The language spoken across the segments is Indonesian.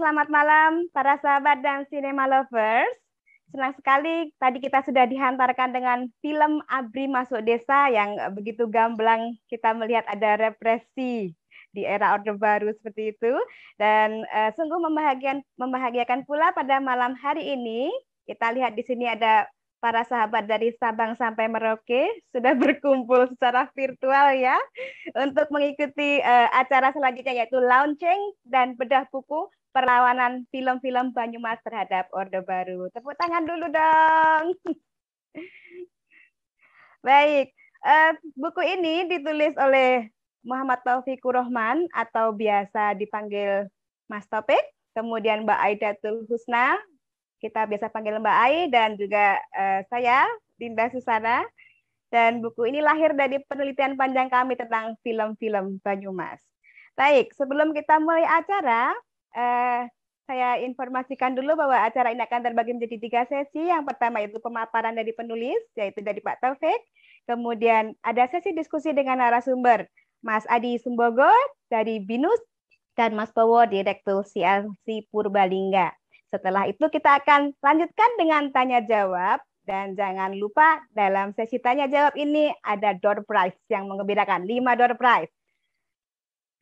selamat malam para sahabat dan cinema lovers. Senang sekali tadi kita sudah dihantarkan dengan film ABRI Masuk Desa yang begitu gamblang kita melihat ada represi di era Orde Baru seperti itu. Dan sungguh membahagiakan pula pada malam hari ini. Kita lihat di sini ada para sahabat dari Sabang sampai Merauke sudah berkumpul secara virtual ya untuk mengikuti acara selanjutnya yaitu launching dan bedah buku perlawanan film-film Banyumas terhadap Orde Baru. Tepuk tangan dulu dong. Baik, buku ini ditulis oleh Muhammad Taufikur Rahman atau biasa dipanggil Mas Topik, kemudian Mbak Aidatul Husna, kita biasa panggil Mbak Ai, dan juga saya, Dinda Susana. Dan buku ini lahir dari penelitian panjang kami tentang film-film Banyumas. Baik, sebelum kita mulai acara, saya informasikan dulu bahwa acara ini akan terbagi menjadi 3 sesi. Yang pertama itu pemaparan dari penulis, yaitu dari Pak Taufik. Kemudian ada sesi diskusi dengan narasumber, Mas Adi Sumbogo dari BINUS, dan Mas Bowo, Direktur CLC Purbalingga. Setelah itu kita akan lanjutkan dengan tanya jawab. Dan jangan lupa dalam sesi tanya jawab ini ada door prize yang mengembirakan, 5 door prize.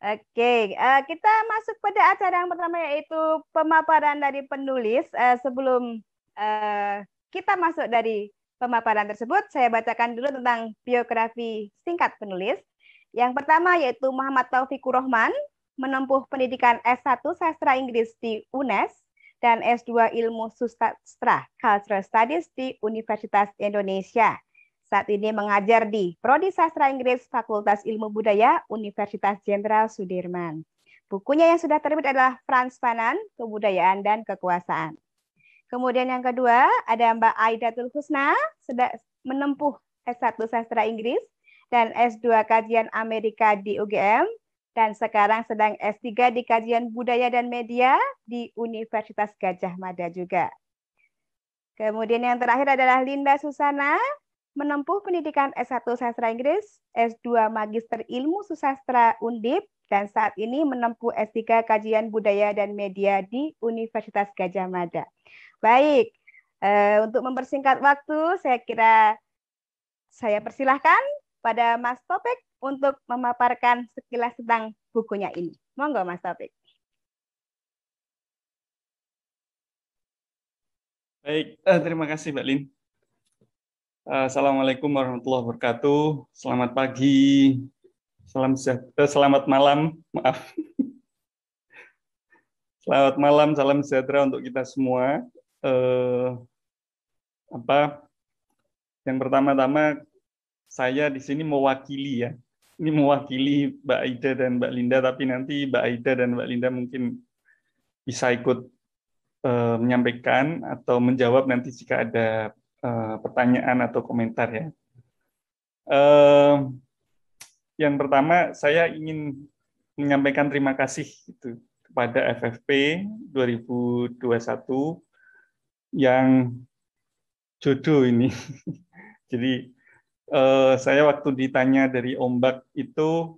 Oke, kita masuk pada acara yang pertama yaitu pemaparan dari penulis. Sebelum kita masuk dari pemaparan tersebut, saya bacakan dulu tentang biografi singkat penulis. Yang pertama yaitu Muhammad Taufikur Rahman, menempuh pendidikan S1 Sastra Inggris di UNES, dan S2 Ilmu Sastra Cultural Studies di Universitas Indonesia. Saat ini mengajar di Prodi Sastra Inggris Fakultas Ilmu Budaya Universitas Jenderal Sudirman. Bukunya yang sudah terbit adalah Frans Fanon, Kebudayaan dan Kekuasaan. Kemudian yang kedua ada Mbak Aidatul Husna, sudah menempuh S1 Sastra Inggris dan S2 Kajian Amerika di UGM, dan sekarang sedang S3 di Kajian Budaya dan Media di Universitas Gadjah Mada juga. Kemudian yang terakhir adalah Linda Susana, menempuh pendidikan S1 Sastra Inggris, S2 Magister Ilmu Susastra Undip, dan saat ini menempuh S3 Kajian Budaya dan Media di Universitas Gadjah Mada. Baik, untuk mempersingkat waktu, saya kira saya persilahkan pada Mas Topik untuk memaparkan sekilas tentang bukunya ini. Monggo Mas Topik. Baik, terima kasih Mbak Lin. Assalamualaikum warahmatullahi wabarakatuh. Selamat pagi, selamat malam, maaf. Selamat malam, salam sejahtera untuk kita semua. Yang pertama-tama saya di sini mewakili ya. Ini mewakili Mbak Aida dan Mbak Linda, tapi nanti Mbak Aida dan Mbak Linda mungkin bisa ikut menyampaikan atau menjawab nanti jika ada pertanyaan atau komentar ya. Yang pertama saya ingin menyampaikan terima kasih gitu, kepada FFP 2021 yang jodoh ini. Jadi saya waktu ditanya dari Ombak itu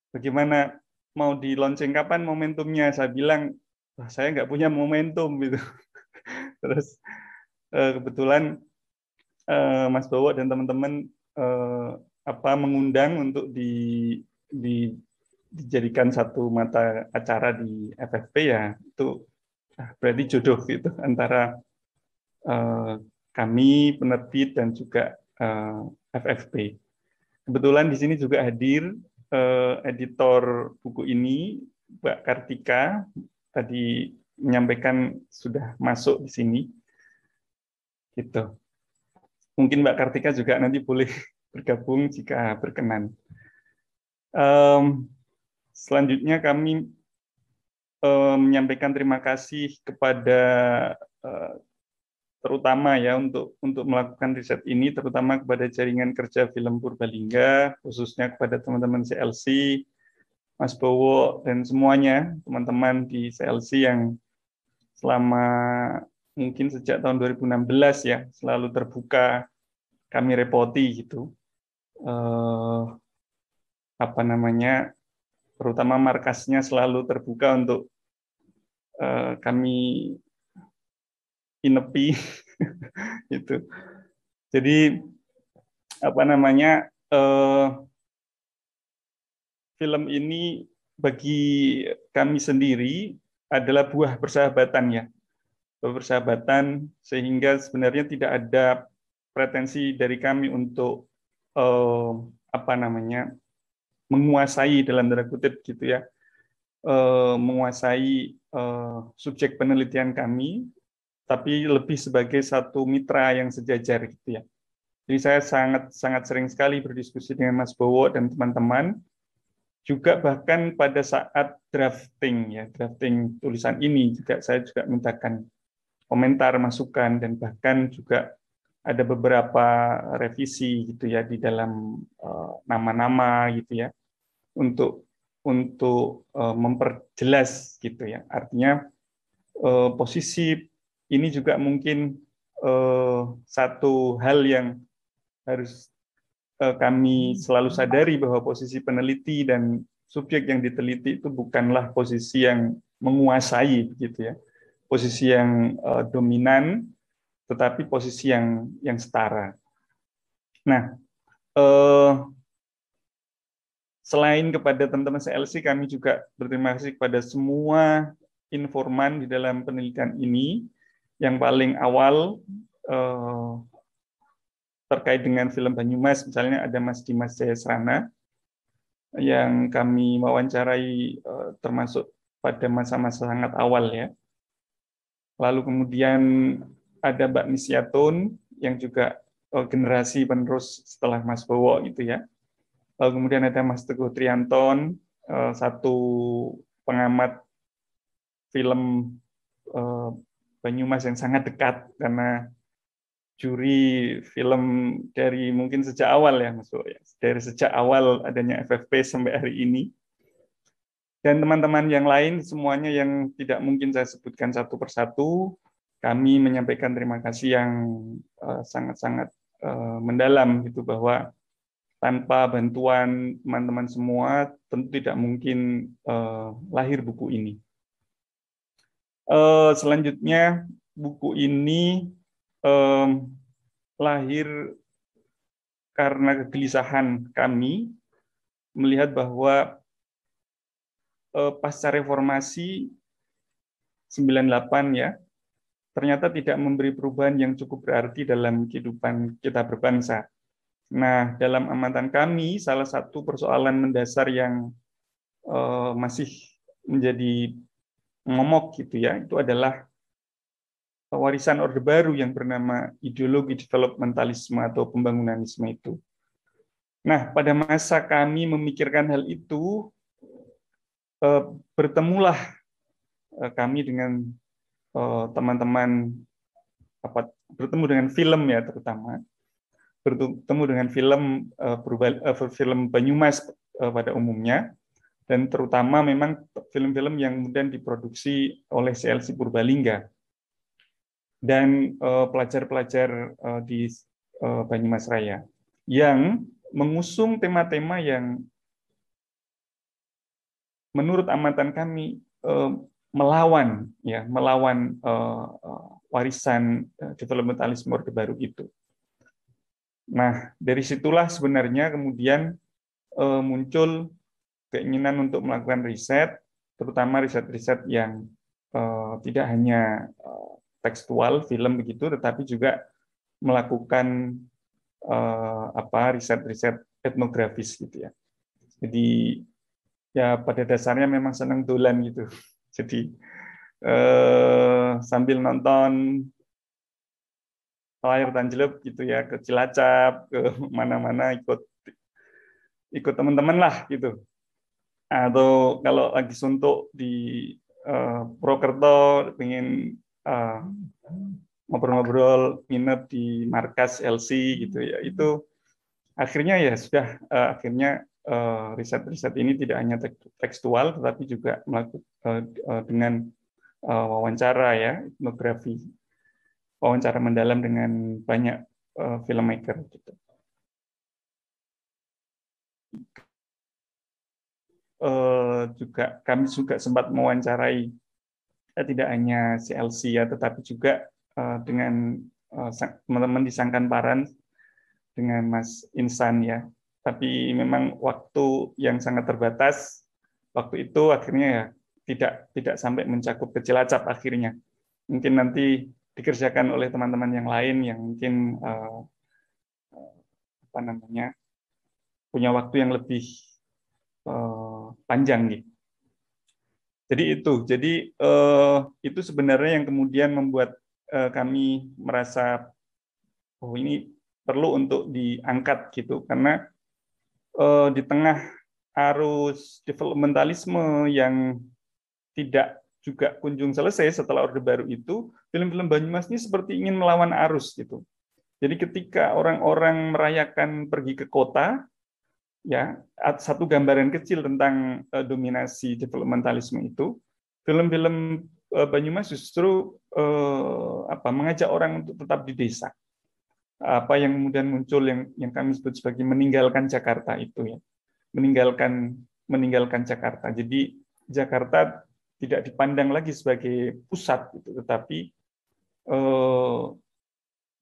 bagaimana mau di launching kapan momentumnya, saya bilang saya nggak punya momentum gitu. Terus kebetulan Mas Bowo dan teman-teman mengundang untuk dijadikan satu mata acara di FFP ya, itu berarti jodoh gitu antara kami penerbit dan juga FFP. Kebetulan di sini juga hadir editor buku ini, Mbak Kartika, tadi menyampaikan sudah masuk di sini. Gitu. Mungkin Mbak Kartika juga nanti boleh bergabung jika berkenan. Selanjutnya kami menyampaikan terima kasih kepada terutama ya untuk melakukan riset ini, terutama kepada Jaringan Kerja Film Purbalingga, khususnya kepada teman-teman CLC, Mas Bowo, dan semuanya, teman-teman di CLC yang selama mungkin sejak tahun 2016 ya, selalu terbuka, kami repoti gitu. Terutama markasnya selalu terbuka untuk kami inepi itu. Jadi apa namanya, film ini bagi kami sendiri adalah buah persahabatan ya, buah persahabatan, sehingga sebenarnya tidak ada pretensi dari kami untuk apa namanya, menguasai dalam tanda kutip gitu ya, menguasai subjek penelitian kami, tapi lebih sebagai satu mitra yang sejajar gitu ya. Jadi saya sangat sering sekali berdiskusi dengan Mas Bowo dan teman-teman, juga bahkan pada saat drafting ya, drafting tulisan ini juga saya juga mintakan komentar, masukan, dan bahkan juga ada beberapa revisi gitu ya di dalam nama-nama gitu ya, untuk memperjelas gitu ya. Artinya posisi ini juga mungkin satu hal yang harus kami selalu sadari, bahwa posisi peneliti dan subjek yang diteliti itu bukanlah posisi yang menguasai gitu ya, posisi yang dominan, tetapi posisi yang setara. Nah, selain kepada teman-teman CLC, kami juga berterima kasih kepada semua informan di dalam penelitian ini. Yang paling awal terkait dengan film Banyumas, misalnya ada Mas Dimas Jayasrana yang kami wawancarai termasuk pada masa-masa sangat awal ya. Lalu kemudian ada Mbak Nisyatun yang juga generasi penerus setelah Mas Bowo gitu ya. Lalu kemudian ada Mas Teguh Trianton, satu pengamat film Banyumas yang sangat dekat, karena juri film dari mungkin sejak awal ya, Mas Bowo, ya. Dari sejak awal adanya FFP sampai hari ini. Dan teman-teman yang lain semuanya yang tidak mungkin saya sebutkan satu persatu, kami menyampaikan terima kasih yang sangat-sangat mendalam gitu, bahwa tanpa bantuan teman-teman semua tentu tidak mungkin lahir buku ini. Selanjutnya buku ini lahir karena kegelisahan kami melihat bahwa pasca reformasi 98 ya, ternyata tidak memberi perubahan yang cukup berarti dalam kehidupan kita berbangsa. Nah, dalam amatan kami, salah satu persoalan mendasar yang masih menjadi momok gitu ya, itu adalah warisan Orde Baru yang bernama ideologi developmentalisme atau pembangunanisme itu. Nah, pada masa kami memikirkan hal itu, bertemulah kami dengan teman-teman, bertemu dengan film ya, terutama bertemu dengan film Banyumas pada umumnya, dan terutama memang film-film yang kemudian diproduksi oleh CLC Purbalingga dan pelajar-pelajar di Banyumas Raya yang mengusung tema-tema yang menurut amatan kami melawan warisan developmentalisme Orde Baru itu. Nah, dari situlah sebenarnya kemudian muncul keinginan untuk melakukan riset, terutama riset-riset yang tidak hanya tekstual film begitu, tetapi juga melakukan riset-riset etnografis gitu ya. Jadi ya pada dasarnya memang senang dolan gitu. Jadi sambil nonton layar tanjlep gitu ya, ke Cilacap, ke mana-mana ikut teman-teman lah gitu. Atau kalau lagi suntuk di Purwokerto, pengen ngobrol-ngobrol, nginep di markas LC gitu ya. Itu akhirnya ya sudah, akhirnya riset-riset ini tidak hanya tekstual, tetapi juga dengan wawancara ya, etnografi, wawancara mendalam dengan banyak filmmaker gitu. Kami juga sempat mewawancarai tidak hanya CLC ya, tetapi juga dengan teman-teman di Sangkan-Paran dengan Mas Insan ya. Tapi memang waktu yang sangat terbatas, waktu itu akhirnya ya tidak sampai mencakup ke Cilacap akhirnya. Mungkin nanti dikerjakan oleh teman-teman yang lain yang mungkin apa namanya punya waktu yang lebih panjang gitu. Jadi itu sebenarnya yang kemudian membuat kami merasa oh ini perlu untuk diangkat gitu karena di tengah arus developmentalisme yang tidak juga kunjung selesai setelah Orde Baru itu, film-film Banyumas ini seperti ingin melawan arus gitu. Jadi ketika orang-orang merayakan pergi ke kota, ya satu gambaran kecil tentang dominasi developmentalisme itu, film-film Banyumas justru mengajak orang untuk tetap di desa. Apa yang kemudian muncul yang kami sebut sebagai meninggalkan Jakarta itu ya, meninggalkan Jakarta. Jadi Jakarta tidak dipandang lagi sebagai pusat, gitu, tetapi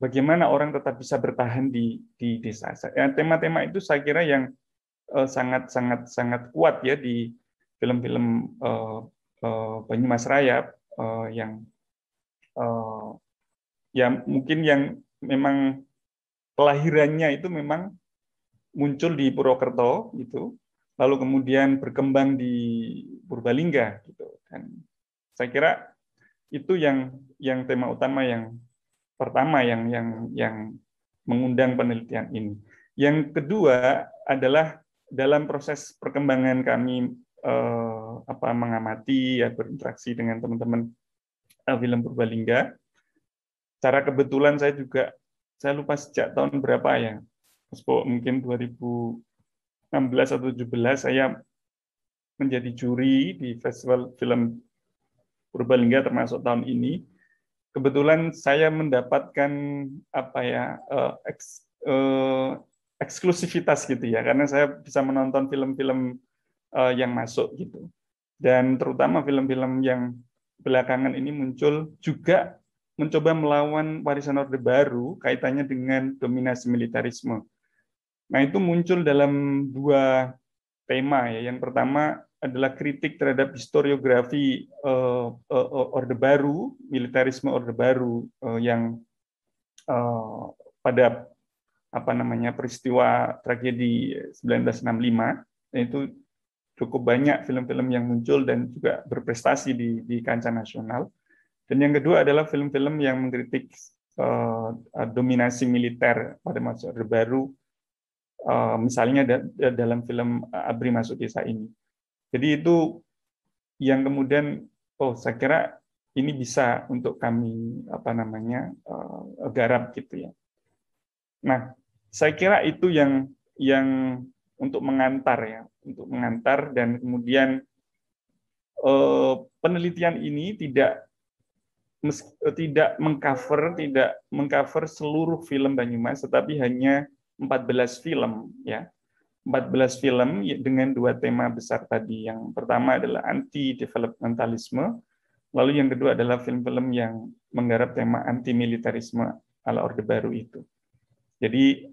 bagaimana orang tetap bisa bertahan di desa. Tema-tema itu saya kira yang sangat kuat ya di film-film Banyumas Raya yang ya mungkin yang memang kelahirannya itu memang muncul di Purwokerto gitu, lalu kemudian berkembang di Purbalingga gitu. Dan saya kira itu yang tema utama yang pertama yang mengundang penelitian ini. Yang kedua adalah dalam proses perkembangan kami mengamati ya berinteraksi dengan teman-teman film Purbalingga. Secara kebetulan saya lupa sejak tahun berapa ya, mungkin 2016 atau 2017 saya menjadi juri di Festival Film Purbalingga termasuk tahun ini. Kebetulan saya mendapatkan eksklusivitas gitu ya, karena saya bisa menonton film-film yang masuk gitu. Dan terutama film-film yang belakangan ini muncul juga mencoba melawan warisan Orde Baru kaitannya dengan dominasi militerisme. Nah, itu muncul dalam dua tema ya. Yang pertama adalah kritik terhadap historiografi Orde Baru, militerisme Orde Baru yang pada peristiwa tragedi 1965, itu cukup banyak film-film yang muncul dan juga berprestasi di kancah nasional. Dan yang kedua adalah film-film yang mengkritik dominasi militer pada masa Orde Baru, misalnya dalam film Abri Masuk Desa ini. Jadi itu yang kemudian, saya kira ini bisa untuk kami garap gitu ya. Nah, saya kira itu yang untuk mengantar dan kemudian penelitian ini tidak mengcover seluruh film Banyumas, tetapi hanya 14 film ya. 14 film dengan dua tema besar tadi. Yang pertama adalah anti-developmentalisme, lalu yang kedua adalah film-film yang menggarap tema anti-militerisme ala Orde Baru itu. Jadi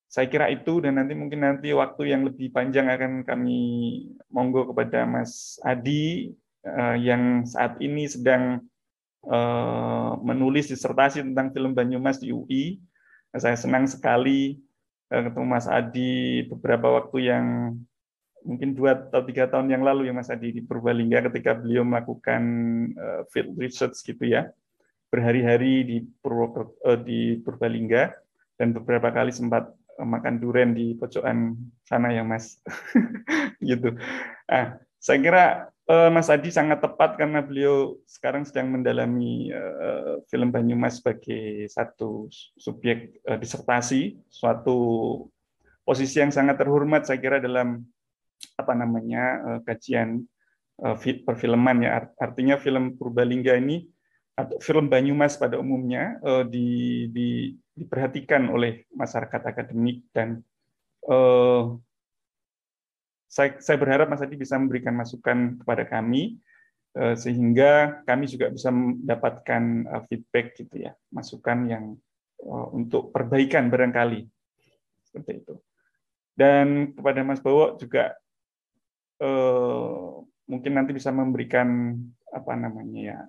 saya kira itu, dan mungkin nanti waktu yang lebih panjang akan kami monggo kepada Mas Adi yang saat ini sedang menulis disertasi tentang film Banyumas di UI. Saya senang sekali ketemu Mas Adi beberapa waktu yang mungkin 2 atau 3 tahun yang lalu ya Mas Adi di Purbalingga, ketika beliau melakukan field research gitu ya, berhari-hari di Purbalingga, dan beberapa kali sempat makan durian di pojokan sana ya Mas. Gitu. Nah, saya kira Mas Adi sangat tepat karena beliau sekarang sedang mendalami film Banyumas sebagai satu subjek disertasi, suatu posisi yang sangat terhormat saya kira dalam kajian perfilman ya. Artinya film Purbalingga ini atau film Banyumas pada umumnya diperhatikan oleh masyarakat akademik, dan saya berharap Mas Adi bisa memberikan masukan kepada kami sehingga kami juga bisa mendapatkan feedback gitu ya, masukan yang untuk perbaikan barangkali seperti itu. Dan kepada Mas Bowo juga mungkin nanti bisa memberikan apa namanya ya,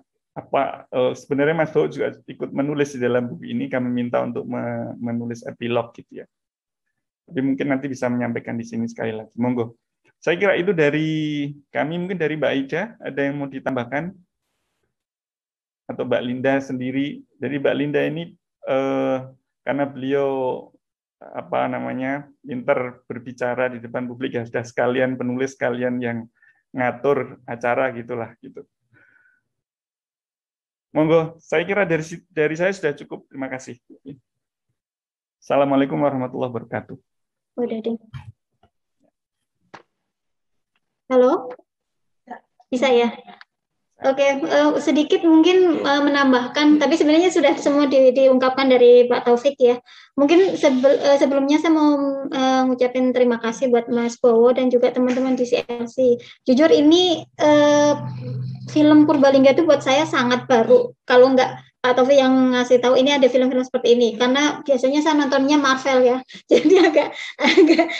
sebenarnya Mas Bowo juga ikut menulis di dalam buku ini, kami minta untuk menulis epilog gitu ya. Tapi mungkin nanti bisa menyampaikan di sini sekali lagi. Monggo. Saya kira itu dari kami, mungkin dari Mbak Aida, ada yang mau ditambahkan? Atau Mbak Linda sendiri. Jadi Mbak Linda ini karena beliau apa namanya pinter berbicara di depan publik ya, sudah sekalian penulis, sekalian yang ngatur acara gitulah gitu. Monggo, saya kira dari saya sudah cukup. Terima kasih. Assalamualaikum warahmatullahi wabarakatuh. Udah deh. Halo, bisa ya? Oke, sedikit mungkin menambahkan, tapi sebenarnya sudah semua diungkapkan dari Pak Taufik ya. Mungkin sebelumnya saya mau ngucapin terima kasih buat Mas Bowo dan juga teman-teman di CLC. Jujur ini film Purbalingga itu buat saya sangat baru. Kalau nggak Pak Taufik yang ngasih tahu ini ada film-film seperti ini, karena biasanya saya nontonnya Marvel ya, jadi agak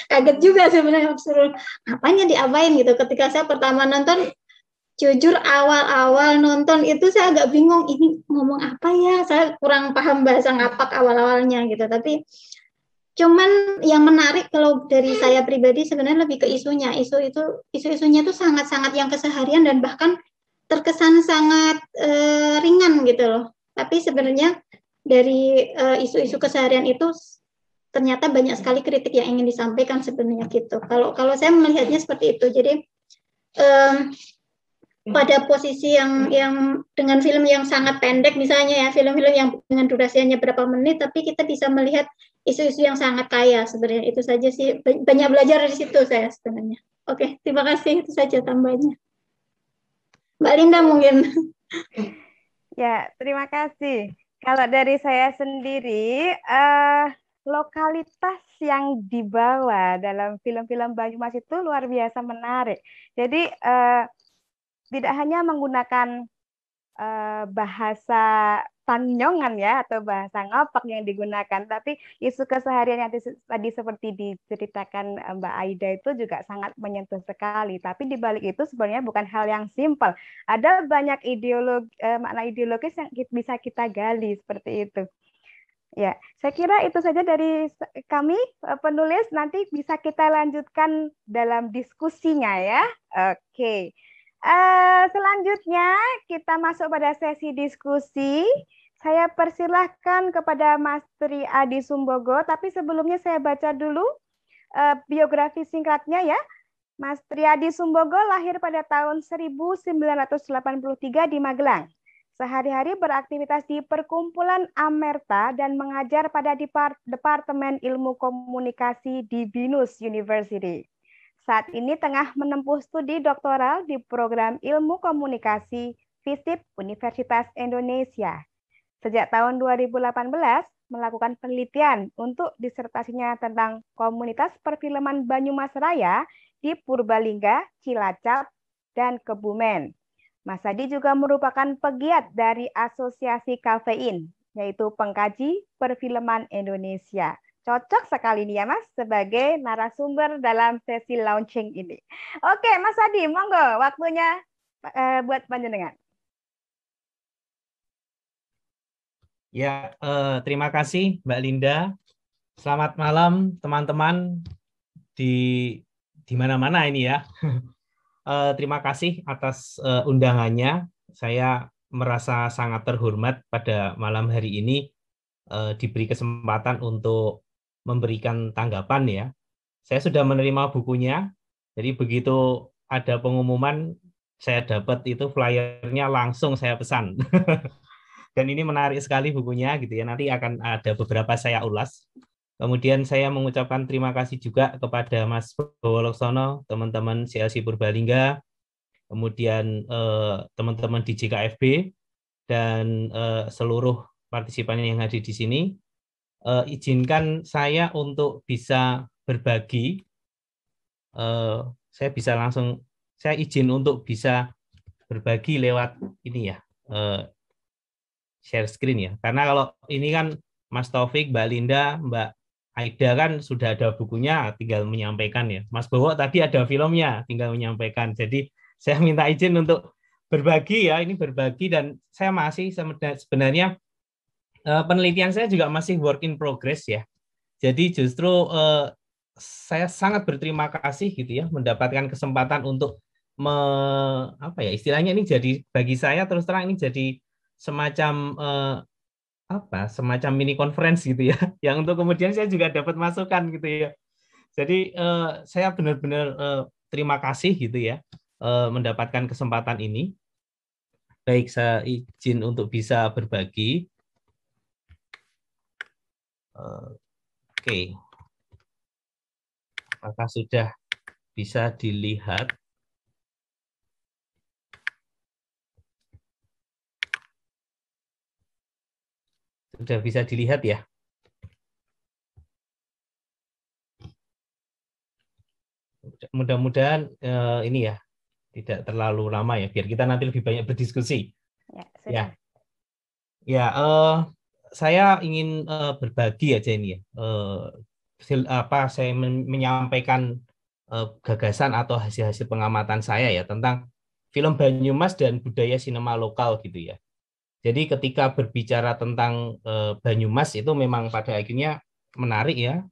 kaget juga sebenarnya, suruh apanya diapain gitu. Ketika saya pertama nonton, jujur awal-awal nonton itu saya agak bingung, ini ngomong apa ya, saya kurang paham bahasa ngapak awal-awalnya gitu. Tapi cuman yang menarik kalau dari saya pribadi sebenarnya lebih ke isunya. Isu-isunya itu sangat-sangat yang keseharian dan bahkan terkesan sangat ringan gitu loh. Tapi sebenarnya dari isu-isu keseharian itu ternyata banyak sekali kritik yang ingin disampaikan sebenarnya gitu. Kalau saya melihatnya seperti itu. Jadi pada posisi yang dengan film yang sangat pendek misalnya ya, film-film yang dengan durasinya berapa menit, tapi kita bisa melihat isu-isu yang sangat kaya sebenarnya. Itu saja sih, banyak belajar dari situ saya sebenarnya. Oke, terima kasih, itu saja tambahnya. Mbak Linda mungkin. Ya, terima kasih. Kalau dari saya sendiri, lokalitas yang dibawa dalam film-film Banyumas itu luar biasa menarik. Jadi tidak hanya menggunakan bahasa Tanyongan ya atau bahasa Ngapak yang digunakan, tapi isu keseharian yang tadi seperti diceritakan Mbak Aida itu juga sangat menyentuh sekali. Tapi di balik itu sebenarnya bukan hal yang simpel. Ada banyak makna ideologis yang bisa kita gali seperti itu. Ya, saya kira itu saja dari kami penulis. Nanti bisa kita lanjutkan dalam diskusinya ya. Oke. Selanjutnya kita masuk pada sesi diskusi. Saya persilahkan kepada Mas Tri Adi Sumbogo, tapi sebelumnya saya baca dulu biografi singkatnya ya. Mas Tri Adi Sumbogo lahir pada tahun 1983 di Magelang. Sehari-hari beraktivitas di Perkumpulan Amerta dan mengajar pada Departemen Ilmu Komunikasi di Binus University. Saat ini tengah menempuh studi doktoral di program Ilmu Komunikasi FISIP Universitas Indonesia. Sejak tahun 2018 melakukan penelitian untuk disertasinya tentang komunitas perfilman Banyumas Raya di Purbalingga, Cilacap, dan Kebumen. Mas Adi juga merupakan pegiat dari Asosiasi Kafein, yaitu pengkaji perfilman Indonesia. Cocok sekali nih ya Mas sebagai narasumber dalam sesi launching ini. Oke Mas Adi, monggo waktunya buat panjenengan. Ya, terima kasih Mbak Linda. Selamat malam teman-teman di mana-mana ini ya. Terima kasih atas undangannya. Saya merasa sangat terhormat pada malam hari ini diberi kesempatan untuk memberikan tanggapan ya. Saya sudah menerima bukunya, jadi begitu ada pengumuman saya dapat itu flyernya langsung saya pesan. Dan ini menarik sekali bukunya gitu ya. Nanti akan ada beberapa saya ulas. Kemudian saya mengucapkan terima kasih juga kepada Mas Bowo Laksono, teman-teman CLC Purbalingga, kemudian teman-teman di JKFB dan seluruh partisipan yang hadir di sini. Izinkan saya untuk bisa berbagi. Saya izin untuk bisa berbagi lewat ini ya, share screen ya. Karena kalau ini kan Mas Taufik, Mbak Linda, Mbak Aida kan sudah ada bukunya, tinggal menyampaikan ya. Mas Bowo tadi ada filmnya, tinggal menyampaikan. Jadi saya minta izin untuk berbagi ya, ini berbagi, dan saya masih sebenarnya penelitian saya juga masih work in progress ya. Jadi justru saya sangat berterima kasih gitu ya mendapatkan kesempatan untuk apa ya istilahnya, ini jadi bagi saya terus terang ini jadi semacam semacam mini conference gitu ya, yang untuk kemudian saya juga dapat masukan gitu ya. Jadi saya benar-benar terima kasih gitu ya mendapatkan kesempatan ini. Baik, saya izin untuk bisa berbagi. Oke. Apakah sudah bisa dilihat? Sudah bisa dilihat ya? Mudah-mudahan ini ya tidak terlalu lama ya, biar kita nanti lebih banyak berdiskusi. Ya, sudah. Ya, saya ingin berbagi aja ini ya. Saya menyampaikan gagasan atau hasil-hasil pengamatan saya ya tentang film Banyumas dan budaya sinema lokal gitu ya. Jadi ketika berbicara tentang Banyumas itu memang pada akhirnya menarik ya.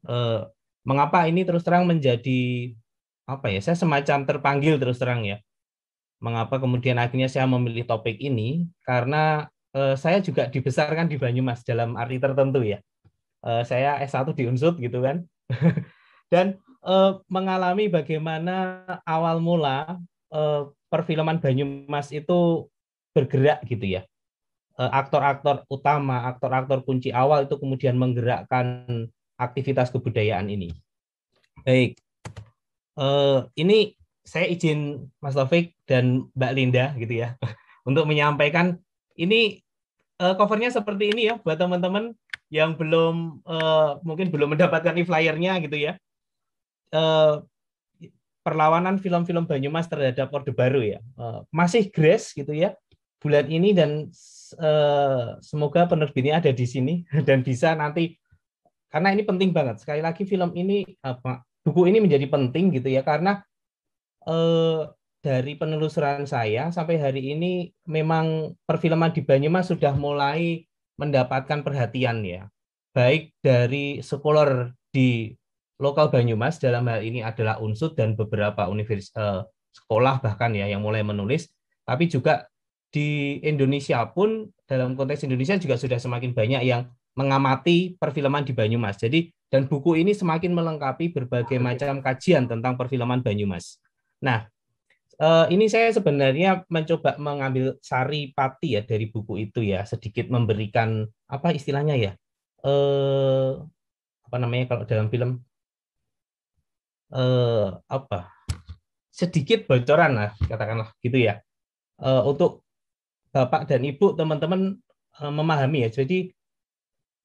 Mengapa ini terus terang menjadi apa ya? Saya semacam terpanggil terus terang ya. Mengapa kemudian akhirnya saya memilih topik ini? Karena saya juga dibesarkan di Banyumas dalam arti tertentu ya. Saya S1 di Unsud gitu kan. Dan mengalami bagaimana awal mula perfilman Banyumas itu bergerak gitu ya. Aktor-aktor utama, aktor-aktor kunci awal itu kemudian menggerakkan aktivitas kebudayaan ini. Baik, ini saya izin Mas Taufik dan Mbak Linda gitu ya untuk menyampaikan ini covernya seperti ini ya buat teman-teman yang belum mungkin belum mendapatkan e-flyer-nya gitu ya. Perlawanan film-film Banyumas terhadap Orde Baru ya. Masih grace gitu ya bulan ini, dan semoga penerbitnya ada di sini dan bisa nanti, karena ini penting banget. Sekali lagi film ini buku ini menjadi penting gitu ya, karena dari penelusuran saya sampai hari ini memang perfilman di Banyumas sudah mulai mendapatkan perhatian ya. Baik dari scholar di lokal Banyumas, dalam hal ini adalah Unsud dan beberapa universitas sekolah bahkan ya yang mulai menulis, tapi juga di Indonesia pun, dalam konteks Indonesia juga sudah semakin banyak yang mengamati perfilman di Banyumas. Jadi, dan buku ini semakin melengkapi berbagai macam kajian tentang perfilman Banyumas. Nah, ini saya sebenarnya mencoba mengambil sari pati ya dari buku itu ya, sedikit memberikan apa istilahnya ya, apa namanya kalau dalam film, sedikit bocoran lah katakanlah gitu ya, untuk Bapak dan Ibu teman-teman memahami ya. Jadi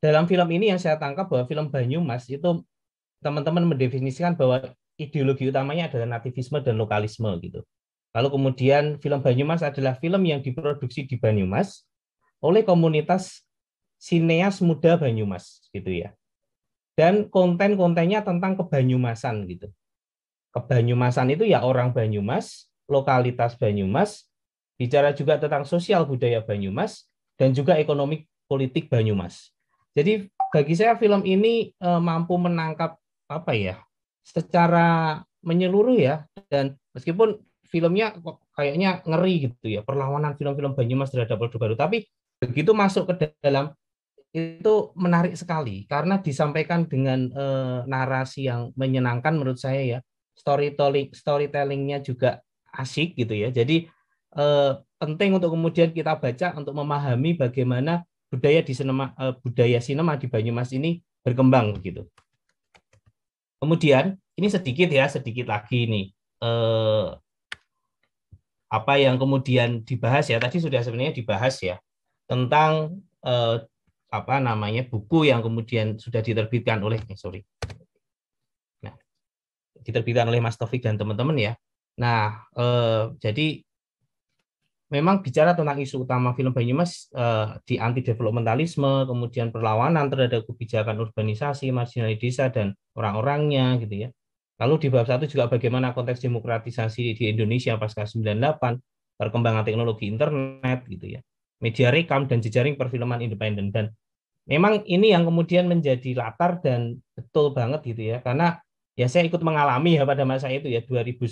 dalam film ini yang saya tangkap bahwa film Banyumas itu teman-teman mendefinisikan bahwa ideologi utamanya adalah nativisme dan lokalisme gitu. Lalu kemudian film Banyumas adalah film yang diproduksi di Banyumas oleh komunitas sineas muda Banyumas gitu ya. Dan konten-kontennya tentang kebanyumasan gitu. Kebanyumasan itu ya orang Banyumas, lokalitas Banyumas, bicara juga tentang sosial budaya Banyumas, dan juga ekonomi politik Banyumas. Jadi bagi saya film ini mampu menangkap apa ya, secara menyeluruh ya, dan meskipun filmnya kayaknya ngeri gitu ya, perlawanan film-film Banyumas terhadap Orde Baru, tapi begitu masuk ke dalam itu menarik sekali karena disampaikan dengan narasi yang menyenangkan menurut saya ya. Storytellingnya juga asik gitu ya. Jadi penting untuk kemudian kita baca untuk memahami bagaimana budaya sinema di Banyumas ini berkembang begitu. Kemudian ini sedikit lagi nih apa yang kemudian dibahas ya, tadi sudah sebenarnya dibahas ya tentang apa namanya buku yang kemudian sudah diterbitkan oleh diterbitkan oleh Mas Taufik dan teman-teman ya. Nah, jadi memang bicara tentang isu utama film Banyumas di anti developmentalisme, kemudian perlawanan terhadap kebijakan urbanisasi, marginalisasi desa dan orang-orangnya gitu ya. Lalu di bab 1 juga bagaimana konteks demokratisasi di Indonesia pasca 98, perkembangan teknologi internet gitu ya, media rekam dan jejaring perfilman independen. Dan memang ini yang kemudian menjadi latar dan betul banget gitu ya, karena ya saya ikut mengalami ya pada masa itu ya 2001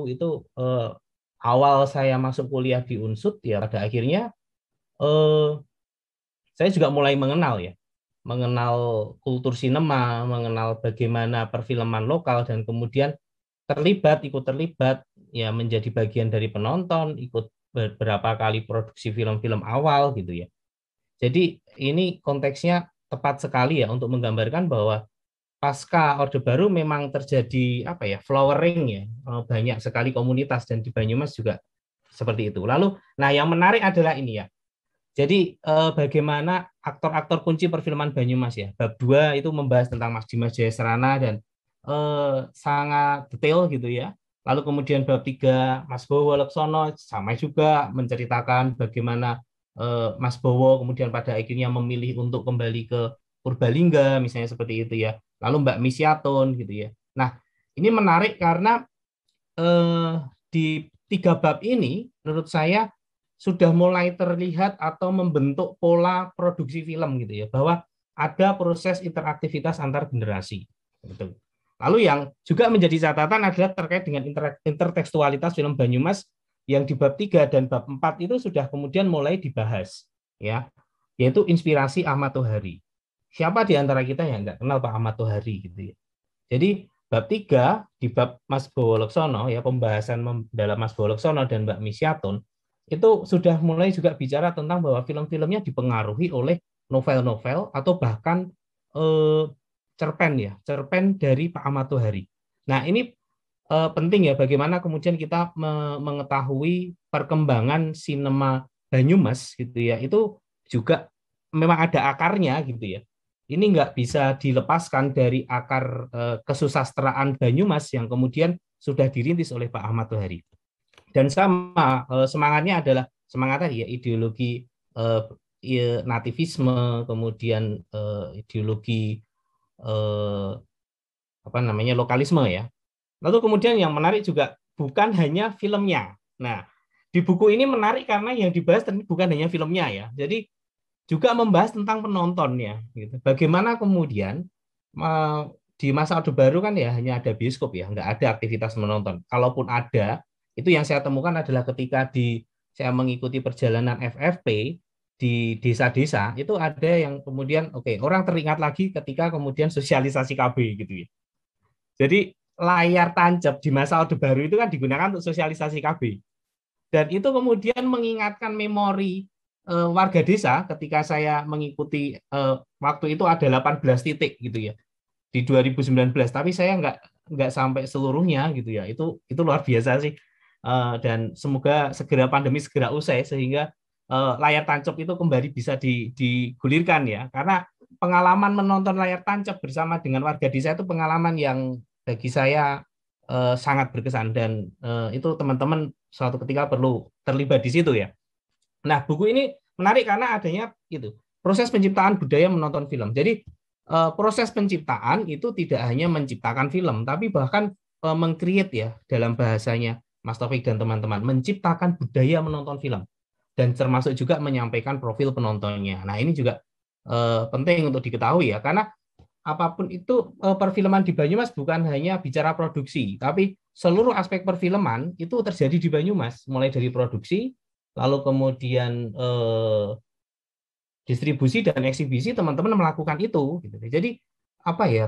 itu awal saya masuk kuliah di Unsud ya pada akhirnya saya juga mulai mengenal kultur sinema, mengenal bagaimana perfilman lokal dan kemudian ikut terlibat ya menjadi bagian dari penonton, ikut beberapa kali produksi film-film awal gitu ya. Jadi ini konteksnya tepat sekali ya untuk menggambarkan bahwa pasca Orde Baru memang terjadi flowering ya, banyak sekali komunitas dan di Banyumas juga seperti itu. Lalu, nah yang menarik adalah ini ya. Jadi bagaimana aktor-aktor kunci perfilman Banyumas ya. Bab 2 itu membahas tentang Mas Dimas Jayasrana dan sangat detail gitu ya. Lalu kemudian bab 3 Mas Bowo Leksono sama juga menceritakan bagaimana Mas Bowo kemudian pada akhirnya memilih untuk kembali ke Purbalingga misalnya seperti itu ya. Lalu Mbak Misyatun gitu ya. Nah, ini menarik karena di 3 bab ini menurut saya sudah mulai terlihat atau membentuk pola produksi film gitu ya, bahwa ada proses interaktivitas antar generasi. Gitu. Lalu yang juga menjadi catatan adalah terkait dengan intertekstualitas film Banyumas yang di bab 3 dan bab 4 itu sudah kemudian mulai dibahas, ya, yaitu inspirasi Ahmad Tohari. Siapa di antara kita yang nggak kenal Pak Ahmad Tohari gitu ya. Jadi bab 3 di bab Mas Bowo Leksono ya, pembahasan dalam Mas Bowo Leksono dan Mbak Misyatun itu sudah mulai juga bicara tentang bahwa film-filmnya dipengaruhi oleh novel-novel atau bahkan cerpen dari Pak Ahmad Tohari. Nah ini penting ya bagaimana kemudian kita mengetahui perkembangan sinema Banyumas gitu ya, itu juga memang ada akarnya gitu ya. Ini nggak bisa dilepaskan dari akar kesusastraan Banyumas yang kemudian sudah dirintis oleh Pak Ahmad Tohari. Dan sama semangatnya adalah semangat tadi ya, ideologi nativisme, kemudian ideologi lokalisme ya. Lalu kemudian yang menarik juga bukan hanya filmnya. Nah, di buku ini menarik karena yang dibahas bukan hanya filmnya ya. Jadi juga membahas tentang penontonnya gitu. Bagaimana kemudian di masa Orde Baru kan ya hanya ada bioskop ya, nggak ada aktivitas menonton. Kalaupun ada, itu yang saya temukan adalah ketika saya mengikuti perjalanan FFP di desa-desa, itu ada yang kemudian orang teringat lagi ketika kemudian sosialisasi KB gitu ya. Jadi layar tancap di masa Orde Baru itu kan digunakan untuk sosialisasi KB. Dan itu kemudian mengingatkan memori warga desa ketika saya mengikuti waktu itu ada 18 titik gitu ya di 2019, tapi saya nggak sampai seluruhnya gitu ya. Itu luar biasa sih. Dan semoga segera pandemi segera usai sehingga layar tancap itu kembali bisa digulirkan ya, karena pengalaman menonton layar tancap bersama dengan warga desa itu pengalaman yang bagi saya sangat berkesan dan itu teman-teman suatu ketika perlu terlibat di situ ya. Nah, buku ini menarik karena adanya itu proses penciptaan budaya menonton film. Jadi proses penciptaan itu tidak hanya menciptakan film, tapi bahkan meng-create ya dalam bahasanya Mas Taufik dan teman-teman, menciptakan budaya menonton film dan termasuk juga menyampaikan profil penontonnya. Nah, ini juga penting untuk diketahui ya, karena apapun itu perfilman di Banyumas bukan hanya bicara produksi, tapi seluruh aspek perfilman itu terjadi di Banyumas, mulai dari produksi, lalu kemudian distribusi dan eksibisi teman-teman melakukan itu gitu. Jadi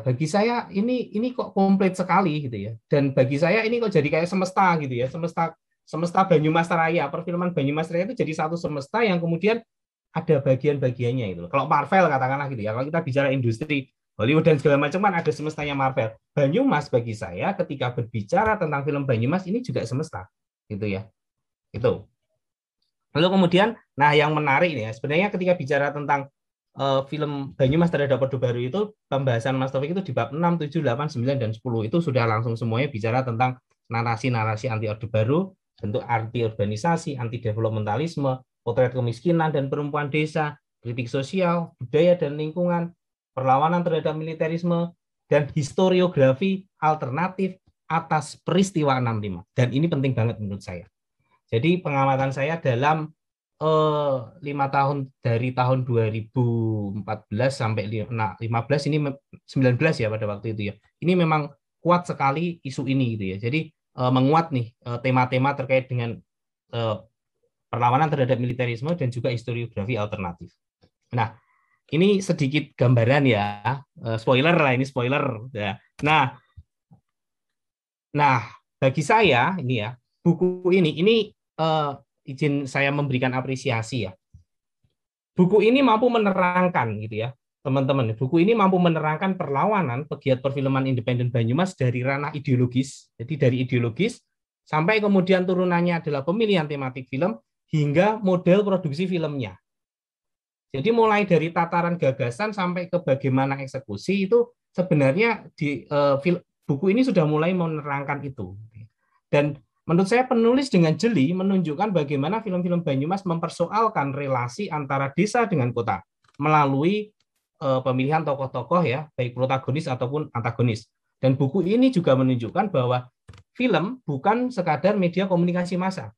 bagi saya ini kok komplit sekali gitu ya. Dan bagi saya ini kok jadi kayak semesta gitu ya. Semesta Banyumas Raya, perfilman Banyumas Raya itu jadi satu semesta yang kemudian ada bagian-bagiannya itu. Kalau Marvel katakanlah gitu ya. Kalau kita bicara industri Hollywood dan segala macam kan ada semestanya Marvel. Banyumas bagi saya ketika berbicara tentang film Banyumas ini juga semesta gitu ya. Itu. Lalu kemudian, nah yang menarik nih ya, sebenarnya ketika bicara tentang film Banyumas terhadap Orde Baru itu, pembahasan Mas Taufik itu di bab 6, 7, 8, 9, dan 10, itu sudah langsung semuanya bicara tentang narasi-narasi anti Orde Baru, bentuk anti urbanisasi, anti developmentalisme, potret kemiskinan dan perempuan desa, kritik sosial, budaya dan lingkungan, perlawanan terhadap militerisme, dan historiografi alternatif atas peristiwa 65. Dan ini penting banget menurut saya. Jadi pengamatan saya dalam 5 tahun dari tahun 2014 sampai 15 ini 19 ya pada waktu itu ya. Ini memang kuat sekali isu ini gitu ya. Jadi menguat nih tema-tema terkait dengan perlawanan terhadap militerisme dan juga historiografi alternatif. Nah, ini sedikit gambaran ya. Spoiler lah, ini spoiler ya. Nah, bagi saya ini ya, buku ini izin saya memberikan apresiasi ya. Buku ini mampu menerangkan gitu ya, teman-teman. Buku ini mampu menerangkan perlawanan pegiat perfilman independen Banyumas dari ranah ideologis. Jadi dari ideologis sampai kemudian turunannya adalah pemilihan tematik film hingga model produksi filmnya. Jadi mulai dari tataran gagasan sampai ke bagaimana eksekusi itu sebenarnya di buku ini sudah mulai menerangkan itu. Dan menurut saya penulis dengan jeli menunjukkan bagaimana film-film Banyumas mempersoalkan relasi antara desa dengan kota melalui pemilihan tokoh-tokoh ya, baik protagonis ataupun antagonis. Dan buku ini juga menunjukkan bahwa film bukan sekadar media komunikasi massa,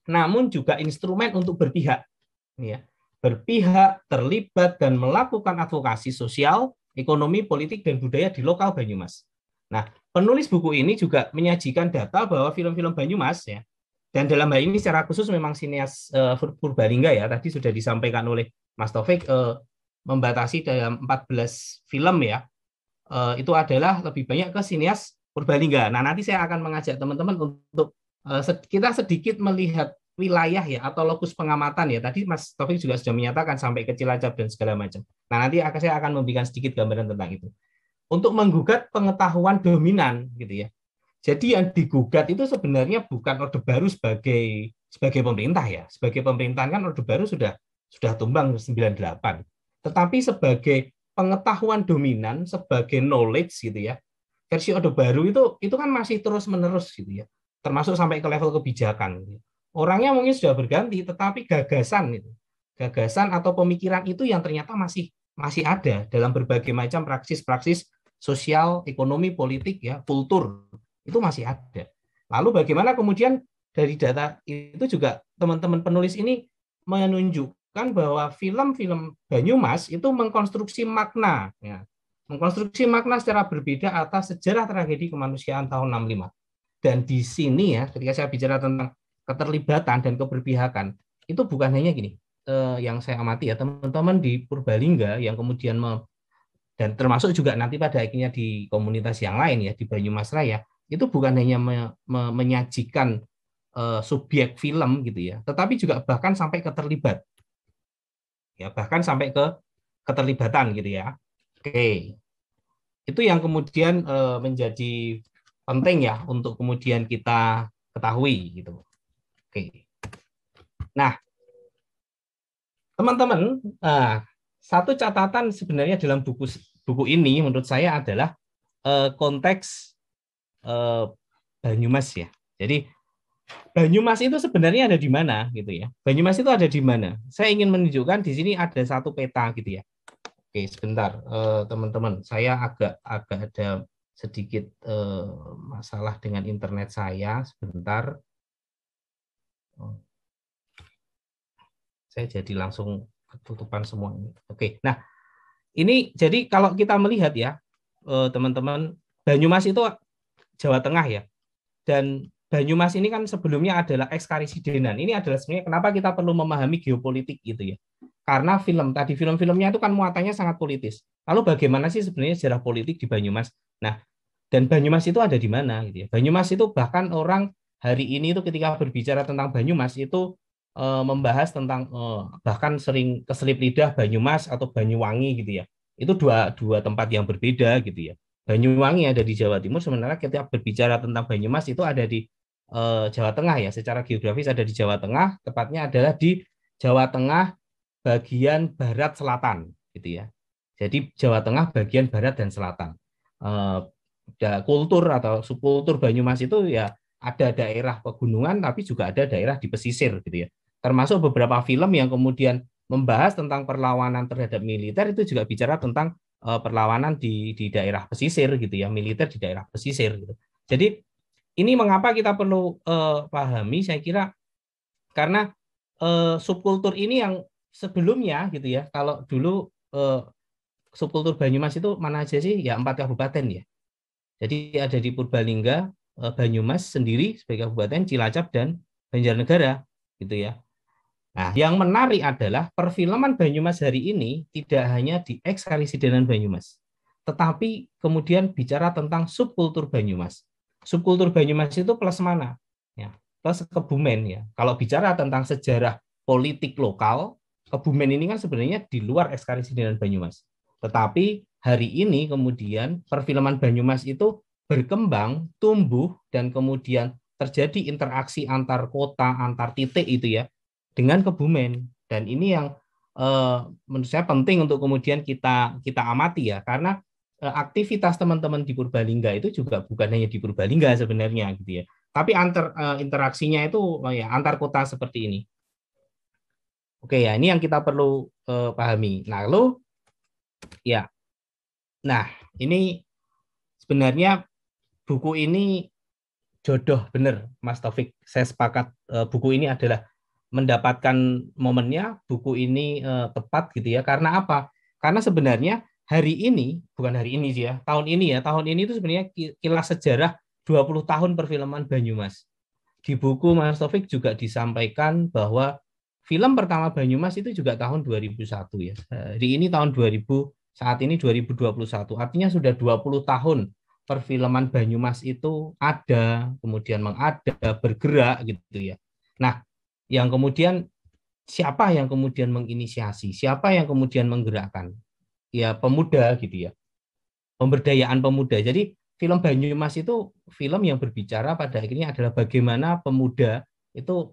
namun juga instrumen untuk berpihak, ya, berpihak, terlibat dan melakukan advokasi sosial, ekonomi, politik dan budaya di lokal Banyumas. Nah, penulis buku ini juga menyajikan data bahwa film-film Banyumas ya, dan dalam hal ini secara khusus memang sineas Purbalingga ya, tadi sudah disampaikan oleh Mas Taufik, membatasi dalam 14 film ya, itu adalah lebih banyak ke sineas Purbalingga. Nah, nanti saya akan mengajak teman-teman untuk kita sedikit melihat wilayah ya atau lokus pengamatan ya. Tadi Mas Taufik juga sudah menyatakan sampai ke Cilacap dan segala macam. Nah, nanti saya akan memberikan sedikit gambaran tentang itu. Untuk menggugat pengetahuan dominan gitu ya. Jadi yang digugat itu sebenarnya bukan Orde Baru sebagai pemerintah ya. Sebagai pemerintahan kan Orde Baru sudah tumbang 98. Tetapi sebagai pengetahuan dominan, sebagai knowledge gitu ya. Versi Orde Baru itu kan masih terus-menerus gitu ya. Termasuk sampai ke level kebijakan gitu. Orangnya mungkin sudah berganti, tetapi gagasan atau pemikiran itu yang ternyata masih ada dalam berbagai macam praksis-praksis sosial, ekonomi, politik, ya, kultur, itu masih ada. Lalu bagaimana kemudian dari data itu juga teman-teman penulis ini menunjukkan bahwa film-film Banyumas itu mengkonstruksi makna, ya, mengkonstruksi makna secara berbeda atas sejarah tragedi kemanusiaan tahun 65. Dan di sini ya, ketika saya bicara tentang keterlibatan dan keberpihakan, itu bukan hanya gini, yang saya amati ya, teman-teman di Purbalingga yang kemudian dan termasuk juga nanti pada akhirnya di komunitas yang lain ya, di Banyumas Raya, itu bukan hanya menyajikan subjek film gitu ya, tetapi juga bahkan sampai keterlibat. Ya, bahkan sampai ke keterlibatan gitu ya. Oke. Itu yang kemudian menjadi penting ya untuk kemudian kita ketahui gitu. Oke. Nah, teman-teman, satu catatan sebenarnya dalam buku ini menurut saya adalah konteks Banyumas ya. Jadi Banyumas itu sebenarnya ada di mana gitu ya. Banyumas itu ada di mana? Saya ingin menunjukkan di sini ada satu peta gitu ya. Oke, sebentar teman-teman, saya agak ada sedikit masalah dengan internet saya. Sebentar. Saya jadi langsung ketutupan semua ini. Oke, nah ini jadi kalau kita melihat ya teman-teman, Banyumas itu Jawa Tengah ya, dan Banyumas ini kan sebelumnya adalah eks-karisidenan. Ini adalah sebenarnya kenapa kita perlu memahami geopolitik gitu ya, karena film-filmnya itu kan muatannya sangat politis. Lalu bagaimana sih sebenarnya sejarah politik di Banyumas? Nah, dan Banyumas itu ada di mana gitu ya? Banyumas itu bahkan orang hari ini itu ketika berbicara tentang Banyumas itu membahas tentang bahkan sering keselip lidah Banyumas atau Banyuwangi gitu ya. Itu dua tempat yang berbeda gitu ya. Banyuwangi ada di Jawa Timur, sementara ketika berbicara tentang Banyumas itu ada di Jawa Tengah ya. Secara geografis ada di Jawa Tengah, tepatnya adalah di Jawa Tengah bagian barat selatan gitu ya. Jadi Jawa Tengah bagian barat dan selatan. Kultur atau subkultur Banyumas itu ya ada daerah pegunungan, tapi juga ada daerah di pesisir gitu ya. Termasuk beberapa film yang kemudian membahas tentang perlawanan terhadap militer itu juga bicara tentang perlawanan di daerah pesisir gitu ya, militer di daerah pesisir gitu. Jadi ini mengapa kita perlu pahami, saya kira karena subkultur ini yang sebelumnya gitu ya, kalau dulu subkultur Banyumas itu mana aja sih? Ya 4 kabupaten ya. Jadi ada di Purbalingga, Banyumas sendiri sebagai kabupaten, Cilacap dan Banjarnegara gitu ya. Nah, yang menarik adalah perfilman Banyumas hari ini tidak hanya di Eks-Karisidenan Banyumas, tetapi kemudian bicara tentang subkultur Banyumas. Subkultur Banyumas itu plus mana? Ya, plus Kebumen ya. Kalau bicara tentang sejarah politik lokal, Kebumen ini kan sebenarnya di luar Eks-Karisidenan Banyumas. Tetapi hari ini kemudian perfilman Banyumas itu berkembang, tumbuh, dan kemudian terjadi interaksi antar kota, antar titik itu ya, dengan Kebumen. Dan ini yang menurut saya penting untuk kemudian kita amati ya, karena aktivitas teman-teman di Purbalingga itu juga bukan hanya di Purbalingga sebenarnya gitu ya, tapi interaksinya itu ya antar kota seperti ini. Oke ya, ini yang kita perlu pahami. Nah, lalu ya, nah ini sebenarnya buku ini jodoh bener, Mas Taufik. Saya sepakat buku ini adalah mendapatkan momennya, buku ini tepat gitu ya. Karena apa? Karena sebenarnya hari ini, bukan hari ini sih ya, tahun ini itu sebenarnya kilas sejarah 20 tahun perfilman Banyumas. Di buku Mas Taufik juga disampaikan bahwa film pertama Banyumas itu juga tahun 2001 ya. Hari ini tahun 2000, saat ini 2021. Artinya sudah 20 tahun perfilman Banyumas itu ada, kemudian mengada, bergerak gitu ya. Nah, yang kemudian siapa yang kemudian menginisiasi, siapa yang kemudian menggerakkan? Ya pemuda gitu ya, pemberdayaan pemuda. Jadi film Banyumas itu film yang berbicara pada akhirnya adalah bagaimana pemuda itu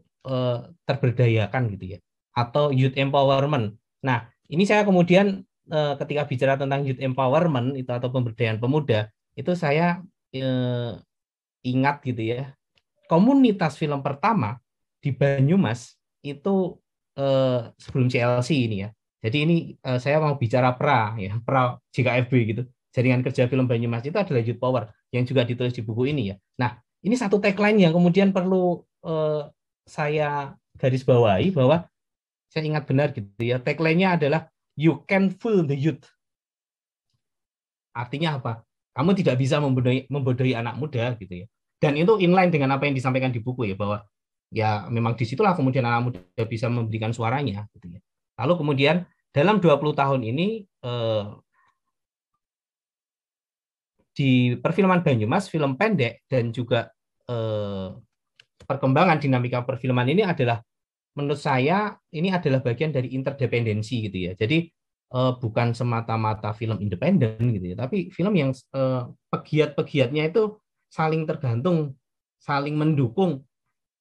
terberdayakan gitu ya, atau youth empowerment. Nah, ini saya kemudian ketika bicara tentang youth empowerment itu atau pemberdayaan pemuda, itu saya ingat gitu ya, komunitas film pertama di Banyumas itu sebelum CLC ini ya. Jadi ini saya mau bicara pra JKFB gitu. Jaringan Kerja Film Banyumas itu adalah Youth Power yang juga ditulis di buku ini ya. Nah, ini satu tagline yang kemudian perlu saya garis bawahi bahwa saya ingat benar gitu ya. Tagline-nya adalah You can fool the youth. Artinya apa? Kamu tidak bisa membodohi anak muda gitu ya. Dan itu inline dengan apa yang disampaikan di buku ya, bahwa ya memang disitulah kemudian anak muda bisa memberikan suaranya gitu ya. Lalu kemudian dalam 20 tahun ini di perfilman Banyumas, film pendek dan juga perkembangan dinamika perfilman ini adalah, menurut saya ini adalah bagian dari interdependensi gitu ya. Jadi bukan semata-mata film independen gitu ya, tapi film yang pegiat-pegiatnya itu saling tergantung, saling mendukung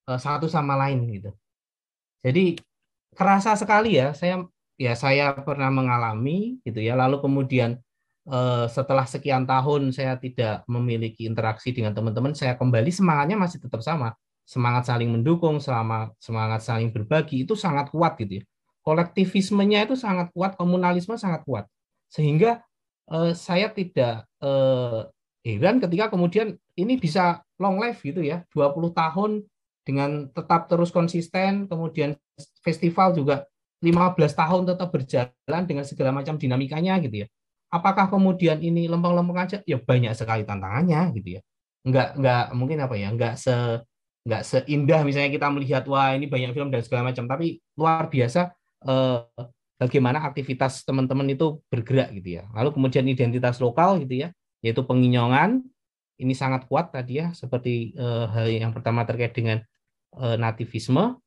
satu sama lain gitu. Jadi kerasa sekali ya, saya pernah mengalami gitu ya. Lalu kemudian setelah sekian tahun saya tidak memiliki interaksi dengan teman-teman, saya kembali semangatnya masih tetap sama. Semangat saling mendukung, semangat saling berbagi itu sangat kuat gitu ya. Kolektivismenya itu sangat kuat, komunalisme sangat kuat. Sehingga saya tidak heran ketika kemudian ini bisa long life gitu ya, 20 tahun dengan tetap terus konsisten, kemudian festival juga 15 tahun tetap berjalan dengan segala macam dinamikanya gitu ya. Apakah kemudian ini lempeng-lempeng aja? Ya banyak sekali tantangannya gitu ya. Enggak mungkin apa ya, enggak seindah misalnya kita melihat wah ini banyak film dan segala macam, tapi luar biasa bagaimana aktivitas teman-teman itu bergerak gitu ya. Lalu kemudian identitas lokal gitu ya, yaitu penginyongan ini sangat kuat tadi ya, seperti hal yang pertama terkait dengan nativisme.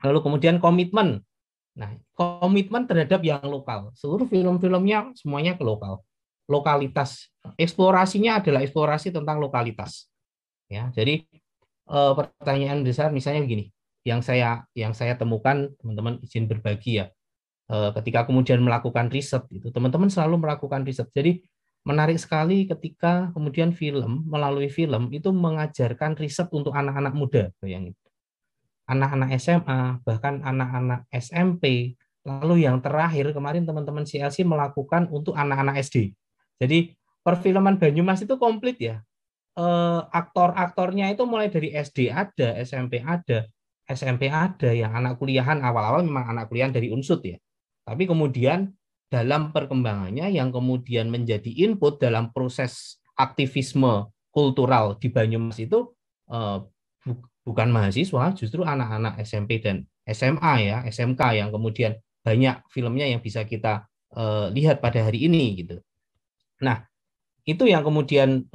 Lalu kemudian komitmen. Nah, komitmen terhadap yang lokal. Seluruh film-filmnya semuanya ke lokal. Lokalitas. Eksplorasinya adalah eksplorasi tentang lokalitas. Ya, jadi pertanyaan besar misalnya begini, yang saya temukan, teman-teman izin berbagi ya. Ketika kemudian melakukan riset itu, teman-teman selalu melakukan riset. Jadi menarik sekali ketika kemudian melalui film itu mengajarkan riset untuk anak-anak muda, bayangin. Anak-anak SMA, bahkan anak-anak SMP, lalu yang terakhir kemarin teman-teman CLC melakukan untuk anak-anak SD. Jadi perfilman Banyumas itu komplit ya. Aktor-aktornya itu mulai dari SD ada, SMP ada, SMP ada, yang anak kuliahan awal-awal memang anak kuliahan dari Unsud ya. Tapi kemudian dalam perkembangannya yang kemudian menjadi input dalam proses aktivisme kultural di Banyumas itu bukan mahasiswa, justru anak-anak SMP dan SMA ya, SMK yang kemudian banyak filmnya yang bisa kita lihat pada hari ini gitu. Nah, itu yang kemudian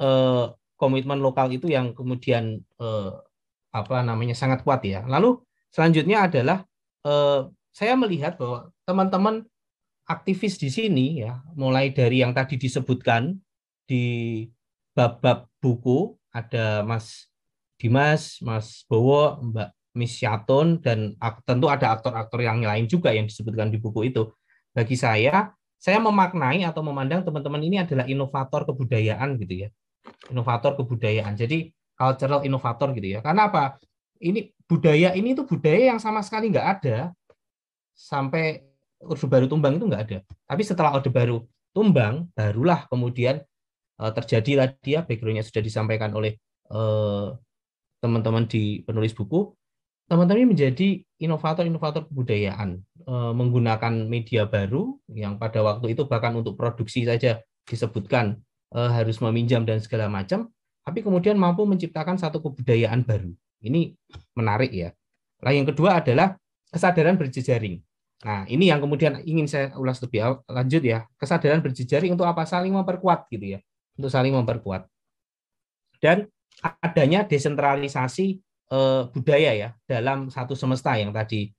komitmen lokal itu yang kemudian sangat kuat ya. Lalu selanjutnya adalah saya melihat bahwa teman-teman aktivis di sini ya, mulai dari yang tadi disebutkan di bab-bab buku, ada Mas Dimas, Mas Bowo, Mbak Miss Yatun, dan tentu ada aktor-aktor yang lain juga yang disebutkan di buku itu. Bagi saya memaknai atau memandang teman-teman ini adalah inovator kebudayaan gitu ya. Inovator kebudayaan. Jadi cultural inovator gitu ya. Karena apa? Ini itu budaya yang sama sekali nggak ada sampai Orde Baru tumbang itu nggak ada. Tapi setelah Orde Baru tumbang, barulah kemudian terjadilah dia, background-nya sudah disampaikan oleh teman-teman di penulis buku, teman-teman menjadi inovator-inovator kebudayaan, menggunakan media baru yang pada waktu itu bahkan untuk produksi saja disebutkan harus meminjam dan segala macam, tapi kemudian mampu menciptakan satu kebudayaan baru. Ini menarik ya. Nah, yang kedua adalah kesadaran berjejaring. Nah, ini yang kemudian ingin saya ulas lebih lanjut ya. Kesadaran berjejaring untuk apa? Saling memperkuat gitu ya. Untuk saling memperkuat. Dan adanya desentralisasi budaya ya dalam satu semesta yang tadi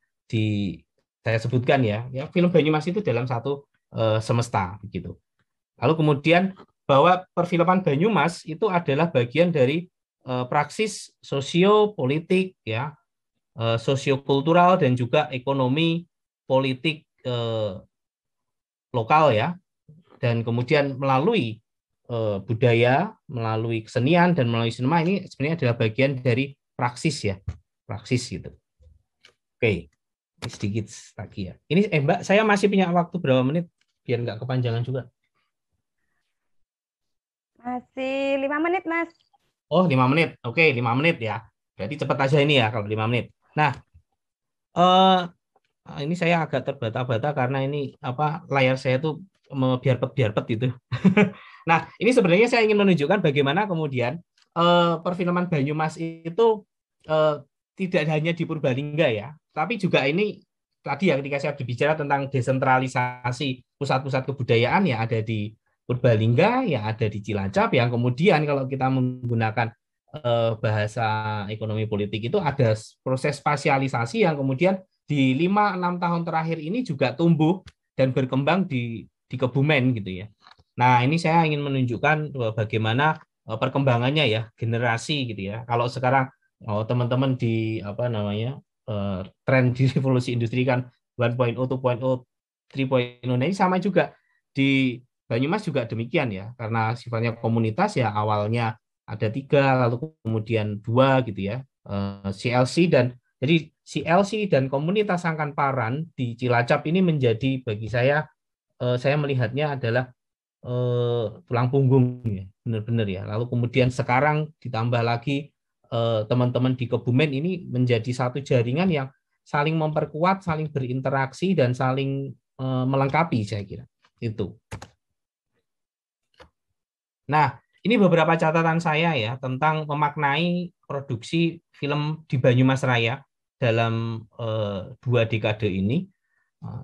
saya sebutkan ya. Film Banyumas itu dalam satu semesta begitu. Lalu kemudian bahwa perfilman Banyumas itu adalah bagian dari praksis sosiopolitik ya, sosiokultural dan juga ekonomi politik lokal ya, dan kemudian melalui budaya, melalui kesenian dan melalui sinema ini sebenarnya adalah bagian dari praksis ya, praksis gitu. Oke, sedikit lagi ya. Ini Mbak, saya masih punya waktu berapa menit biar nggak kepanjangan juga? Masih 5 menit, Mas. Oh, 5 menit. Oke, 5 menit ya. Berarti cepat aja ini ya kalau 5 menit. Nah, ini saya agak terbata-bata karena ini layar saya tuh biarpet itu. Nah, ini sebenarnya saya ingin menunjukkan bagaimana kemudian perfilman Banyumas itu tidak hanya di Purbalingga ya, tapi juga ini tadi ya ketika saya berbicara tentang desentralisasi pusat-pusat kebudayaan ya ada di Purbalingga, ya ada di Cilacap, yang kemudian kalau kita menggunakan bahasa ekonomi politik itu ada proses spasialisasi yang kemudian di 5-6 tahun terakhir ini juga tumbuh dan berkembang di Kebumen gitu ya. Nah, ini saya ingin menunjukkan bagaimana perkembangannya ya, generasi gitu ya. Kalau sekarang teman-teman di tren di revolusi industri kan 1.0, 2.0, 3.0, nah ini sama juga di Banyumas juga demikian ya, karena sifatnya komunitas ya, awalnya ada 3, lalu kemudian 2 gitu ya, CLC dan jadi CLC dan komunitas Sangkan Paran di Cilacap ini menjadi bagi saya melihatnya adalah tulang punggung ya, benar-benar ya. Lalu kemudian sekarang ditambah lagi teman-teman di Kebumen ini menjadi satu jaringan yang saling memperkuat, saling berinteraksi dan saling melengkapi saya kira itu. Nah, ini beberapa catatan saya ya tentang memaknai produksi film di Banyumas Raya dalam 2 dekade ini.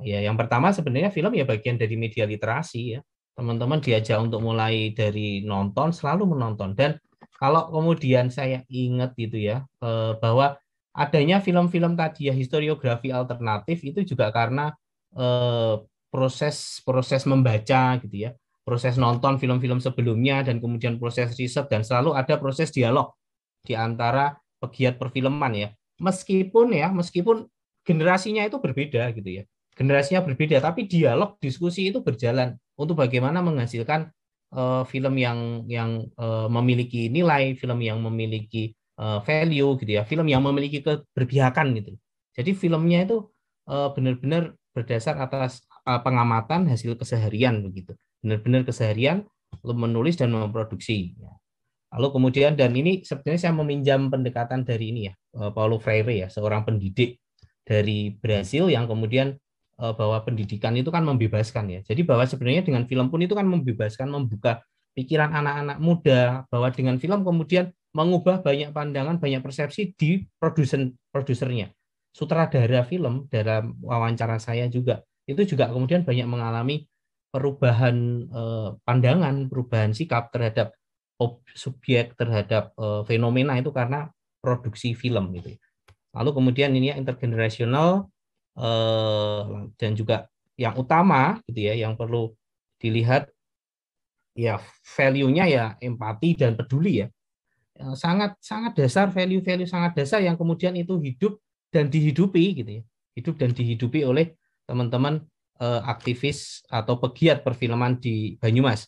Ya, yang pertama sebenarnya film ya bagian dari media literasi ya. Teman-teman diajak untuk mulai dari nonton, selalu menonton. Dan kalau kemudian saya ingat gitu ya, bahwa adanya film-film tadi ya historiografi alternatif itu juga karena proses membaca gitu ya, proses nonton film-film sebelumnya dan kemudian proses riset dan selalu ada proses dialog di antara pegiat perfilman ya. Meskipun generasinya itu berbeda gitu ya. Generasinya berbeda tapi dialog diskusi itu berjalan untuk bagaimana menghasilkan film yang memiliki nilai, film yang memiliki value gitu ya, film yang memiliki keberpihakan gitu. Jadi filmnya itu benar-benar berdasar atas pengamatan hasil keseharian begitu. Benar-benar keseharian menulis dan memproduksi. Lalu kemudian, dan ini sebenarnya saya meminjam pendekatan dari ini ya, Paulo Freire ya, seorang pendidik dari Brasil yang kemudian bahwa pendidikan itu kan membebaskan ya. Jadi bahwa sebenarnya dengan film pun itu kan membebaskan, membuka pikiran anak-anak muda, bahwa dengan film kemudian mengubah banyak pandangan, banyak persepsi di produsernya. Sutradara film, dalam wawancara saya juga, itu juga kemudian banyak mengalami perubahan pandangan, perubahan sikap terhadap subjek, terhadap fenomena itu karena produksi film gitu. Lalu kemudian ini ya intergenerasional dan juga yang utama gitu ya, yang perlu dilihat ya value-nya ya empati dan peduli ya. Sangat dasar, value sangat dasar yang kemudian itu hidup dan dihidupi gitu ya. Hidup dan dihidupi oleh teman-teman aktivis atau pegiat perfilman di Banyumas.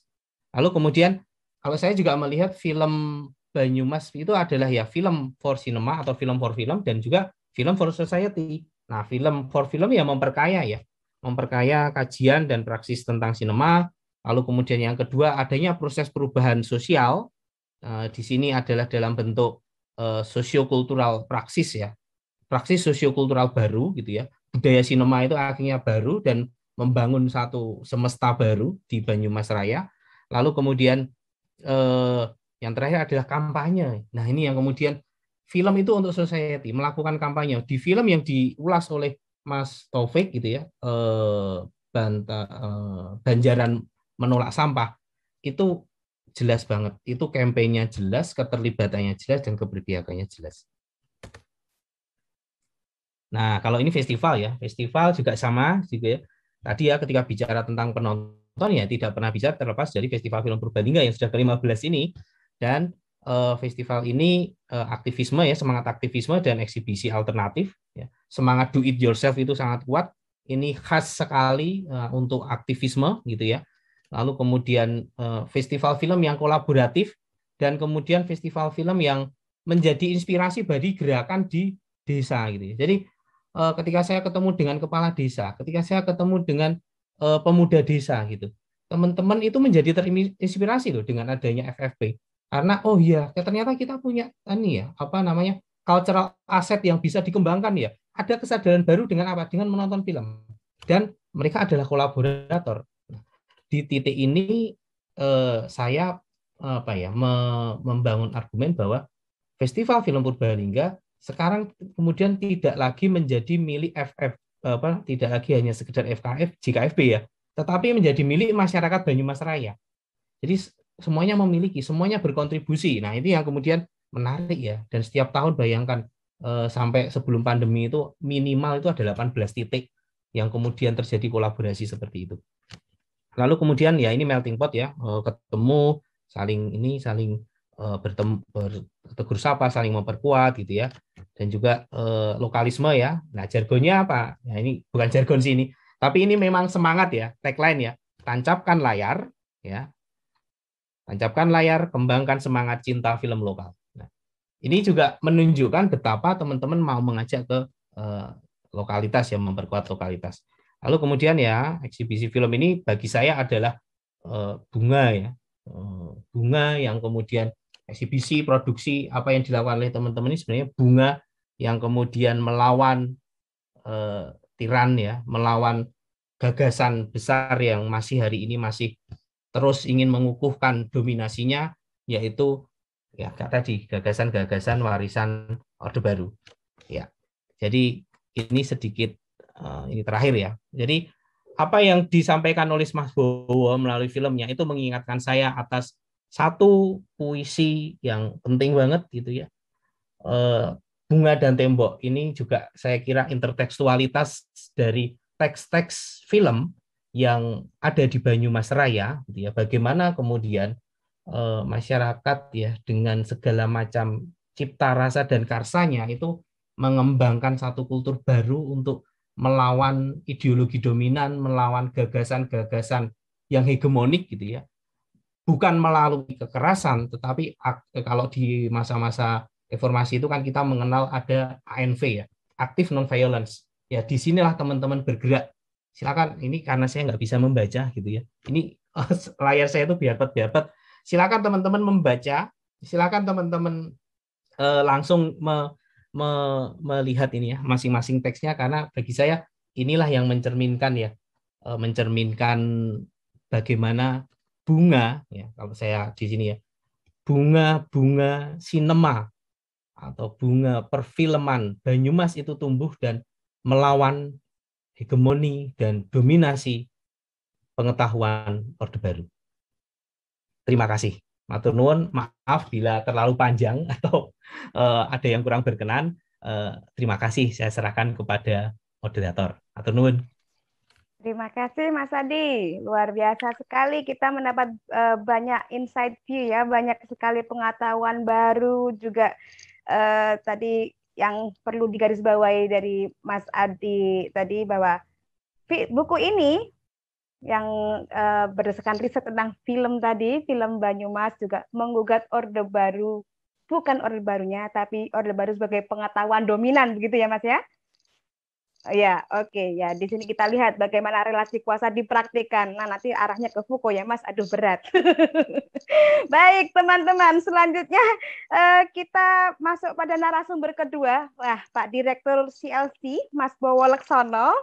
Lalu kemudian kalau saya juga melihat film Banyumas itu adalah ya film for cinema atau film for film dan juga film for society. Nah, film for film ya memperkaya kajian dan praksis tentang sinema. Lalu kemudian yang kedua adanya proses perubahan sosial. Di sini adalah dalam bentuk sosiokultural praksis ya. Praksis sosiokultural baru gitu ya. Budaya sinema itu akhirnya baru dan membangun satu semesta baru di Banyumas Raya. Lalu kemudian yang terakhir adalah kampanye. Nah, ini yang kemudian film itu untuk society, melakukan kampanye. Di film yang diulas oleh Mas Taufik gitu ya, Banjaran Menolak Sampah, itu jelas banget. Itu kampanyenya jelas, keterlibatannya jelas, dan keberpihakannya jelas. Nah, kalau ini festival ya, festival juga sama juga ya. Tadi ya ketika bicara tentang penonton ya tidak pernah bisa terlepas dari Festival Film Purbalingga yang sudah ke-15 ini. Dan festival ini aktivisme ya, semangat aktivisme dan eksibisi alternatif ya. Semangat do it yourself itu sangat kuat. Ini khas sekali untuk aktivisme gitu ya. Lalu kemudian festival film yang kolaboratif dan kemudian festival film yang menjadi inspirasi bagi gerakan di desa gitu ya. Jadi ketika saya ketemu dengan kepala desa, ketika saya ketemu dengan pemuda desa gitu, teman-teman itu menjadi terinspirasi loh dengan adanya FFP. Karena oh iya, ternyata kita punya ini ya, apa namanya, cultural asset yang bisa dikembangkan ya. Ada kesadaran baru dengan apa? Dengan menonton film. Dan mereka adalah kolaborator. Di titik ini saya membangun argumen bahwa Festival Film Purbalingga sekarang kemudian tidak lagi menjadi milik tidak lagi hanya sekedar FKF, JKFB ya, tetapi menjadi milik masyarakat Banyumas Raya. Jadi semuanya memiliki, semuanya berkontribusi. Nah, ini yang kemudian menarik ya. Dan setiap tahun bayangkan sampai sebelum pandemi itu minimal itu ada 18 titik yang kemudian terjadi kolaborasi seperti itu. Lalu kemudian ya ini melting pot ya, ketemu, saling bertegur sapa, saling memperkuat gitu ya, dan juga lokalisme ya. Nah, jargonnya apa? Nah, ini bukan jargon sini, tapi ini memang semangat ya, tagline ya, tancapkan layar ya, tancapkan layar, kembangkan semangat cinta film lokal. Nah, ini juga menunjukkan betapa teman-teman mau mengajak ke lokalitas yang memperkuat lokalitas. Lalu kemudian ya eksibisi film ini bagi saya adalah bunga ya, bunga yang kemudian eksibisi produksi apa yang dilakukan oleh teman-teman ini sebenarnya bunga yang kemudian melawan tiran ya, melawan gagasan besar yang masih hari ini masih terus ingin mengukuhkan dominasinya, yaitu ya tadi gagasan-gagasan warisan Orde Baru. Ya, jadi ini sedikit ini terakhir ya. Jadi apa yang disampaikan oleh Mas Bowo melalui filmnya itu mengingatkan saya atas satu puisi yang penting banget gitu ya. Bunga dan Tembok ini juga saya kira intertekstualitas dari teks-teks film yang ada di Banyumas Raya gitu ya. Bagaimana kemudian masyarakat ya dengan segala macam cipta rasa dan karsanya itu mengembangkan satu kultur baru untuk melawan ideologi dominan, melawan gagasan-gagasan yang hegemonik gitu ya. bukan melalui kekerasan, tetapi kalau di masa-masa reformasi itu kan kita mengenal ada ANV ya, Active Non-Violence. Ya disinilah teman-teman bergerak. Silakan, ini karena saya nggak bisa membaca gitu ya. Ini layar saya itu biarpet. Silakan teman-teman membaca. Silakan teman-teman langsung melihat ini ya masing-masing teksnya, karena bagi saya inilah yang mencerminkan ya, mencerminkan bagaimana bunga ya, kalau saya di sini ya, bunga sinema atau bunga perfilman Banyumas itu tumbuh dan melawan hegemoni dan dominasi pengetahuan Orde Baru. Terima kasih. Matur nuwun, maaf bila terlalu panjang atau ada yang kurang berkenan. Terima kasih, saya serahkan kepada moderator. Matur nuwun. Terima kasih Mas Adi, luar biasa sekali kita mendapat banyak insight view ya, banyak sekali pengetahuan baru juga tadi yang perlu digarisbawahi dari Mas Adi tadi, bahwa buku ini yang berdasarkan riset tentang film tadi, film Banyumas juga menggugat Orde Baru, bukan Orde Barunya, tapi Orde Baru sebagai pengetahuan dominan, begitu ya Mas ya? Ya, oke. Ya, di sini kita lihat bagaimana relasi kuasa dipraktikkan. Nah, nanti arahnya ke Foucault ya, Mas. Aduh, berat. Baik, teman-teman. Selanjutnya kita masuk pada narasumber kedua. Wah, Pak Direktur CLC, Mas Bowo Leksono.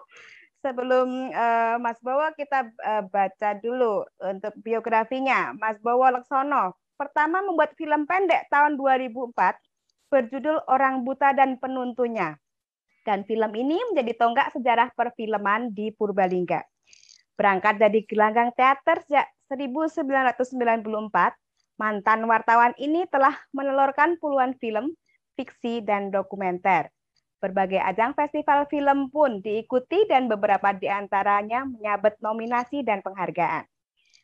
Sebelum Mas Bowo, kita baca dulu untuk biografinya. Mas Bowo Leksono pertama membuat film pendek tahun 2004 berjudul Orang Buta dan Penuntunya. Dan film ini menjadi tonggak sejarah perfilman di Purbalingga. Berangkat dari gelanggang teater sejak 1994, mantan wartawan ini telah menelurkan puluhan film, fiksi, dan dokumenter. Berbagai ajang festival film pun diikuti dan beberapa di antaranya menyabet nominasi dan penghargaan.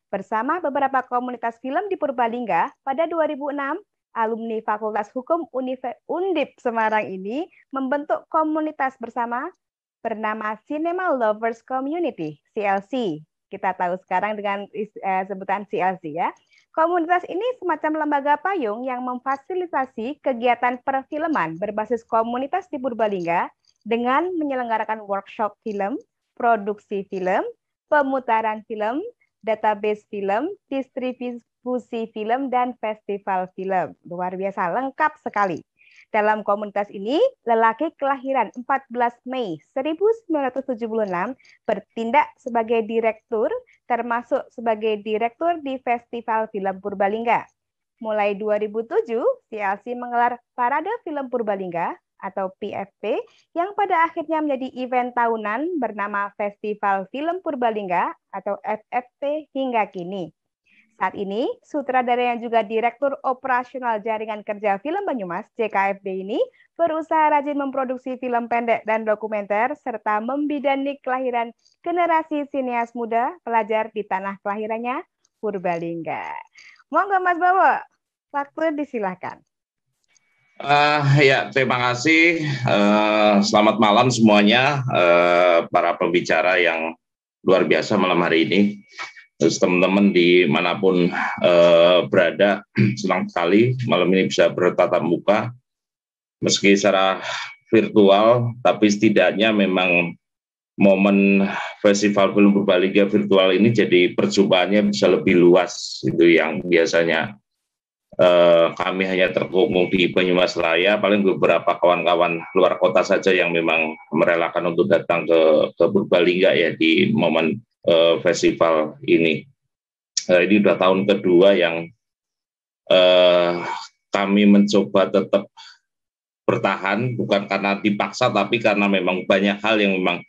Bersama beberapa komunitas film di Purbalingga, pada 2006, alumni Fakultas Hukum Undip Semarang ini membentuk komunitas bersama bernama Cinema Lovers Community, CLC. Kita tahu sekarang dengan sebutan CLC ya. Komunitas ini semacam lembaga payung yang memfasilitasi kegiatan perfilman berbasis komunitas di Purbalingga dengan menyelenggarakan workshop film, produksi film, pemutaran film, database film, distribusi film, dan festival film. Luar biasa, lengkap sekali. Dalam komunitas ini, lelaki kelahiran 14 Mei 1976 bertindak sebagai direktur, termasuk sebagai direktur di Festival Film Purbalingga. Mulai 2007, CLC menggelar Parade Film Purbalingga atau PFP yang pada akhirnya menjadi event tahunan bernama Festival Film Purbalingga atau FFP hingga kini. Saat ini, sutradara yang juga Direktur Operasional Jaringan Kerja Film Banyumas, JKFD ini, berusaha rajin memproduksi film pendek dan dokumenter, serta membidani kelahiran generasi sinias muda pelajar di tanah kelahirannya, Purbalingga. Monggo Mas Bowo, waktu disilahkan. Ya, terima kasih. Selamat malam semuanya, para pembicara yang luar biasa malam hari ini. Terus teman-teman dimanapun berada, senang sekali malam ini bisa bertatap muka, meski secara virtual, tapi setidaknya memang momen Festival Film Purbalingga virtual ini jadi perjumpaannya bisa lebih luas, itu yang biasanya kami hanya terkungkung di Banyumas Raya, paling beberapa kawan-kawan luar kota saja yang memang merelakan untuk datang ke Purbalingga ya di momen festival ini. Ini sudah tahun kedua yang kami mencoba tetap bertahan, bukan karena dipaksa, tapi karena memang banyak hal yang memang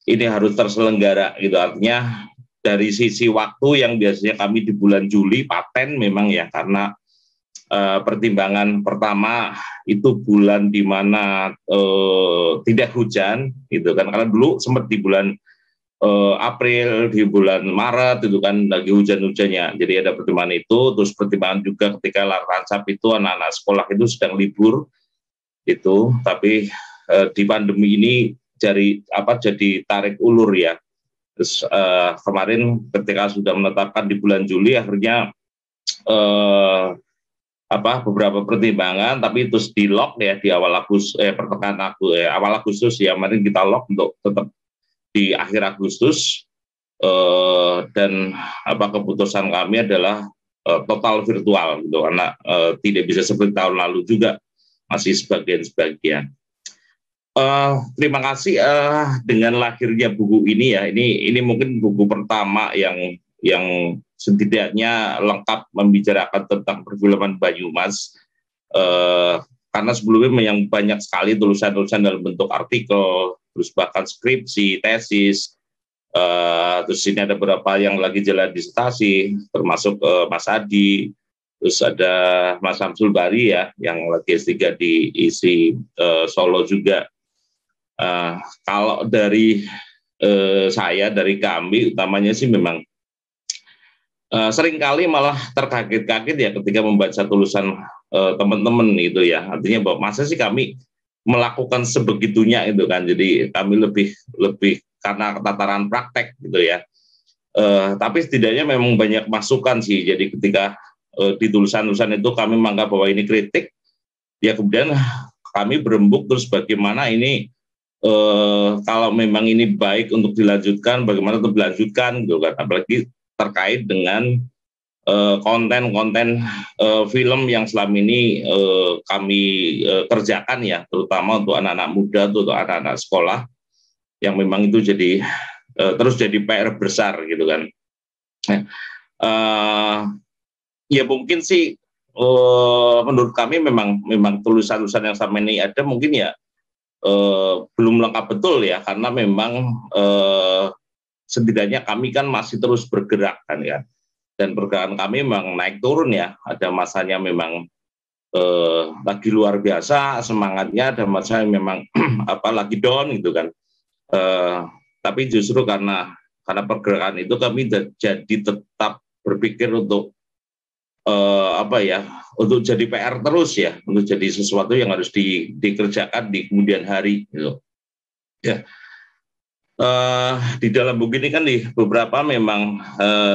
ini harus terselenggara gitu. Artinya dari sisi waktu yang biasanya kami di bulan Juli paten memang ya, karena pertimbangan pertama itu bulan di mana tidak hujan gitu kan, karena dulu sempat di bulan April, di bulan Maret itu kan lagi hujan-hujannya, jadi ada pertimbangan itu. Terus pertimbangan juga ketika Rancap itu anak-anak sekolah itu sedang libur itu, tapi di pandemi ini jadi tarik ulur ya. Terus kemarin ketika sudah menetapkan di bulan Juli, akhirnya beberapa pertimbangan, tapi terus di lock ya di awal Agustus ya, kemarin kita lock untuk tetap di akhir Agustus, dan keputusan kami adalah total virtual gitu, karena tidak bisa seperti tahun lalu juga, masih sebagian. Terima kasih dengan lahirnya buku ini ya, ini mungkin buku pertama yang setidaknya lengkap membicarakan tentang perfilman Banyumas, karena sebelumnya yang banyak sekali tulisan-tulisan dalam bentuk artikel, terus bahkan skripsi, tesis, terus ini ada beberapa yang lagi jalan disertasi, termasuk Mas Adi, terus ada Mas Samsul Bari ya, yang lagi S3 di ISI Solo juga. Kalau dari saya, dari kami, utamanya sih memang seringkali malah terkaget-kaget ya ketika membaca tulisan teman-teman gitu ya, artinya bahwa masa sih kami melakukan sebegitunya itu kan, jadi kami lebih karena tataran praktek gitu ya, tapi setidaknya memang banyak masukan sih, jadi ketika di tulisan-tulisan itu kami menganggap bahwa ini kritik, ya kemudian kami berembuk terus bagaimana ini kalau memang ini baik untuk dilanjutkan, bagaimana untuk dilanjutkan gitu kan, apalagi terkait dengan konten-konten film yang selama ini kami kerjakan ya, terutama untuk anak-anak muda, untuk anak-anak sekolah, yang memang itu jadi terus jadi PR besar gitu kan. Ya mungkin sih menurut kami memang tulisan-tulisan yang selama ini ada mungkin ya belum lengkap betul ya, karena memang setidaknya kami kan masih terus bergerak kan ya, dan pergerakan kami memang naik turun ya, ada masanya memang lagi luar biasa semangatnya, ada masanya memang lagi down gitu kan, tapi justru karena pergerakan itu kami jadi tetap berpikir untuk untuk jadi PR terus ya, untuk jadi sesuatu yang harus dikerjakan di kemudian hari gitu ya. Di dalam buku ini kan di beberapa memang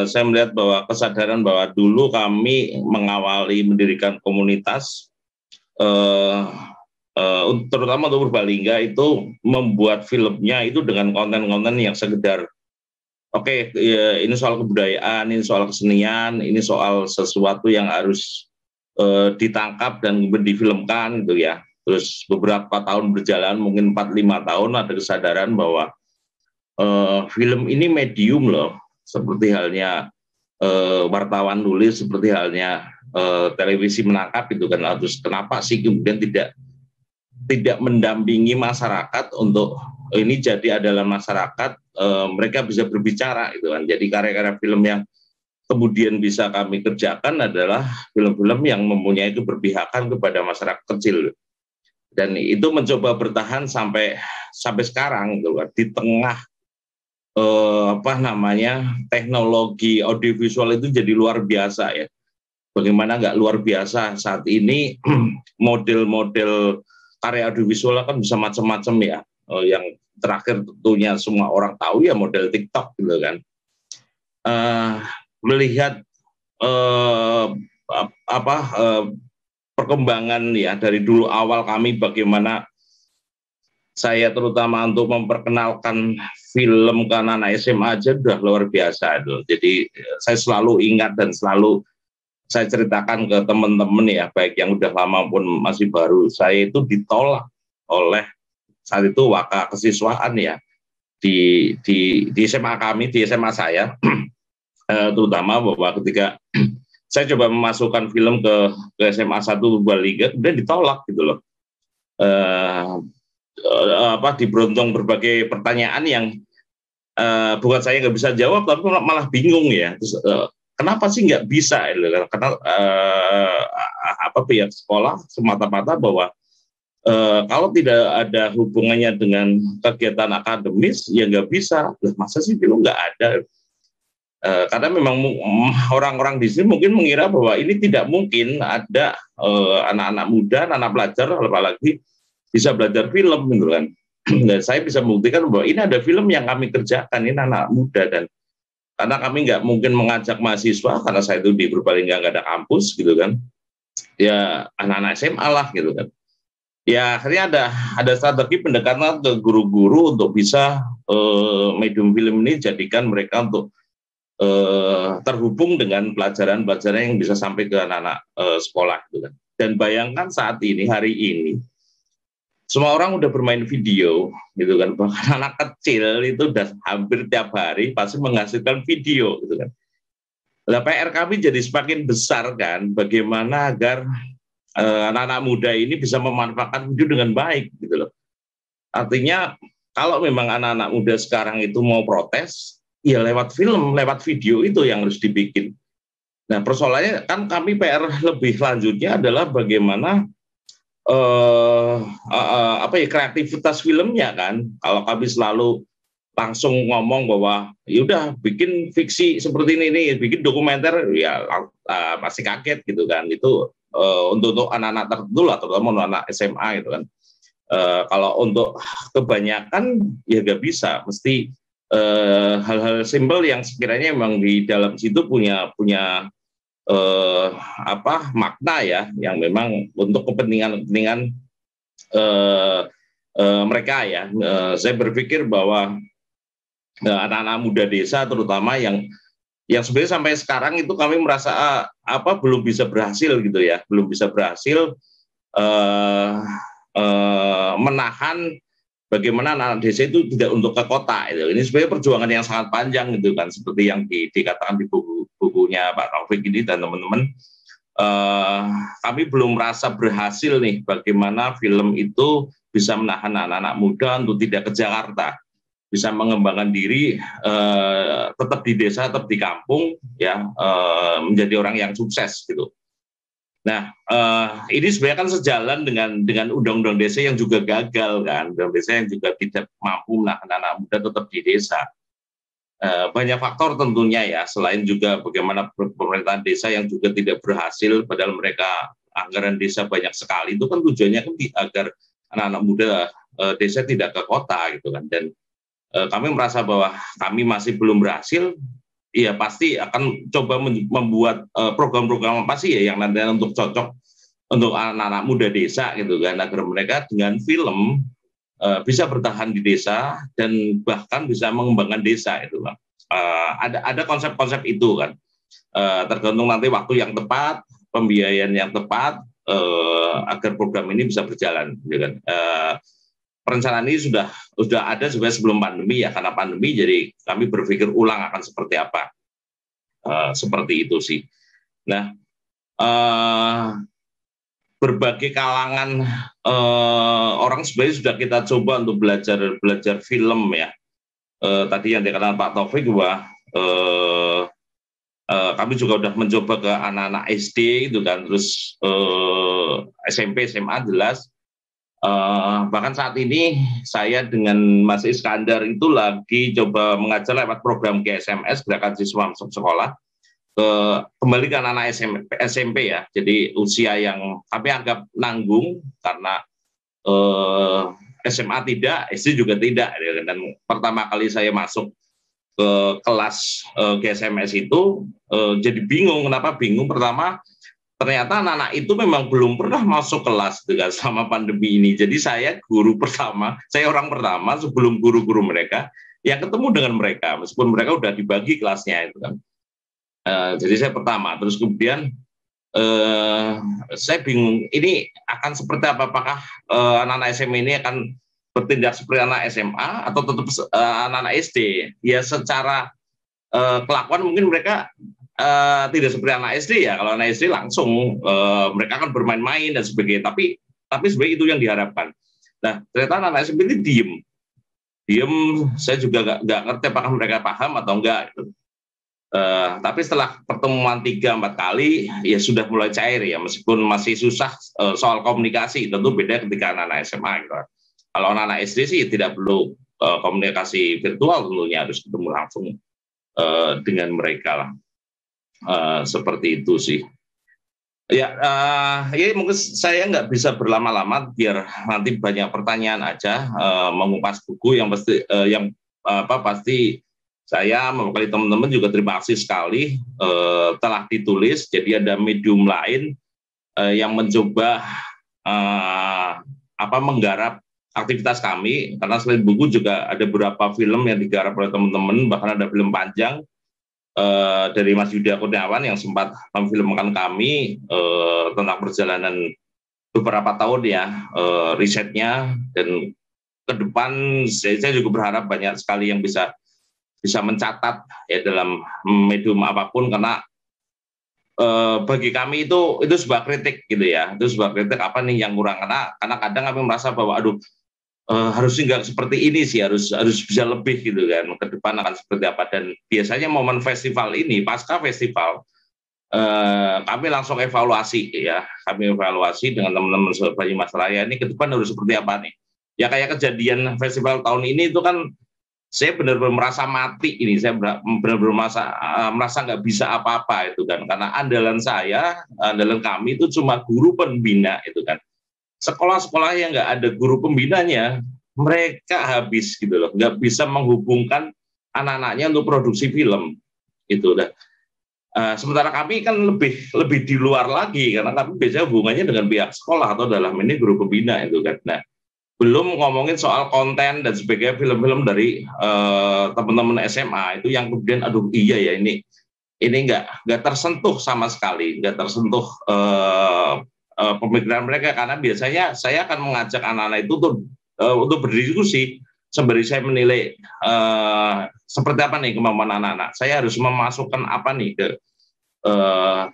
saya melihat bahwa kesadaran bahwa dulu kami mengawali mendirikan komunitas, terutama untuk Purbalingga, itu membuat filmnya itu dengan konten-konten yang sekedar ini soal kebudayaan, ini soal kesenian, ini soal sesuatu yang harus ditangkap dan difilmkan gitu ya. Terus beberapa tahun berjalan, mungkin 4-5 tahun, ada kesadaran bahwa film ini medium loh, seperti halnya wartawan nulis, seperti halnya televisi menangkap itu kan. Terus kenapa sih kemudian tidak mendampingi masyarakat untuk ini jadi adalah masyarakat, mereka bisa berbicara gitu kan. Jadi karya-karya film yang kemudian bisa kami kerjakan adalah film-film yang mempunyai keberpihakan kepada masyarakat kecil, dan itu mencoba bertahan sampai sekarang gitu kan, di tengah teknologi audiovisual itu jadi luar biasa ya. Bagaimana nggak luar biasa saat ini model-model karya audiovisual kan bisa macam-macam ya. Yang terakhir tentunya semua orang tahu ya model TikTok gitu kan. Melihat perkembangan ya dari dulu awal kami, bagaimana saya terutama untuk memperkenalkan film ke anak SMA aja udah luar biasa itu. Jadi saya selalu ingat dan selalu saya ceritakan ke teman-teman ya, baik yang udah lama maupun masih baru, saya itu ditolak oleh saat itu waka kesiswaan ya di SMA kami, di SMA saya terutama, bahwa ketika saya coba memasukkan film ke SMA 1 Purbalingga, kemudian ditolak gitu loh. Diberondong berbagai pertanyaan yang bukan saya nggak bisa jawab, tapi malah bingung ya. Terus kenapa sih nggak bisa? Karena pihak sekolah semata-mata bahwa kalau tidak ada hubungannya dengan kegiatan akademis ya nggak bisa. Masa sih film nggak ada? Karena memang orang-orang di sini mungkin mengira bahwa ini tidak mungkin ada anak-anak muda, anak pelajar apalagi bisa belajar film gitu kan. Dan saya bisa membuktikan bahwa ini ada film yang kami kerjakan, ini anak muda, dan karena kami nggak mungkin mengajak mahasiswa karena saya itu di Purbalingga nggak ada kampus gitu kan, ya anak-anak SMA lah gitu kan. Ya akhirnya ada strategi pendekatan ke guru-guru untuk bisa medium film ini jadikan mereka untuk terhubung dengan pelajaran-pelajaran yang bisa sampai ke anak-anak sekolah gitu kan. Dan bayangkan saat ini, hari ini, semua orang udah bermain video gitu kan, bahkan anak kecil itu udah hampir tiap hari pasti menghasilkan video gitu kan. Nah, PR kami jadi semakin besar kan, bagaimana agar anak-anak muda ini bisa memanfaatkan video dengan baik gitu loh. Artinya kalau memang anak-anak muda sekarang itu mau protes, ya lewat film, lewat video itu yang harus dibikin. Nah, persoalannya kan kami PR lebih lanjutnya adalah bagaimana kreativitas filmnya kan. Kalau kami selalu langsung ngomong bahwa yaudah bikin fiksi seperti ini, bikin dokumenter, ya pasti kaget gitu kan. Itu untuk anak-anak tertentu lah, terutama untuk anak SMA gitu kan. Kalau untuk kebanyakan ya nggak bisa, mesti hal-hal simpel yang sekiranya memang di dalam situ punya makna ya, yang memang untuk kepentingan mereka ya. Saya berpikir bahwa anak-anak muda desa terutama yang sebenarnya sampai sekarang itu kami merasa belum bisa berhasil gitu ya, belum bisa berhasil menahan bagaimana anak desa itu tidak untuk ke kota. Ini sebenarnya perjuangan yang sangat panjang gitu kan, seperti yang dikatakan di bukunya Pak Taufik ini dan teman-teman. Kami belum merasa berhasil nih bagaimana film itu bisa menahan anak-anak muda untuk tidak ke Jakarta, bisa mengembangkan diri, tetap di desa, tetap di kampung, ya, menjadi orang yang sukses gitu. Nah, ini sebenarnya kan sejalan dengan undang-undang desa yang juga gagal kan, undang desa yang juga tidak mampu menahan anak muda tetap di desa. Banyak faktor tentunya ya, selain juga bagaimana pemerintahan desa yang juga tidak berhasil, padahal mereka anggaran desa banyak sekali, itu kan tujuannya kan agar anak-anak muda desa tidak ke kota gitu kan. Dan kami merasa bahwa kami masih belum berhasil. Iya, pasti akan coba membuat program-program apa sih ya yang nanti untuk cocok untuk anak-anak muda desa gitu kan, agar mereka dengan film bisa bertahan di desa dan bahkan bisa mengembangkan desa itu kan. Ada konsep-konsep itu kan, tergantung nanti waktu yang tepat, pembiayaan yang tepat, agar program ini bisa berjalan gitu kan. Perencanaan ini sudah ada sebenarnya sebelum pandemi ya, karena pandemi jadi kami berpikir ulang akan seperti apa, seperti itu sih. Nah, berbagai kalangan orang sebenarnya sudah kita coba untuk belajar film ya. Tadi yang dikatakan Pak Taufik bahwa kami juga sudah mencoba ke anak-anak SD itu kan, terus SMP, SMA jelas. Bahkan saat ini saya dengan Mas Iskandar itu lagi coba mengajar lewat program GSMS, Gerakan Siswa Masuk Sekolah, kembali ke anak-anak SMP ya. Jadi usia yang kami anggap nanggung karena SMA tidak, SD juga tidak. Dan pertama kali saya masuk ke kelas GSMS itu jadi bingung. Kenapa bingung? Pertama, ternyata anak-anak itu memang belum pernah masuk kelas dengan selama pandemi ini. Jadi saya guru pertama, saya orang pertama sebelum guru-guru mereka yang ketemu dengan mereka, meskipun mereka udah dibagi kelasnya itu kan. Jadi saya pertama, terus kemudian saya bingung ini akan seperti apa, apakah anak-anak SMA ini akan bertindak seperti anak SMA atau tetap anak-anak SD? Ya secara kelakuan mungkin mereka tidak seperti anak SD ya. Kalau anak SD langsung mereka akan bermain-main dan sebagainya. Tapi sebenarnya itu yang diharapkan. Nah, ternyata anak SMP ini diem. Saya juga nggak ngerti apakah mereka paham atau enggak. Gitu. Tapi setelah pertemuan 3-4 kali ya sudah mulai cair ya. Meskipun masih susah soal komunikasi. Tentu beda ketika anak-anak SMA. Gitu. Kalau anak-anak SD sih tidak perlu komunikasi virtual, tentunya harus ketemu langsung dengan mereka lah. Seperti itu sih. Ya, ya mungkin saya nggak bisa berlama-lama biar nanti banyak pertanyaan aja, mengupas buku yang pasti pasti saya mewakili teman-teman juga terima kasih sekali telah ditulis. Jadi ada medium lain yang mencoba menggarap aktivitas kami, karena selain buku juga ada beberapa film yang digarap oleh teman-teman, bahkan ada film panjang dari Mas Yuda Kurniawan yang sempat memfilmkan kami tentang perjalanan beberapa tahun ya risetnya, dan ke depan saya juga berharap banyak sekali yang bisa mencatat ya dalam medium apapun, karena bagi kami itu sebuah kritik gitu ya, itu sebuah kritik apa nih yang kurang, karena kadang kami merasa bahwa aduh harusnya nggak seperti ini sih, harus bisa lebih gitu kan, ke depan akan seperti apa. Dan biasanya momen festival ini, pasca festival, kami langsung evaluasi ya, kami evaluasi dengan teman-teman Banyumas Raya ini ke depan harus seperti apa nih. Ya kayak kejadian festival tahun ini itu kan, saya benar-benar merasa mati ini, saya benar-benar merasa nggak bisa apa-apa itu kan, karena andalan kami itu cuma guru pembina itu kan. Sekolah-sekolah yang nggak ada guru pembinanya, mereka habis gitu loh, nggak bisa menghubungkan anak-anaknya untuk produksi film itu. Sementara kami kan lebih di luar lagi, karena kami biasanya hubungannya dengan pihak sekolah atau dalam ini guru pembina itu kan. Nah, belum ngomongin soal konten dan sebagainya, film-film dari teman-teman SMA itu yang kemudian aduh iya ya ini nggak tersentuh sama sekali, nggak tersentuh pemikiran mereka, karena biasanya saya akan mengajak anak-anak itu untuk berdiskusi sembari saya menilai seperti apa nih kemampuan anak-anak. Saya harus memasukkan apa nih ke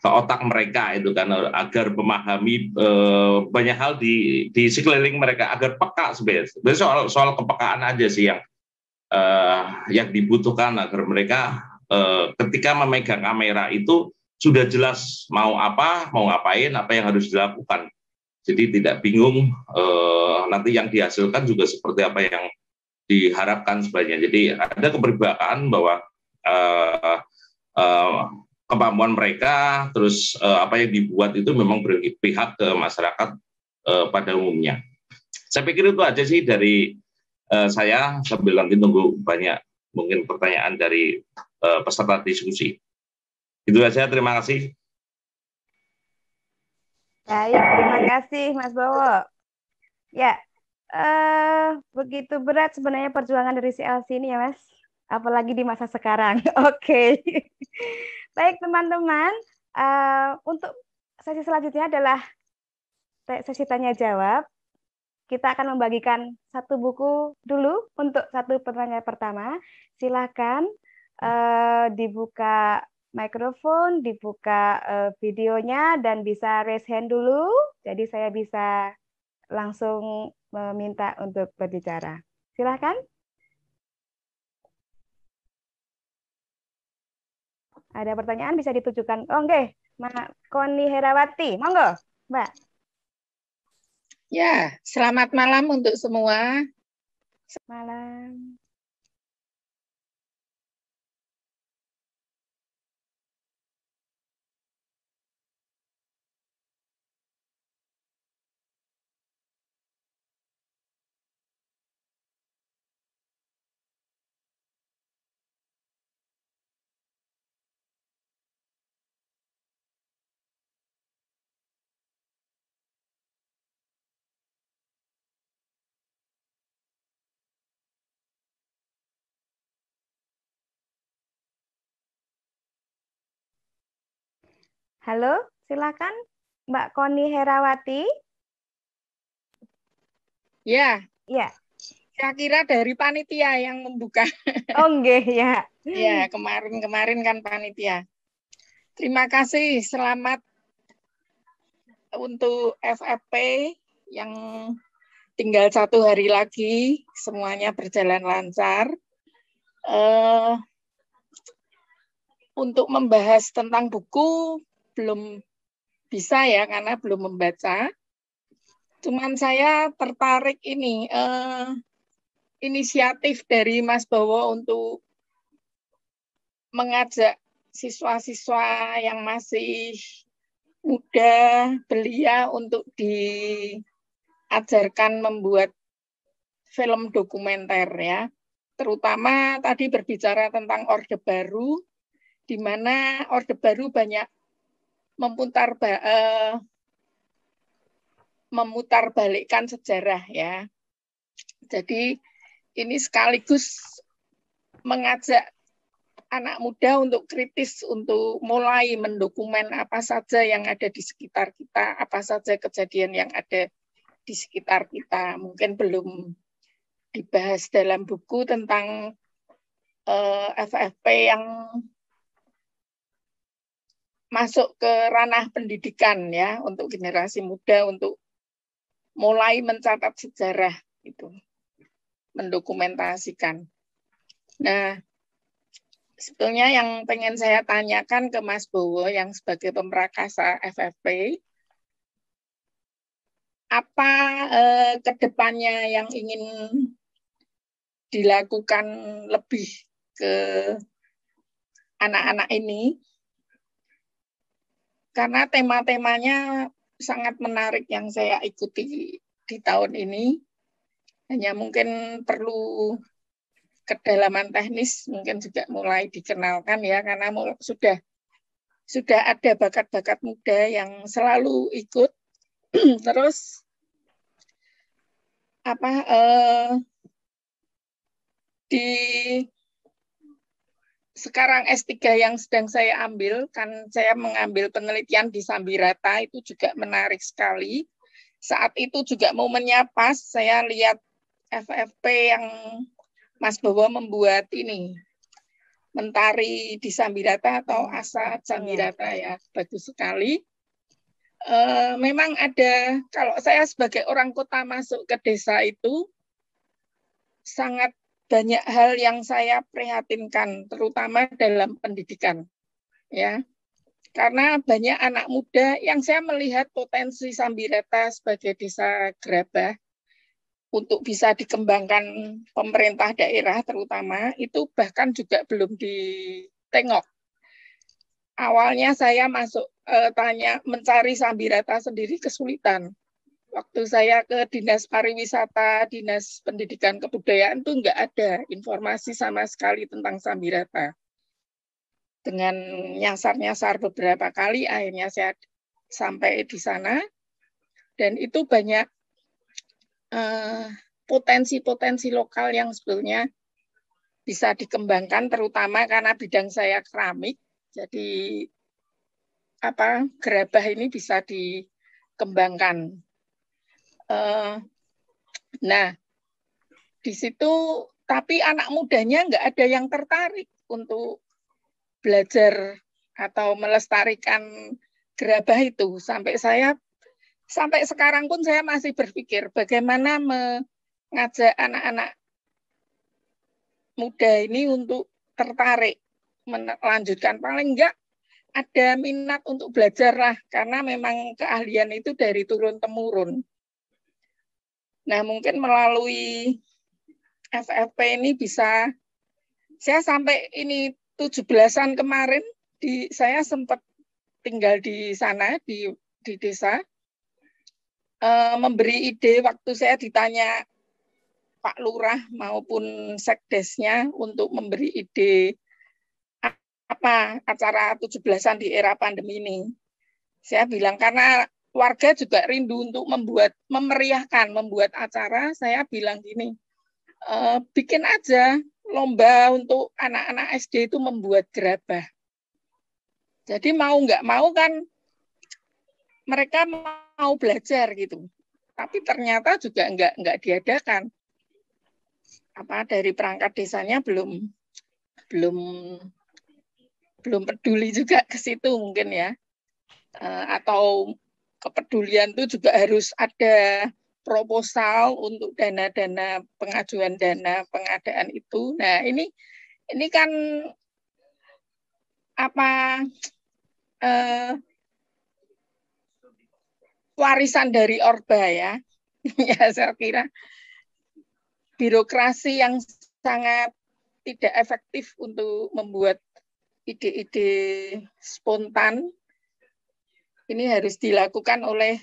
otak mereka itu kan, agar memahami banyak hal di sekeliling mereka, agar peka sebenarnya soal kepekaan aja sih yang dibutuhkan, agar mereka ketika memegang kamera itu sudah jelas mau apa, mau ngapain, apa yang harus dilakukan. Jadi tidak bingung nanti yang dihasilkan juga seperti apa yang diharapkan sebenarnya. Jadi ada keberpihakan bahwa kemampuan mereka, terus apa yang dibuat itu memang berpihak ke masyarakat pada umumnya. Saya pikir itu aja sih dari saya, sambil nanti tunggu banyak mungkin pertanyaan dari peserta diskusi. Itu saja, terima kasih. Baik, terima kasih Mas Bowo. Ya, begitu berat sebenarnya perjuangan dari CLC ini ya Mas, apalagi di masa sekarang. Oke. Baik teman-teman, untuk sesi selanjutnya adalah sesi tanya jawab. Kita akan membagikan satu buku dulu untuk satu pertanyaan pertama. Silakan dibuka mikrofon, dibuka videonya, dan bisa raise hand dulu. Jadi saya bisa langsung meminta untuk berbicara. Silakan. Ada pertanyaan bisa ditujukan. Oh, oke. Mbak Koni Herawati, monggo, Mbak. Ya, selamat malam untuk semua. Malam. Halo, silakan Mbak Koni Herawati. Ya. Ya. Saya kira dari panitia yang membuka. Oh, nggih, ya. Ya, kemarin kan panitia. Terima kasih, selamat untuk FFP yang tinggal 1 hari lagi, semuanya berjalan lancar. Untuk membahas tentang buku belum bisa ya, karena belum membaca. Cuman saya tertarik ini inisiatif dari Mas Bowo untuk mengajak siswa-siswa yang masih muda, belia, untuk diajarkan membuat film dokumenter ya. terutama tadi berbicara tentang Orde Baru, di mana Orde Baru banyak memutarbalikkan sejarah ya. Jadi ini sekaligus mengajak anak muda untuk kritis, untuk mulai mendokumen apa saja yang ada di sekitar kita, apa saja kejadian yang ada di sekitar kita. Mungkin belum dibahas dalam buku tentang FFP yang masuk ke ranah pendidikan ya, untuk generasi muda untuk mulai mencatat sejarah itu, mendokumentasikan. Nah, sebetulnya yang pengen saya tanyakan ke Mas Bowo yang sebagai pemrakasa FFP, apa kedepannya yang ingin dilakukan lebih ke anak-anak ini? Karena tema-temanya sangat menarik yang saya ikuti di tahun ini. Hanya mungkin perlu kedalaman teknis, mungkin juga mulai dikenalkan ya, karena sudah ada bakat-bakat muda yang selalu ikut. Terus di sekarang S3 yang sedang saya ambil, kan saya mengambil penelitian di Sambirata, itu juga menarik sekali. Saat itu juga momennya pas, saya lihat FFP yang Mas Bowo membuat ini, Mentari di Sambirata atau Asa Sambirata ya, bagus sekali. Memang ada, kalau saya sebagai orang kota masuk ke desa itu, sangat banyak hal yang saya prihatinkan, terutama dalam pendidikan, ya. Karena banyak anak muda yang saya melihat potensi Sambirata sebagai desa gerabah untuk bisa dikembangkan pemerintah daerah terutama, itu bahkan juga belum ditengok. Awalnya saya masuk mencari Sambirata sendiri kesulitan. Waktu saya ke Dinas Pariwisata, Dinas Pendidikan Kebudayaan itu nggak ada informasi sama sekali tentang Sambirata. Dengan nyasar-nyasar beberapa kali, akhirnya saya sampai di sana, dan itu banyak potensi-potensi lokal yang sebetulnya bisa dikembangkan, terutama karena bidang saya keramik, jadi gerabah ini bisa dikembangkan. Nah, di situ tapi anak mudanya nggak ada yang tertarik untuk belajar atau melestarikan gerabah itu. Sampai sekarang pun saya masih berpikir bagaimana mengajak anak-anak muda ini untuk tertarik melanjutkan, paling enggak ada minat untuk belajar lah, karena memang keahlian itu dari turun-temurun. Nah, mungkin melalui FFP ini bisa, saya sampai ini 17-an kemarin, saya sempat tinggal di sana, di desa, memberi ide waktu saya ditanya Pak Lurah maupun Sekdesnya untuk memberi ide apa acara 17-an di era pandemi ini. Saya bilang karena warga juga rindu untuk membuat acara, saya bilang gini, bikin aja lomba untuk anak-anak SD itu membuat gerabah. Jadi mau nggak mau kan mereka mau belajar gitu. Tapi ternyata juga nggak diadakan. Dari perangkat desanya belum peduli juga ke situ mungkin ya. Atau kepedulian itu juga harus ada proposal untuk dana-dana, pengajuan dana pengadaan itu. Nah, ini kan warisan dari Orba ya. Ya, saya kira birokrasi yang sangat tidak efektif untuk membuat ide-ide spontan ini harus dilakukan oleh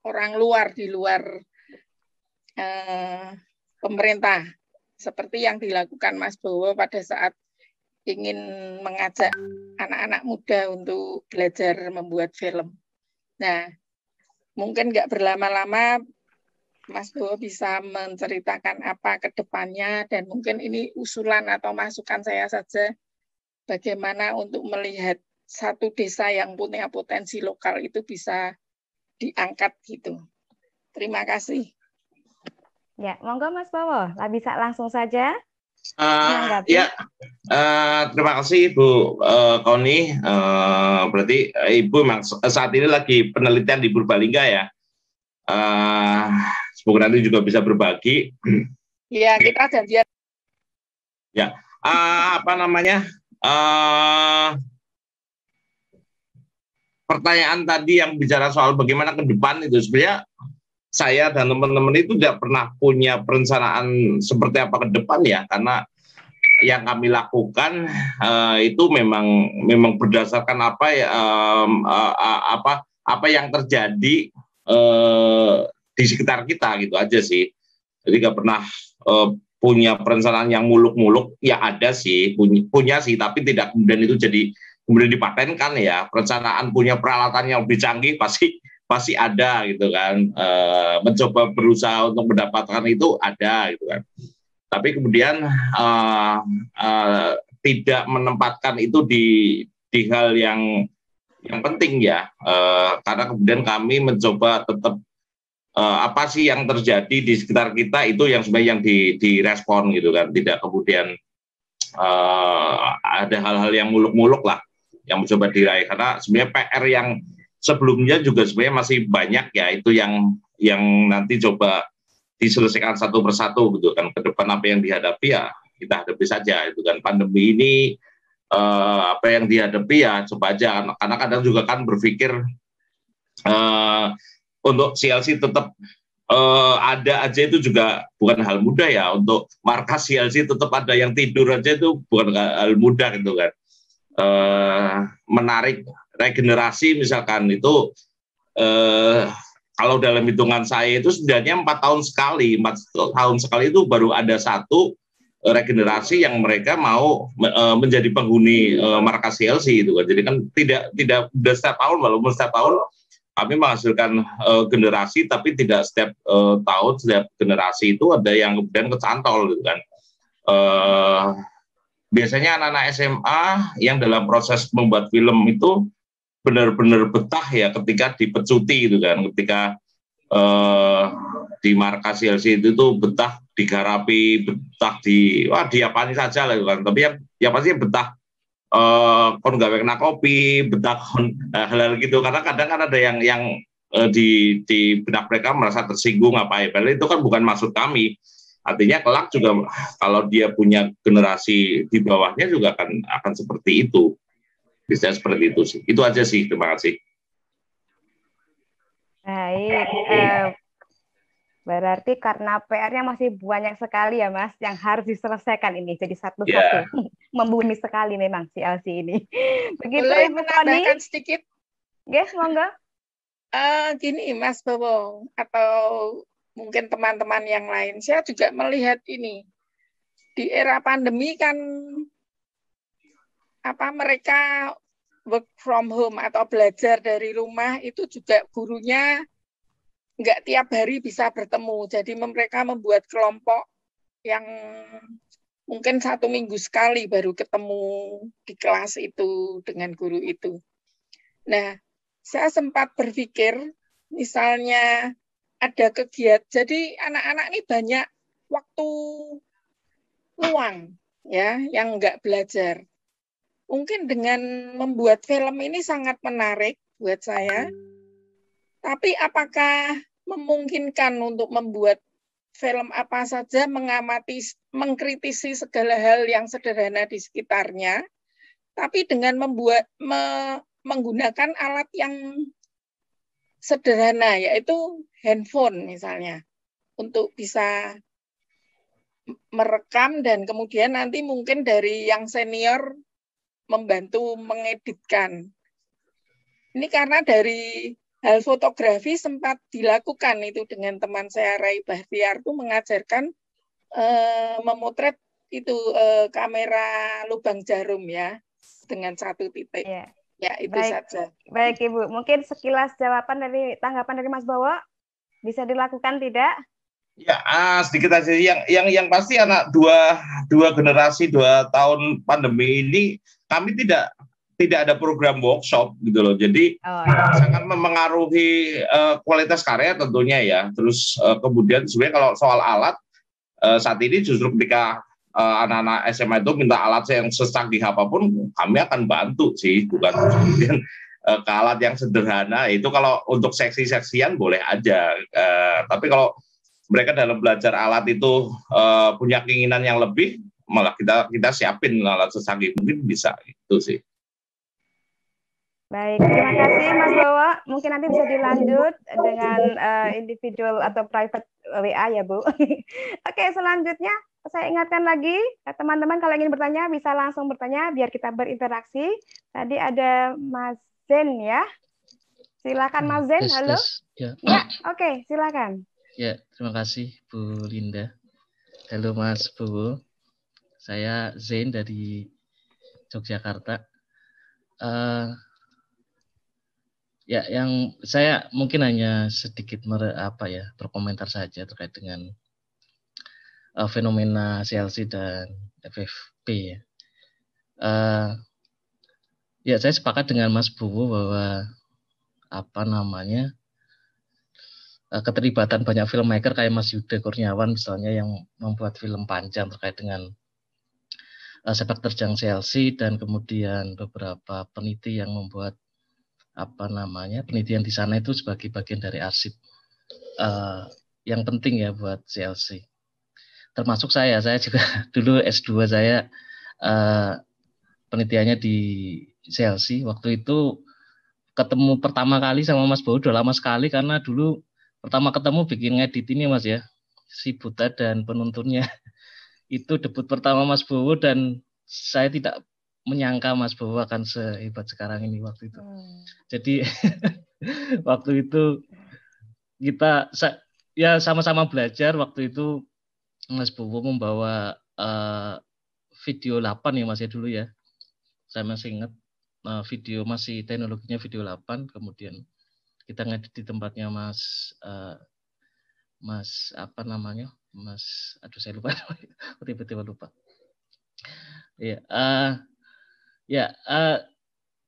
orang luar, di luar pemerintah. seperti yang dilakukan Mas Bowo pada saat ingin mengajak anak-anak muda untuk belajar membuat film. Nah, mungkin nggak berlama-lama Mas Bowo bisa menceritakan apa ke depannya, dan mungkin ini usulan atau masukan saya saja, bagaimana untuk melihat satu desa yang punya potensi lokal itu bisa diangkat gitu. Terima kasih. Ya, monggo Mas Bowo, bisa langsung saja Ya, menanggapi. terima kasih Ibu Koni. Berarti Ibu memang saat ini lagi penelitian di Purbalingga ya. Semoga nanti juga bisa berbagi. Ya, kita janjian. Ya, apa namanya? Pertanyaan tadi yang bicara soal bagaimana ke depan itu sebenarnya saya dan teman-teman itu tidak pernah punya perencanaan seperti apa ke depan ya, karena yang kami lakukan itu memang berdasarkan apa yang terjadi di sekitar kita gitu aja sih. Jadi nggak pernah punya perencanaan yang muluk-muluk. Ya ada sih, punya sih, tapi tidak kemudian itu jadi kemudian dipatenkan ya. Perencanaan punya peralatan yang lebih canggih pasti ada gitu kan. Mencoba berusaha untuk mendapatkan itu ada gitu kan. Tapi kemudian tidak menempatkan itu di hal yang penting ya, karena kemudian kami mencoba tetap apa sih yang terjadi di sekitar kita itu yang sebenarnya yang direspon gitu kan, tidak kemudian ada hal-hal yang muluk-muluk lah yang mencoba diraih, karena sebenarnya PR yang sebelumnya juga sebenarnya masih banyak ya, itu yang nanti coba diselesaikan satu persatu gitu kan. Ke depan apa yang dihadapi ya kita hadapi saja itu kan. Pandemi ini apa yang dihadapi ya coba aja, karena kadang juga kan berpikir untuk CLC tetap ada aja itu juga bukan hal mudah ya. Untuk markas CLC tetap ada yang tidur aja itu bukan hal mudah gitu kan. Menarik regenerasi misalkan itu kalau dalam hitungan saya itu sebenarnya 4 tahun sekali itu baru ada satu regenerasi yang mereka mau menjadi penghuni markas CLC itu kan. Jadi kan tidak setiap tahun, walaupun setiap tahun kami menghasilkan generasi, tapi tidak setiap tahun setiap generasi itu ada yang kemudian kecantol gitu kan. Biasanya anak-anak SMA yang dalam proses membuat film itu benar-benar betah ya ketika dipecuti gitu kan, ketika di markas CLC itu tuh betah digarapi, betah diapani saja lah gitu kan. Tapi ya pasti betah kon gawe kena kopi, betah hal-hal gitu, karena kadang kan ada yang di benak mereka merasa tersinggung apa ya, padahal itu kan bukan maksud kami. Artinya kelak juga kalau dia punya generasi di bawahnya juga akan seperti itu. Bisa seperti itu sih. Itu aja sih. Terima kasih. Baik. Berarti karena PR-nya masih banyak sekali ya Mas, yang harus diselesaikan ini. Jadi satu-satu. Membumi sekali memang CLC ini. Begitu Boleh Ibu Koni? Sedikit? Yes, monggo. Gini Mas Bowo, atau mungkin teman-teman yang lain, saya juga melihat ini. Di era pandemi kan mereka work from home atau belajar dari rumah itu juga gurunya nggak tiap hari bisa bertemu. Jadi mereka membuat kelompok yang mungkin 1 minggu sekali baru ketemu di kelas itu dengan guru itu. Nah, saya sempat berpikir misalnya ada kegiatan, jadi anak-anak ini banyak waktu luang ya yang nggak belajar. Mungkin dengan membuat film ini sangat menarik buat saya. Tapi apakah memungkinkan untuk membuat film apa saja, mengamati, mengkritisi segala hal yang sederhana di sekitarnya, tapi dengan menggunakan alat yang sederhana, yaitu handphone misalnya, untuk bisa merekam dan kemudian nanti mungkin dari yang senior membantu mengeditkan. Ini karena dari hal fotografi sempat dilakukan itu dengan teman saya Rai Bahtiar itu mengajarkan memotret itu kamera lubang jarum ya dengan 1 titik. Ya. Ya, itu Baik. saja. Baik Ibu, mungkin sekilas jawaban dari tanggapan dari Mas Bowo bisa dilakukan tidak? Ya, sedikit aja. Yang pasti anak dua generasi 2 tahun pandemi ini kami tidak ada program workshop gitu loh. Jadi sangat memengaruhi kualitas karya tentunya ya. Terus kemudian sebenarnya kalau soal alat saat ini justru ketika anak-anak SMA itu minta alat yang secanggih apapun, kami akan bantu sih, bukan kemudian ke alat yang sederhana. Itu kalau untuk seksi-seksian boleh aja. Tapi kalau mereka dalam belajar alat itu punya keinginan yang lebih, malah kita siapin alat secanggih mungkin bisa gitu sih. Baik, terima kasih Mas Bowo. Mungkin nanti bisa dilanjut dengan individual atau private WA ya Bu. Oke, selanjutnya saya ingatkan lagi teman-teman kalau ingin bertanya bisa langsung bertanya biar kita berinteraksi. Tadi ada Mas Zen ya. Silakan Mas Zen. Halo. Ya, oke, silakan. Ya, terima kasih Bu Linda. Halo Mas Bowo. Saya Zen dari Yogyakarta. Ya, yang saya mungkin hanya sedikit berkomentar saja terkait dengan fenomena CLC dan FFP ya. Ya, saya sepakat dengan Mas Bowo bahwa keterlibatan banyak filmmaker kayak Mas Yuda Kurniawan misalnya yang membuat film panjang terkait dengan sepak terjang CLC dan kemudian beberapa peneliti yang membuat penelitian di sana itu sebagai bagian dari arsip yang penting ya buat CLC. Termasuk saya juga dulu S2 saya penelitiannya di CLC. Waktu itu ketemu pertama kali sama Mas Bowo udah lama sekali karena dulu pertama ketemu bikin ngedit ini Mas ya, Si Buta dan Penuntunnya. Itu debut pertama Mas Bowo dan saya tidak menyangka Mas Bowo akan sehebat sekarang ini waktu itu. Jadi waktu itu kita ya sama-sama belajar. Waktu itu Mas Bowo membawa video 8 ya Mas ya dulu ya. Saya masih ingat masih teknologinya video 8. Kemudian kita ngedit di tempatnya Mas saya lupa tiba-tiba lupa.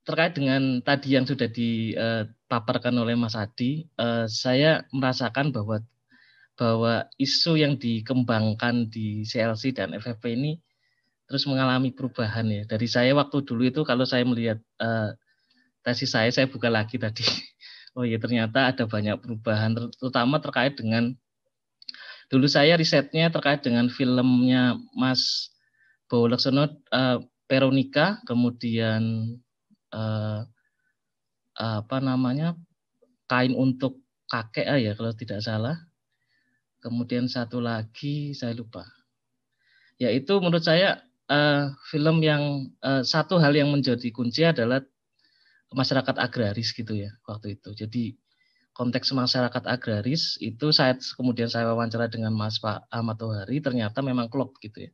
Terkait dengan tadi yang sudah dipaparkan oleh Mas Adi, saya merasakan bahwa isu yang dikembangkan di CLC dan FFP ini terus mengalami perubahan ya. Dari saya waktu dulu itu kalau saya melihat tesis saya buka lagi tadi. Oh ya, ternyata ada banyak perubahan, terutama terkait dengan dulu saya risetnya terkait dengan filmnya Mas Bowo Laksono, Veronica, kemudian Kain untuk Kakek ya kalau tidak salah. Kemudian satu lagi saya lupa. Ya itu menurut saya film yang satu hal yang menjadi kunci adalah masyarakat agraris gitu ya waktu itu. Jadi konteks masyarakat agraris itu kemudian saya wawancara dengan Mas Pak Ahmad Tohari, ternyata memang klop gitu ya.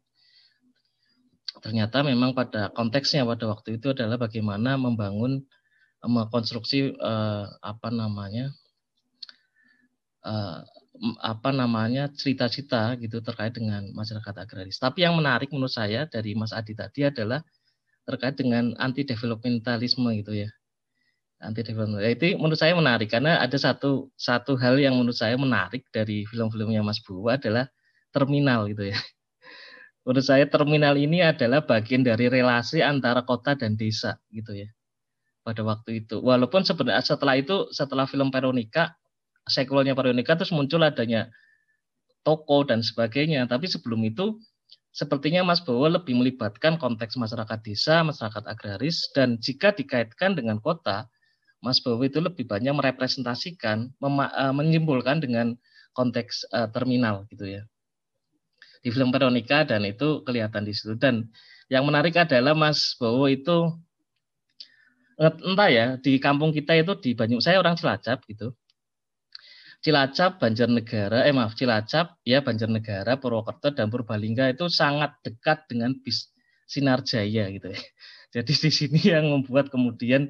Ternyata memang pada konteksnya pada waktu itu adalah bagaimana membangun mengkonstruksi cerita-cerita gitu terkait dengan masyarakat agraris. Tapi yang menarik menurut saya dari Mas Adi tadi adalah terkait dengan anti developmentalisme gitu ya. Anti development itu menurut saya menarik karena ada satu hal yang menurut saya menarik dari film-filmnya Mas Bowo adalah terminal gitu ya. Menurut saya terminal ini adalah bagian dari relasi antara kota dan desa gitu ya. Pada waktu itu. Walaupun sebenarnya setelah film Veronica, sequelnya Veronica terus muncul adanya toko dan sebagainya. Tapi sebelum itu sepertinya Mas Bowo lebih melibatkan konteks masyarakat desa, masyarakat agraris, dan jika dikaitkan dengan kota, Mas Bowo itu lebih banyak merepresentasikan, menyimpulkan dengan konteks terminal gitu ya. Di film Veronica dan itu kelihatan di situ. Dan yang menarik adalah Mas Bowo itu entah ya di kampung kita itu di Banyuwangi, saya orang Cilacap gitu. Cilacap, Cilacap, ya Banjarnegara, Purwokerto dan Purbalingga itu sangat dekat dengan bis Sinarjaya gitu ya. Jadi di sini yang membuat kemudian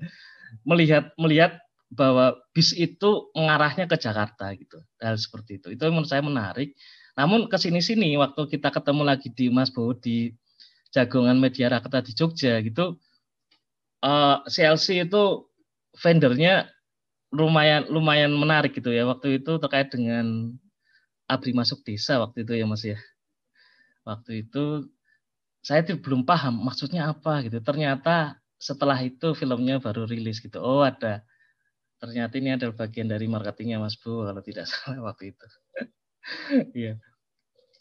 melihat bahwa bis itu mengarahnya ke Jakarta gitu. Hal seperti itu. Itu menurut saya menarik. Namun ke sini waktu kita ketemu lagi di Mas Bowo di Jagongan Media Raketa di Jogja gitu, CLC itu vendornya lumayan menarik gitu ya. Waktu itu terkait dengan ABRI Masuk Desa waktu itu ya Mas ya. Waktu itu saya belum paham maksudnya apa gitu. Ternyata setelah itu filmnya baru rilis gitu. Oh ada. Ternyata ini adalah bagian dari marketingnya Mas Bu kalau tidak salah waktu itu. Iya.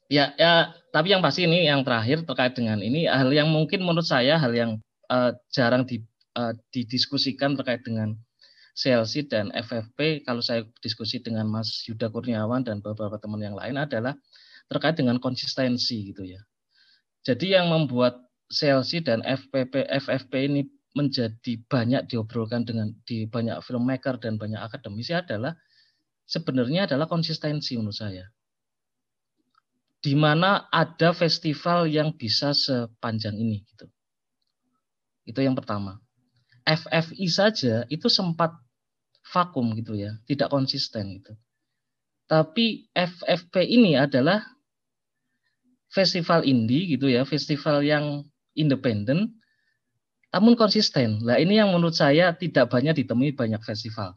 Ya, tapi yang pasti ini yang terakhir terkait dengan ini hal yang mungkin menurut saya hal yang jarang didiskusikan terkait dengan CLC dan FFP, kalau saya diskusi dengan Mas Yuda Kurniawan dan beberapa teman yang lain adalah terkait dengan konsistensi gitu ya. Jadi yang membuat CLC dan FFP ini menjadi banyak diobrolkan di banyak filmmaker dan banyak akademisi adalah sebenarnya adalah konsistensi menurut saya. Di mana ada festival yang bisa sepanjang ini gitu. Itu yang pertama. FFI saja itu sempat vakum gitu ya, tidak konsisten gitu. Tapi FFP ini adalah festival indie gitu ya, festival yang independen, namun konsisten. Nah ini yang menurut saya tidak banyak ditemui banyak festival.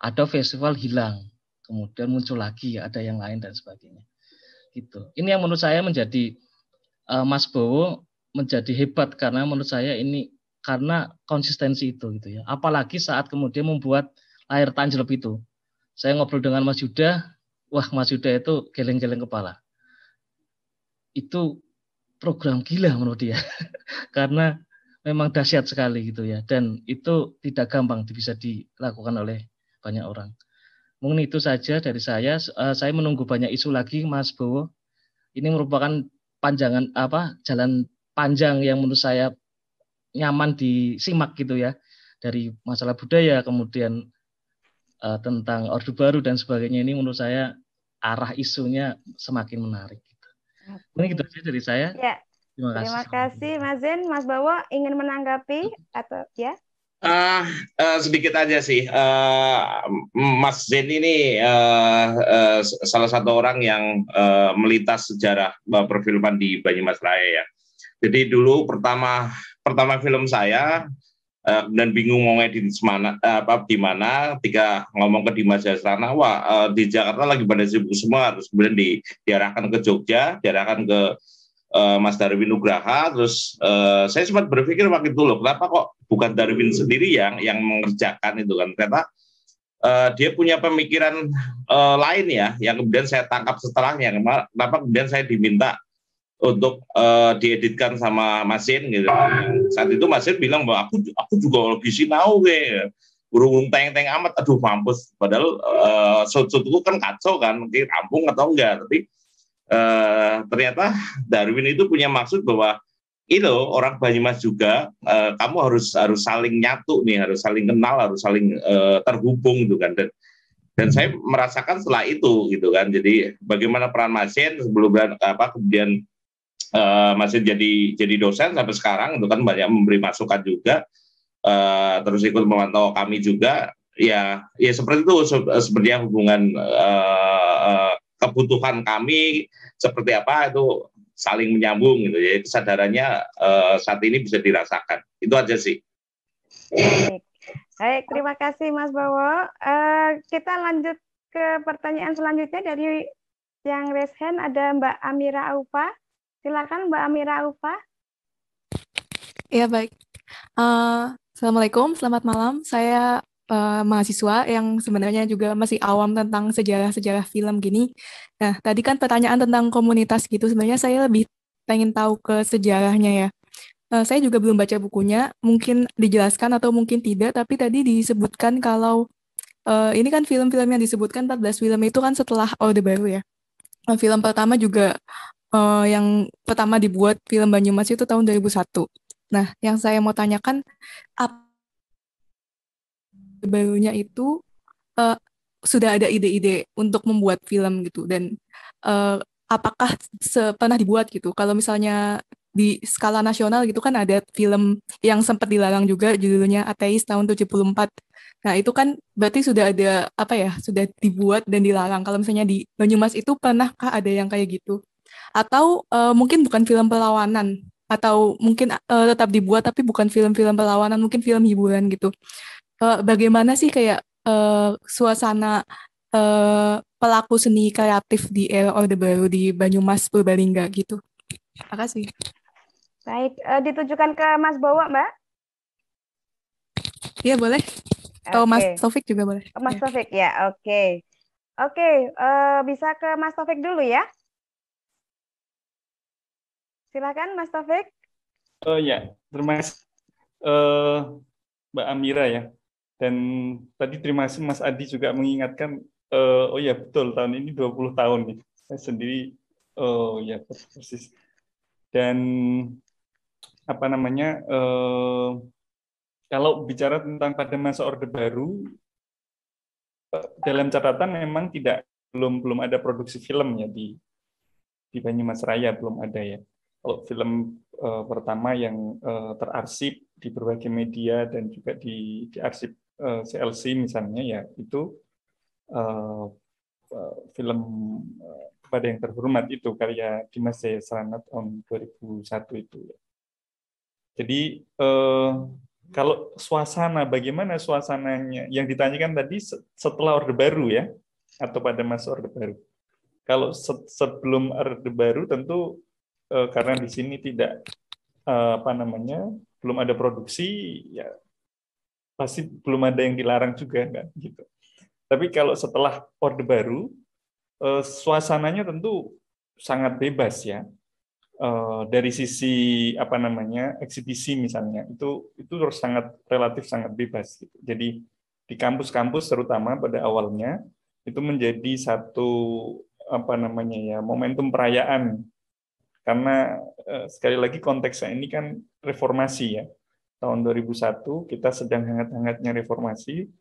Ada festival hilang, kemudian muncul lagi, ada yang lain dan sebagainya. Gitu. Ini yang menurut saya menjadi Mas Bowo menjadi hebat karena menurut saya ini karena konsistensi itu gitu ya. Apalagi saat kemudian membuat Layar Tanjlep itu. Saya ngobrol dengan Mas Yuda, wah Mas Yuda itu geleng-geleng kepala. Itu program gila menurut dia. Karena memang dahsyat sekali gitu ya. Dan itu tidak gampang bisa dilakukan oleh banyak orang. Mungkin itu saja dari saya. Saya menunggu banyak isu lagi Mas Bowo. Ini merupakan jalan panjang yang menurut saya nyaman disimak gitu ya, dari masalah budaya kemudian tentang Orde Baru dan sebagainya. Ini menurut saya arah isunya semakin menarik gitu. Ini gitu aja dari saya. Ya. Terima kasih Mas Zen. Mas Bowo ingin menanggapi atau ya? Sedikit aja sih. Mas Zen ini salah satu orang yang melintas sejarah perfilman di Banyumas Raya ya. Jadi dulu pertama film saya dan bingung mau ngedit di mana ketika ngomong ke Dimas Jasrana, di Jakarta lagi pada sibuk semua, terus kemudian diarahkan ke Jogja, diarahkan ke Mas Darwin Nugraha, terus saya sempat berpikir waktu itu loh, kenapa kok bukan Darwin sendiri yang mengerjakan itu kan? Ternyata dia punya pemikiran lain ya, yang kemudian saya tangkap setelahnya. Kenapa kemudian saya diminta untuk dieditkan sama Mas Zen gitu. Saat itu Mas Zen bilang bahwa aku juga lebih sinau burung teng amat, aduh mampus. Padahal shoot-shootku kan kacau kan, mungkin rampung atau enggak, tapi ternyata Darwin itu punya maksud bahwa orang Banyumas juga, kamu harus saling nyatu nih, harus saling kenal, harus saling terhubung gitu kan. Dan saya merasakan setelah itu gitu kan. Jadi bagaimana peran Mas Zen sebelum kemudian masih jadi dosen sampai sekarang itu kan banyak memberi masukan juga, terus ikut memantau kami juga ya seperti itu, sebenarnya hubungan kebutuhan kami seperti apa itu saling menyambung gitu ya. Kesadarannya saat ini bisa dirasakan. Itu aja sih. Baik, terima kasih Mas Bowo. Kita lanjut ke pertanyaan selanjutnya dari yang raise hand, ada Mbak Amira Aufa. Silakan Mbak Amira Aufa. Ya baik. Assalamualaikum, selamat malam. Saya mahasiswa yang sebenarnya juga masih awam tentang sejarah-sejarah film gini. Nah, tadi kan pertanyaan tentang komunitas gitu. Sebenarnya saya lebih pengen tahu ke sejarahnya ya. Saya juga belum baca bukunya, mungkin dijelaskan atau mungkin tidak, tapi tadi disebutkan kalau ini kan film-film yang disebutkan 14 film itu kan setelah Orde Baru ya. Film pertama juga yang pertama dibuat film Banyumas itu tahun 2001. Nah, yang saya mau tanyakan, barunya itu sudah ada ide-ide untuk membuat film gitu, dan apakah pernah dibuat gitu? Kalau misalnya di skala nasional gitu kan ada film yang sempat dilarang juga, judulnya Ateis tahun 74. Nah, itu kan berarti sudah ada apa ya, sudah dibuat dan dilarang. Kalau misalnya di Banyumas itu pernahkah ada yang kayak gitu? Atau mungkin bukan film perlawanan, atau mungkin tetap dibuat tapi bukan film-film perlawanan, mungkin film hiburan gitu. Bagaimana sih kayak suasana pelaku seni kreatif di era Orde Baru di Banyumas, Purbalingga gitu? Terima kasih. Baik, ditujukan ke Mas Bowo, Mbak? Iya, boleh. Atau Mas Oke. Taufik juga boleh. Ke Mas Ya. Taufik ya, oke. Oke, bisa ke Mas Taufik dulu ya. Silakan Mas Taufik. Ya, terima kasih Mbak Amira ya. Dan tadi terima kasih Mas Adi juga mengingatkan, oh ya betul, tahun ini 20 tahun nih. Saya sendiri, oh ya persis. Dan apa namanya, kalau bicara tentang pada masa Orde Baru, dalam catatan memang belum ada produksi film ya di Banyumas Raya, belum ada ya. Kalau film pertama yang terarsip di berbagai media dan juga di arsip CLC misalnya ya itu film Kepada Yang Terhormat itu karya Dimas Jaya Sranat tahun 2001 itu. Jadi kalau suasana, bagaimana suasananya yang ditanyakan tadi setelah Orde Baru ya, atau pada masa Orde Baru. Kalau sebelum Orde Baru tentu karena di sini tidak belum ada produksi, ya pasti belum ada yang dilarang juga kan gitu. Tapi kalau setelah Orde Baru, suasananya tentu sangat bebas ya. Dari sisi eksibisi misalnya itu terus relatif sangat bebas gitu. Jadi di kampus-kampus terutama pada awalnya itu menjadi satu momentum perayaan, karena sekali lagi konteksnya ini kan reformasi ya, tahun 2001 kita sedang hangat-hangatnya reformasi,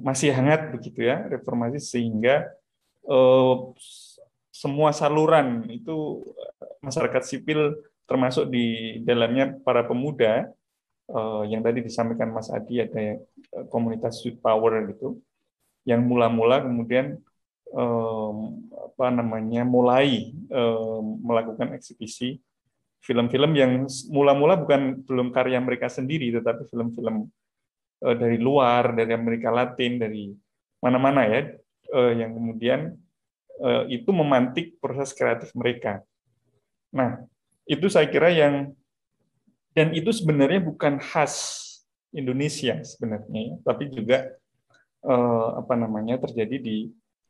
masih hangat begitu ya reformasi, sehingga semua saluran itu masyarakat sipil termasuk di dalamnya para pemuda yang tadi disampaikan Mas Adi, ada komunitas Youth Power gitu yang mula-mula kemudian mulai melakukan eksibisi film-film yang mula-mula belum karya mereka sendiri, tetapi film-film dari luar, dari Amerika Latin, dari mana-mana ya, yang kemudian itu memantik proses kreatif mereka. Nah, itu saya kira dan itu sebenarnya bukan khas Indonesia sebenarnya, tapi juga terjadi di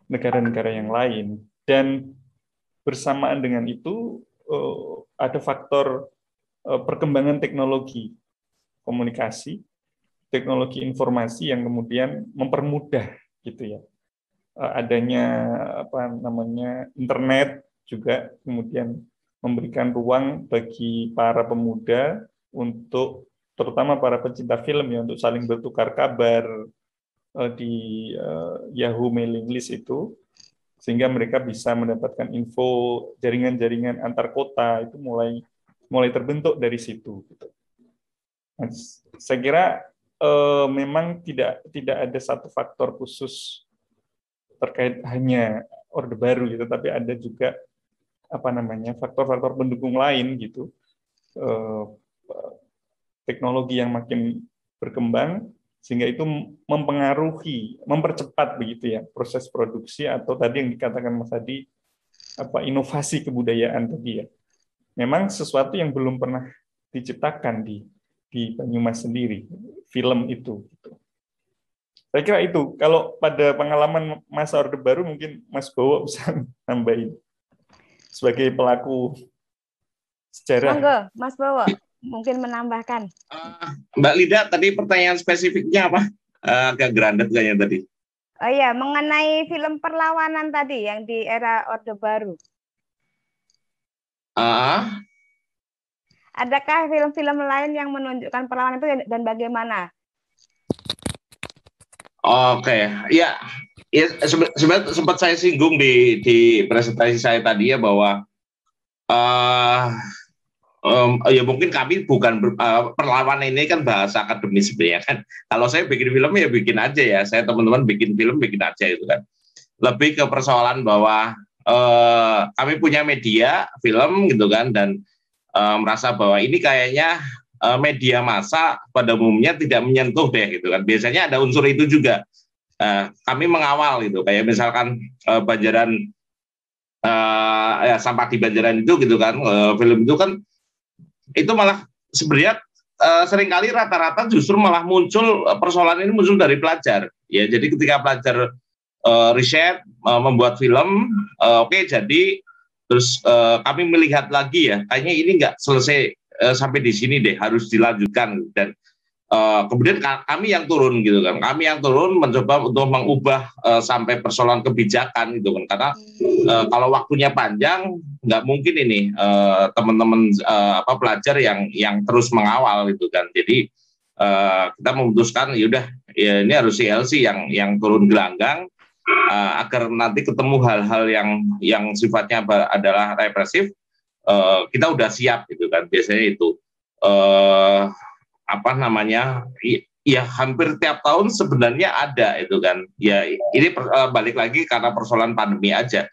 negara-negara yang lain. Dan bersamaan dengan itu ada faktor perkembangan teknologi komunikasi, teknologi informasi yang kemudian mempermudah gitu ya. Adanya internet juga kemudian memberikan ruang bagi para pemuda untuk, terutama para pencinta film ya, untuk saling bertukar kabar di Yahoo mailing list itu, sehingga mereka bisa mendapatkan info, jaringan-jaringan antar kota itu mulai terbentuk dari situ gitu. Nah, saya kira memang tidak ada satu faktor khusus terkait hanya Orde Baru gitu, tapi ada juga faktor-faktor pendukung lain gitu, teknologi yang makin berkembang sehingga itu mempercepat begitu ya proses produksi, atau tadi yang dikatakan Mas Adi inovasi kebudayaan tadi ya. Memang sesuatu yang belum pernah diciptakan di Banyumas sendiri, film itu gitu. Saya kira itu, kalau pada pengalaman masa Orde Baru mungkin Mas Bowo bisa nambahin sebagai pelaku sejarah. Monggo, Mas Bowo mungkin menambahkan. Mbak Lida, tadi pertanyaan spesifiknya apa? Agak grandet kayaknya tadi. Oh iya, mengenai film perlawanan tadi yang di era Orde Baru. Adakah film-film lain yang menunjukkan perlawanan itu dan bagaimana? Oke, ya. Ya, sebenarnya sempat saya singgung di presentasi saya tadi ya bahwa ya mungkin kami bukan perlawan ini kan bahasa akademis sebenarnya kan. Kalau saya bikin film ya bikin aja ya. Saya teman-teman bikin film bikin aja itu kan. Lebih ke persoalan bahwa kami punya media film gitu kan dan merasa bahwa ini kayaknya media massa pada umumnya tidak menyentuh deh gitu kan. Biasanya ada unsur itu juga. Kami mengawal gitu kayak misalkan Banjaran ya, sampah di Banjaran itu gitu kan film itu kan itu malah sebenarnya seringkali rata-rata justru malah muncul persoalan ini muncul dari pelajar ya. Jadi ketika pelajar riset membuat film oke, jadi terus kami melihat lagi ya kayaknya ini nggak selesai sampai di sini deh, harus dilanjutkan dan kemudian kami yang turun gitu kan, kami yang turun mencoba untuk mengubah sampai persoalan kebijakan gitu kan, karena kalau waktunya panjang nggak mungkin ini teman-teman pelajar yang terus mengawal gitu kan. Jadi kita memutuskan yaudah ya ini harus CLC yang turun gelanggang agar nanti ketemu hal-hal yang sifatnya adalah represif, kita udah siap gitu kan. Biasanya itu apa namanya ya hampir tiap tahun sebenarnya ada itu kan ya. Ini balik lagi karena persoalan pandemi aja,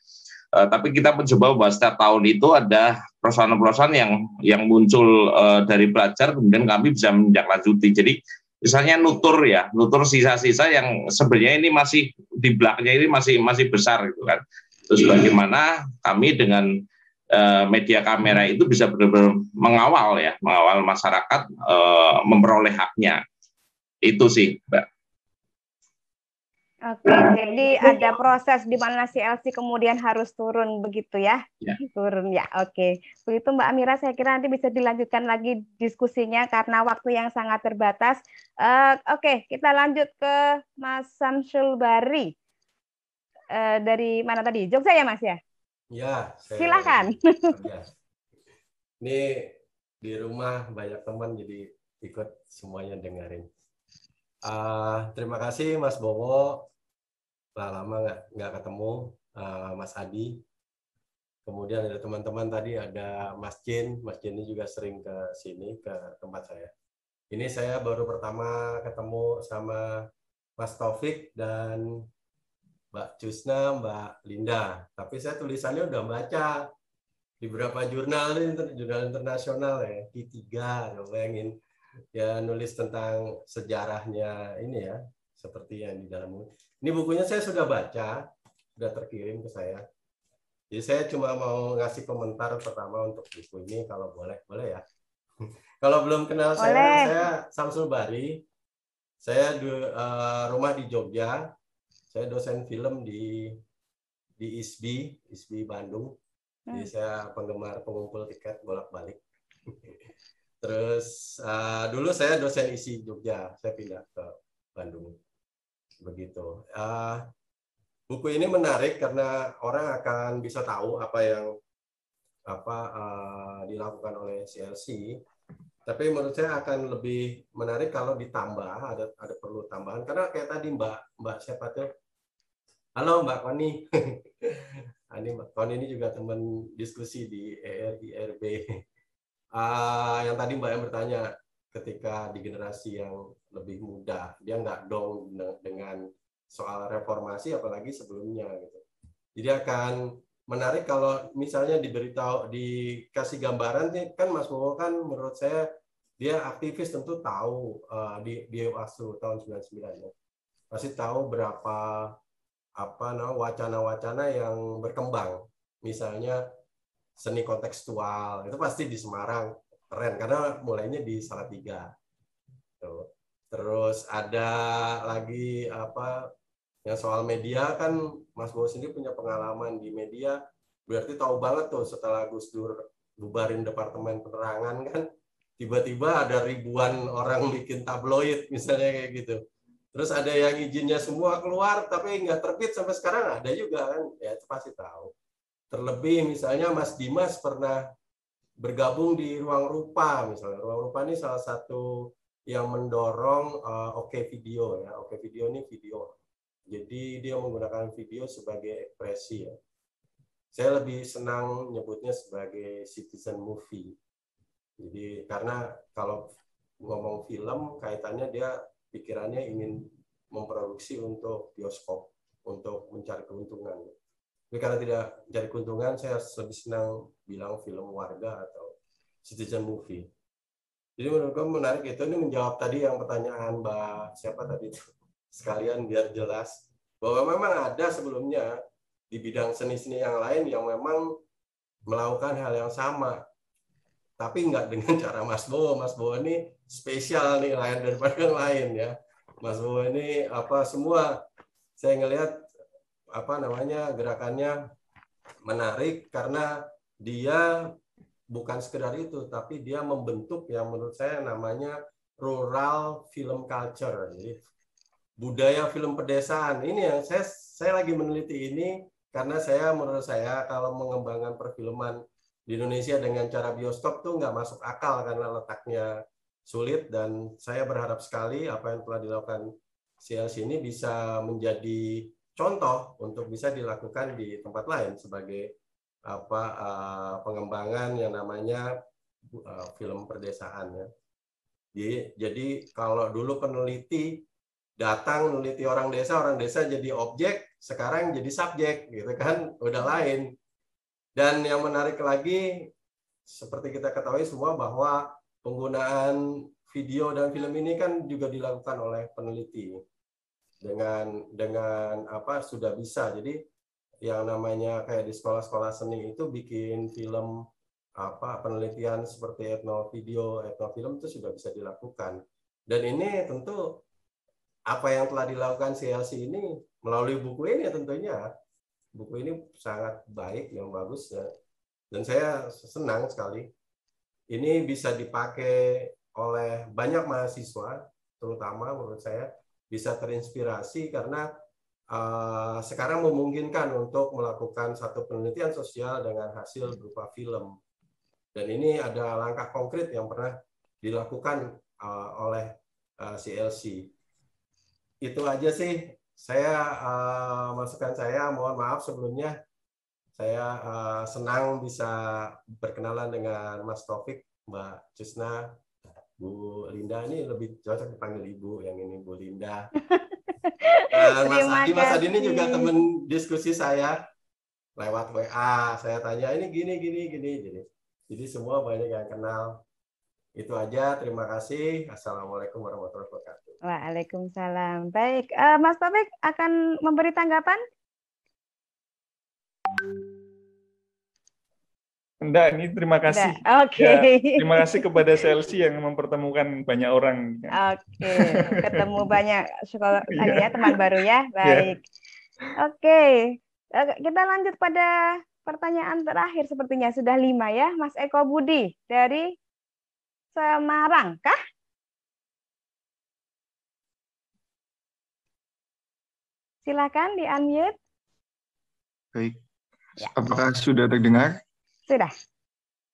tapi kita mencoba bahwa setiap tahun itu ada persoalan-persoalan yang muncul dari pelajar, kemudian kami bisa menindaklanjuti. Jadi misalnya nutur sisa-sisa yang sebenarnya ini masih di belakangnya ini masih besar gitu kan. Terus bagaimana kami dengan media kamera itu bisa benar-benar mengawal masyarakat memperoleh haknya. Itu sih, Mbak. Oke, jadi ada proses di mana CLC kemudian harus turun begitu ya? Ya. Turun ya, oke. Begitu Mbak Amira, saya kira nanti bisa dilanjutkan lagi diskusinya karena waktu yang sangat terbatas. Oke, kita lanjut ke Mas Samsul Bari. Dari mana tadi? Jogja ya Mas ya? Ya, silakan. Ini di rumah banyak teman jadi ikut semuanya dengerin. Terima kasih Mas Bowo, lama nggak ketemu, Mas Adi. Kemudian ada teman-teman tadi, ada Mas Jin ini juga sering ke sini ke tempat saya. Ini saya baru pertama ketemu sama Mas Taufik dan Mbak Jusna, Mbak Linda. Tapi saya tulisannya udah baca di beberapa jurnal internasional ya, Q3, bayangin. Ya nulis tentang sejarahnya ini ya, seperti yang di dalam. Ini bukunya saya sudah baca, sudah terkirim ke saya. Jadi saya cuma mau ngasih komentar pertama untuk buku ini, kalau boleh ya. Kalau belum kenal saya Samsul Bari. Saya rumah di Jogja. Saya dosen film di ISBI Bandung. Jadi saya penggemar pengumpul tiket bolak-balik. Terus dulu saya dosen ISI Jogja, saya pindah ke Bandung. Begitu. Buku ini menarik karena orang akan bisa tahu apa yang dilakukan oleh CLC. Tapi menurut saya akan lebih menarik kalau ditambah, ada perlu tambahan. Karena kayak tadi Mbak siapa tuh? Halo Mbak Koni. Mbak Koni ini juga teman diskusi di ERIRB. Yang tadi Mbak yang bertanya, ketika di generasi yang lebih muda, dia nggak dong dengan soal reformasi, apalagi sebelumnya gitu. Jadi akan menarik kalau misalnya dikasih gambaran nih, kan Mas Bowo kan menurut saya dia aktivis, tentu tahu di WASU tahun 99 ya. Pasti tahu berapa wacana-wacana yang berkembang. Misalnya seni kontekstual, itu pasti di Semarang keren karena mulainya di Salatiga. Terus ada lagi yang soal media, kan Mas Bowo sendiri punya pengalaman di media, berarti tahu banget tuh setelah Gus Dur bubarin Departemen Penerangan kan tiba-tiba ada ribuan orang bikin tabloid misalnya kayak gitu. Terus ada yang izinnya semua keluar tapi nggak terbit sampai sekarang, ada juga kan, ya itu pasti tahu. Terlebih misalnya Mas Dimas pernah bergabung di Ruang Rupa misalnya. Ruang Rupa ini salah satu yang mendorong Oke Video ya. Oke Video ini video Jadi dia menggunakan video sebagai ekspresi ya. Saya lebih senang nyebutnya sebagai citizen movie. Jadi karena kalau ngomong film kaitannya dia pikirannya ingin memproduksi untuk bioskop, untuk mencari keuntungan. Tapi karena tidak mencari keuntungan, saya lebih senang bilang film warga atau citizen movie. Jadi menurut gue menarik itu, ini menjawab tadi yang pertanyaan Mbak siapa tadi itu. Sekalian biar jelas bahwa memang ada sebelumnya di bidang seni-seni yang lain yang memang melakukan hal yang sama, tapi nggak dengan cara Mas Bowo. Mas Bowo ini spesial nih, lain daripada yang lain ya. Mas Bowo ini apa semua saya ngelihat apa namanya gerakannya menarik karena dia bukan sekedar itu, tapi dia membentuk yang menurut saya namanya rural film culture. Jadi budaya film pedesaan ini yang saya lagi meneliti ini karena menurut saya kalau mengembangkan perfilman di Indonesia dengan cara bioskop tuh nggak masuk akal karena letaknya sulit, dan saya berharap sekali apa yang telah dilakukan CLC ini bisa menjadi contoh untuk bisa dilakukan di tempat lain sebagai pengembangan yang namanya film pedesaan ya. Jadi kalau dulu peneliti datang meneliti orang desa jadi objek, sekarang jadi subjek gitu kan, udah lain. Dan yang menarik lagi seperti kita ketahui semua bahwa penggunaan video dan film ini kan juga dilakukan oleh peneliti dengan apa sudah bisa. Jadi yang namanya kayak di sekolah-sekolah seni itu bikin film penelitian seperti etnovideo, etnofilm itu sudah bisa dilakukan. Dan ini tentu apa yang telah dilakukan CLC ini melalui buku ini tentunya. Buku ini sangat baik, yang bagus ya. Dan saya senang sekali. Ini bisa dipakai oleh banyak mahasiswa, terutama menurut saya bisa terinspirasi karena sekarang memungkinkan untuk melakukan satu penelitian sosial dengan hasil berupa film. Dan ini ada langkah konkret yang pernah dilakukan oleh CLC. Itu aja sih masukan saya. Mohon maaf sebelumnya. Saya senang bisa berkenalan dengan Mas Taufik, Mbak Jusna, Bu Linda. Ini lebih cocok dipanggil Ibu, yang ini Bu Linda. Mas Adi ini juga teman diskusi saya lewat WA. Saya tanya ini gini. Jadi semua banyak yang kenal. Itu aja. Terima kasih. Assalamualaikum warahmatullahi wabarakatuh. Waalaikumsalam. Baik, Mas Taufik akan memberi tanggapan? Enggak, ini terima kasih. Oke. Ya, terima kasih kepada CLC yang mempertemukan banyak orang. Oke, ketemu banyak sekolah tadi ya, teman baru ya. Baik. Oke, kita lanjut pada pertanyaan terakhir sepertinya sudah 5 ya, Mas Eko Budi dari Semarang, kah? Silakan di-unmute. Baik. Ya. Apakah sudah terdengar? Sudah.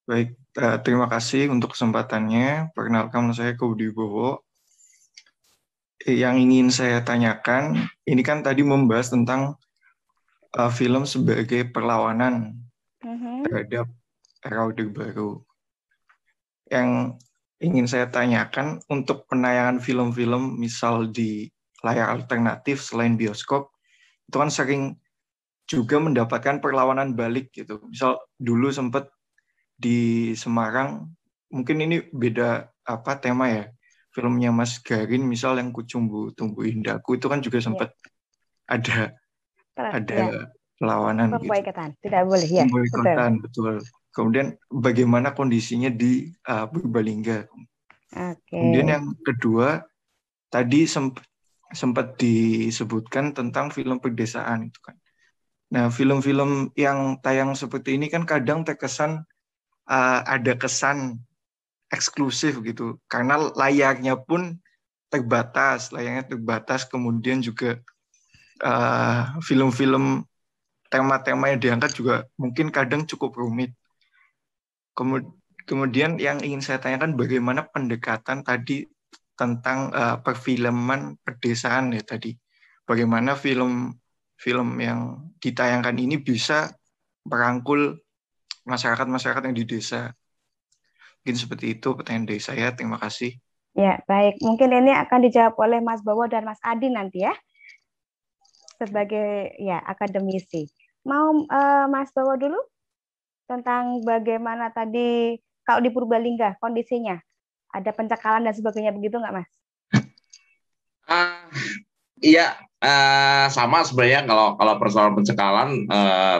Baik, terima kasih untuk kesempatannya. Perkenalkan, saya Eko Budi Bowo. Yang ingin saya tanyakan, ini kan tadi membahas tentang film sebagai perlawanan terhadap era Orde Baru. Yang ingin saya tanyakan, untuk penayangan film-film misal di layar alternatif selain bioskop, itu kan sering juga mendapatkan perlawanan balik gitu. Misal dulu sempat di Semarang, mungkin ini beda tema ya, filmnya Mas Garin misal yang Kucumbu Tumbuh Indahku, itu kan juga sempat ada perlawanan gitu. Tidak boleh ya. Betul. Kemudian bagaimana kondisinya di Purbalingga. Kemudian yang kedua, tadi sempat disebutkan tentang film pedesaan itu kan. Nah, film-film yang tayang seperti ini kan kadang terkesan ada kesan eksklusif gitu, karena layarnya pun terbatas, kemudian juga film-film tema-tema yang diangkat juga mungkin kadang cukup rumit. Kemudian yang ingin saya tanyakan, bagaimana pendekatan tadi tentang perfilman pedesaan ya tadi. bagaimana film yang ditayangkan ini bisa merangkul masyarakat-masyarakat yang di desa. Mungkin seperti itu pertanyaan dari saya. Terima kasih. Ya, baik. Mungkin ini akan dijawab oleh Mas Bowo dan Mas Adi nanti ya, sebagai ya akademisi. Mau Mas Bowo dulu tentang bagaimana tadi kalau di Purbalingga kondisinya, ada pencekalan dan sebagainya begitu nggak, Mas? Iya, sama sebenarnya kalau persoalan pencekalan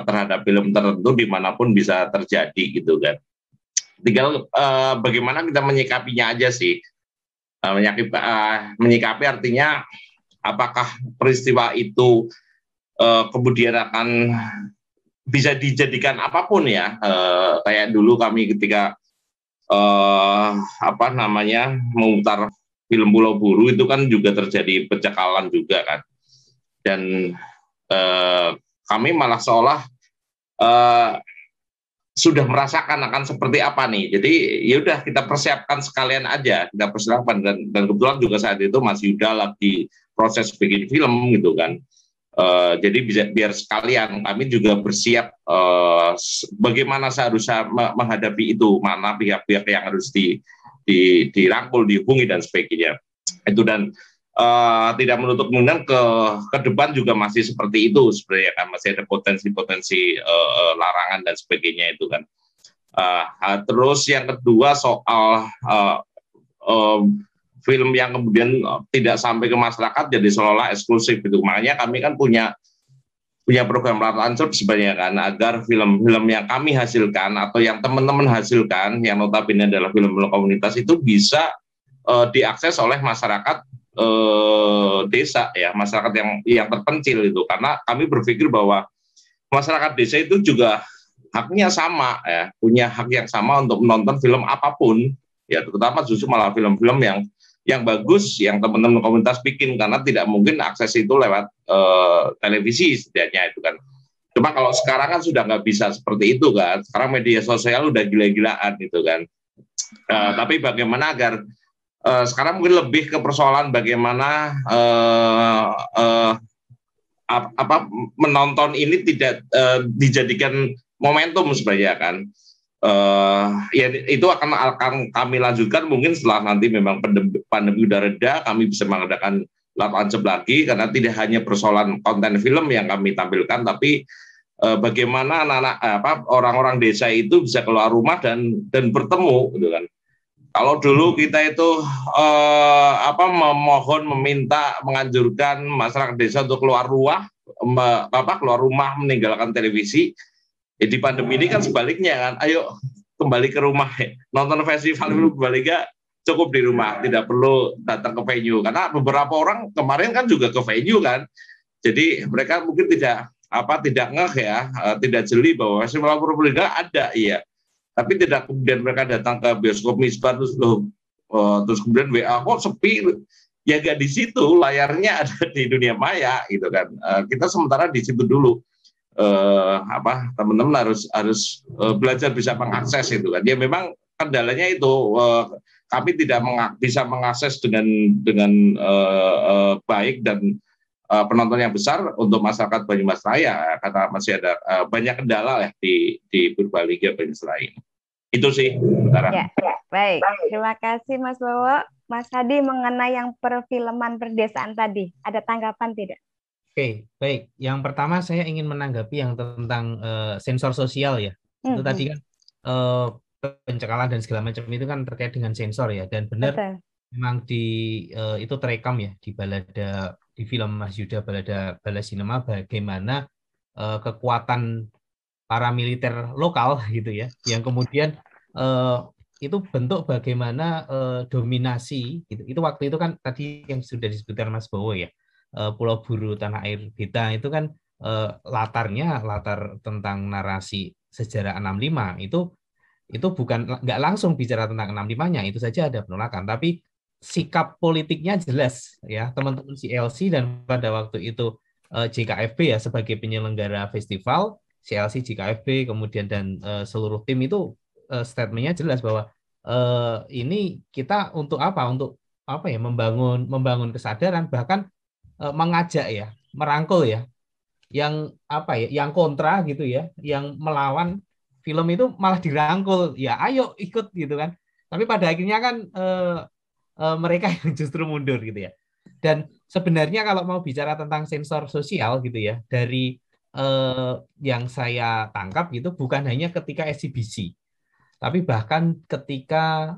terhadap film tertentu dimanapun bisa terjadi gitu kan. Tinggal bagaimana kita menyikapinya aja sih. Menyikapi artinya apakah peristiwa itu kemudian akan bisa dijadikan apapun ya. Kayak dulu kami ketika memutar film Pulau Buru itu kan juga terjadi pencekalan juga kan. Dan kami malah seolah sudah merasakan akan seperti apa nih. Jadi ya udah kita persiapkan sekalian aja, kita persiapkan dan kebetulan juga saat itu Mas Yuda lagi proses bikin film gitu kan. Jadi biar sekalian kami juga bersiap bagaimana seharusnya menghadapi itu, mana pihak-pihak yang harus dirangkul, dihubungi dan sebagainya. Itu dan tidak menutup kemungkinan ke depan juga masih seperti itu sebenarnya kan, masih ada potensi-potensi larangan dan sebagainya itu kan. Terus yang kedua soal film yang kemudian tidak sampai ke masyarakat jadi seolah-olah eksklusif itu. Makanya kami kan punya program Latlancur sebenarnya kan, agar film-film yang kami hasilkan atau yang teman-teman hasilkan yang notabene adalah film-film komunitas itu bisa diakses oleh masyarakat desa ya, masyarakat yang terpencil itu, karena kami berpikir bahwa masyarakat desa itu juga haknya sama ya, punya hak yang sama untuk menonton film apapun ya, terutama justru malah film-film yang bagus yang teman-teman komunitas bikin, karena tidak mungkin akses itu lewat televisi setidaknya itu kan. Cuma kalau sekarang kan sudah nggak bisa seperti itu kan, sekarang media sosial udah gila-gilaan gitu kan. Tapi bagaimana agar sekarang mungkin lebih ke persoalan bagaimana menonton ini tidak dijadikan momentum sebenarnya kan. Ya itu akan kami lanjutkan mungkin setelah nanti memang pandemi udah reda, kami bisa mengadakan Latlancur lagi, karena tidak hanya persoalan konten film yang kami tampilkan, tapi bagaimana anak-anak orang-orang desa itu bisa keluar rumah dan bertemu gitu kan. Kalau dulu kita itu memohon, meminta, menganjurkan masyarakat desa untuk keluar rumah meninggalkan televisi. Di pandemi ini kan sebaliknya kan, ayo kembali ke rumah, nonton festival film Purbalingga cukup di rumah, tidak perlu datang ke venue. Karena beberapa orang kemarin kan juga ke venue kan, jadi mereka mungkin tidak ngeh ya, tidak jeli bahwa festival Purbalingga ada, iya. Tapi tidak kemudian mereka datang ke bioskop Misbar terus kemudian WA kok sepi, ya gak di situ, layarnya ada di dunia maya gitu kan. Kita sementara di situ dulu, teman-teman harus belajar bisa mengakses itu kan. Ya memang kendalanya itu kami tidak bisa mengakses dengan baik dan penonton yang besar untuk masyarakat Banyumas Raya, karena masih ada banyak kendala ya di Purbalingga Banyumas Raya. Itu sih, ya, baik. Terima kasih Mas Bowo. Mas Hadi, mengenai yang perfilman perdesaan tadi, ada tanggapan tidak? Oke, baik. Yang pertama saya ingin menanggapi yang tentang sensor sosial ya. Itu tadi kan pencekalan dan segala macam itu kan terkait dengan sensor ya, dan benar. Betul. Memang itu terekam ya di balada, di film Mas Yuda Bala Cinema, bagaimana kekuatan paramiliter lokal gitu ya, yang kemudian itu bentuk bagaimana dominasi gitu. Itu waktu itu kan tadi yang sudah disebutkan Mas Bowo ya, Pulau Buru Tanah Air Beta itu kan latar tentang narasi sejarah 65 itu bukan nggak langsung bicara tentang 65-nya, itu saja ada penolakan, tapi sikap politiknya jelas ya, teman-teman CLC dan pada waktu itu JKFB ya sebagai penyelenggara festival, CLC, JKFB kemudian dan seluruh tim itu statementnya jelas bahwa ini kita untuk apa ya, membangun kesadaran, bahkan mengajak ya, merangkul ya, yang apa ya, yang kontra gitu ya, yang melawan film itu malah dirangkul, ya ayo ikut gitu kan. Tapi pada akhirnya kan mereka yang justru mundur gitu ya. Dan sebenarnya kalau mau bicara tentang sensor sosial gitu ya, dari yang saya tangkap gitu bukan hanya ketika eksibisi, tapi bahkan ketika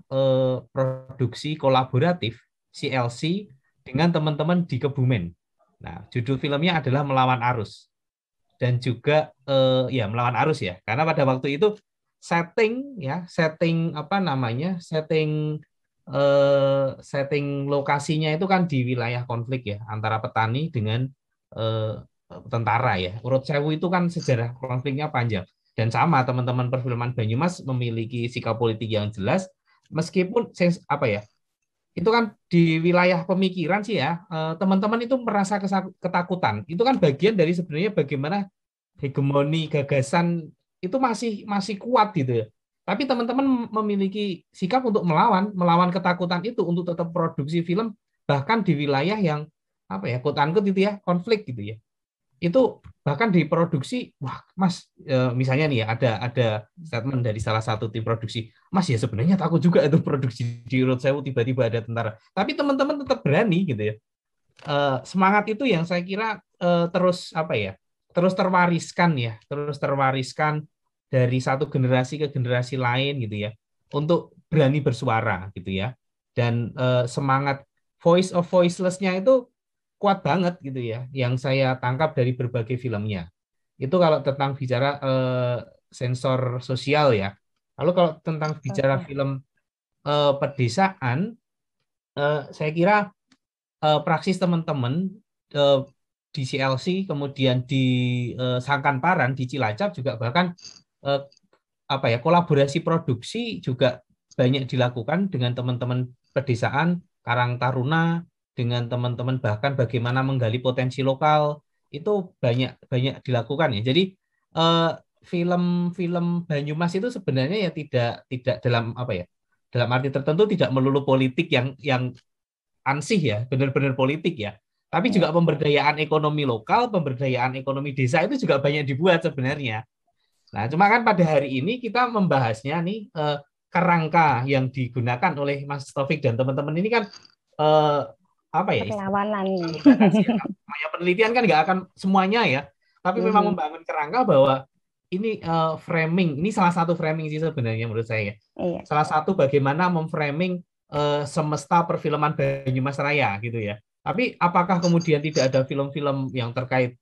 produksi kolaboratif CLC dengan teman-teman di Kebumen. Nah, judul filmnya adalah Melawan Arus. Dan juga ya melawan arus ya, karena pada waktu itu setting lokasinya itu kan di wilayah konflik ya, antara petani dengan tentara ya. Urut Sewu itu kan sejarah konfliknya panjang, dan sama teman-teman perfilman Banyumas memiliki sikap politik yang jelas, meskipun itu kan di wilayah pemikiran sih ya, teman-teman itu merasa ketakutan. Itu kan bagian dari sebenarnya bagaimana hegemoni gagasan itu masih kuat gitu ya. Tapi teman-teman memiliki sikap untuk melawan ketakutan itu untuk tetap produksi film bahkan di wilayah yang quote unquote itu ya, konflik gitu ya. Itu bahkan diproduksi, wah Mas, misalnya nih ya, ada statement dari salah satu tim produksi, Mas ya sebenarnya takut juga itu produksi di Urut Sewu tiba-tiba ada tentara, tapi teman-teman tetap berani gitu ya. Semangat itu yang saya kira terus terwariskan dari satu generasi ke generasi lain gitu ya, untuk berani bersuara gitu ya. Dan semangat voice of voiceless-nya itu kuat banget gitu ya, yang saya tangkap dari berbagai filmnya. Itu kalau tentang bicara sensor sosial ya. Lalu kalau tentang bicara film pedesaan, saya kira praksis teman-teman di CLC, kemudian di Sangkan-Paran, di Cilacap juga bahkan kolaborasi produksi juga banyak dilakukan dengan teman-teman pedesaan, Karang Taruna, dengan teman-teman bahkan bagaimana menggali potensi lokal itu banyak dilakukan ya. Jadi film-film Banyumas itu sebenarnya ya tidak dalam dalam arti tertentu tidak melulu politik yang ansih ya, benar-benar politik ya. Tapi juga pemberdayaan ekonomi lokal, pemberdayaan ekonomi desa itu juga banyak dibuat sebenarnya. Nah, cuma kan pada hari ini kita membahasnya nih kerangka yang digunakan oleh Mas Taufik dan teman-teman ini kan perlawanan. Penelitian kan nggak akan semuanya ya, tapi memang membangun kerangka bahwa ini framing, ini salah satu framing sih sebenarnya menurut saya. Iya. Salah satu bagaimana memframing semesta perfilman Banyumas Raya gitu ya. Tapi apakah kemudian tidak ada film-film yang terkait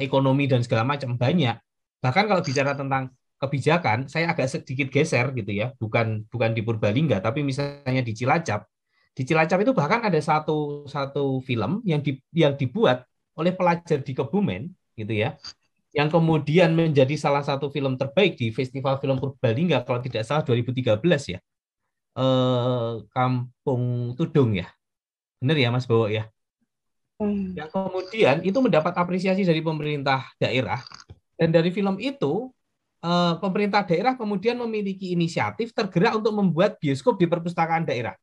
ekonomi dan segala macam? Banyak. Bahkan kalau bicara tentang kebijakan, saya agak sedikit geser gitu ya, bukan di Purbalingga, tapi misalnya di Cilacap. Di Cilacap itu bahkan ada satu film yang dibuat oleh pelajar di Kebumen gitu ya, yang kemudian menjadi salah satu film terbaik di Festival Film Purbalingga kalau tidak salah 2013 ya. Kampung Tudung ya. Benar ya Mas Bowo ya? Yang kemudian itu mendapat apresiasi dari pemerintah daerah, dan dari film itu pemerintah daerah kemudian memiliki inisiatif tergerak untuk membuat bioskop di perpustakaan daerah.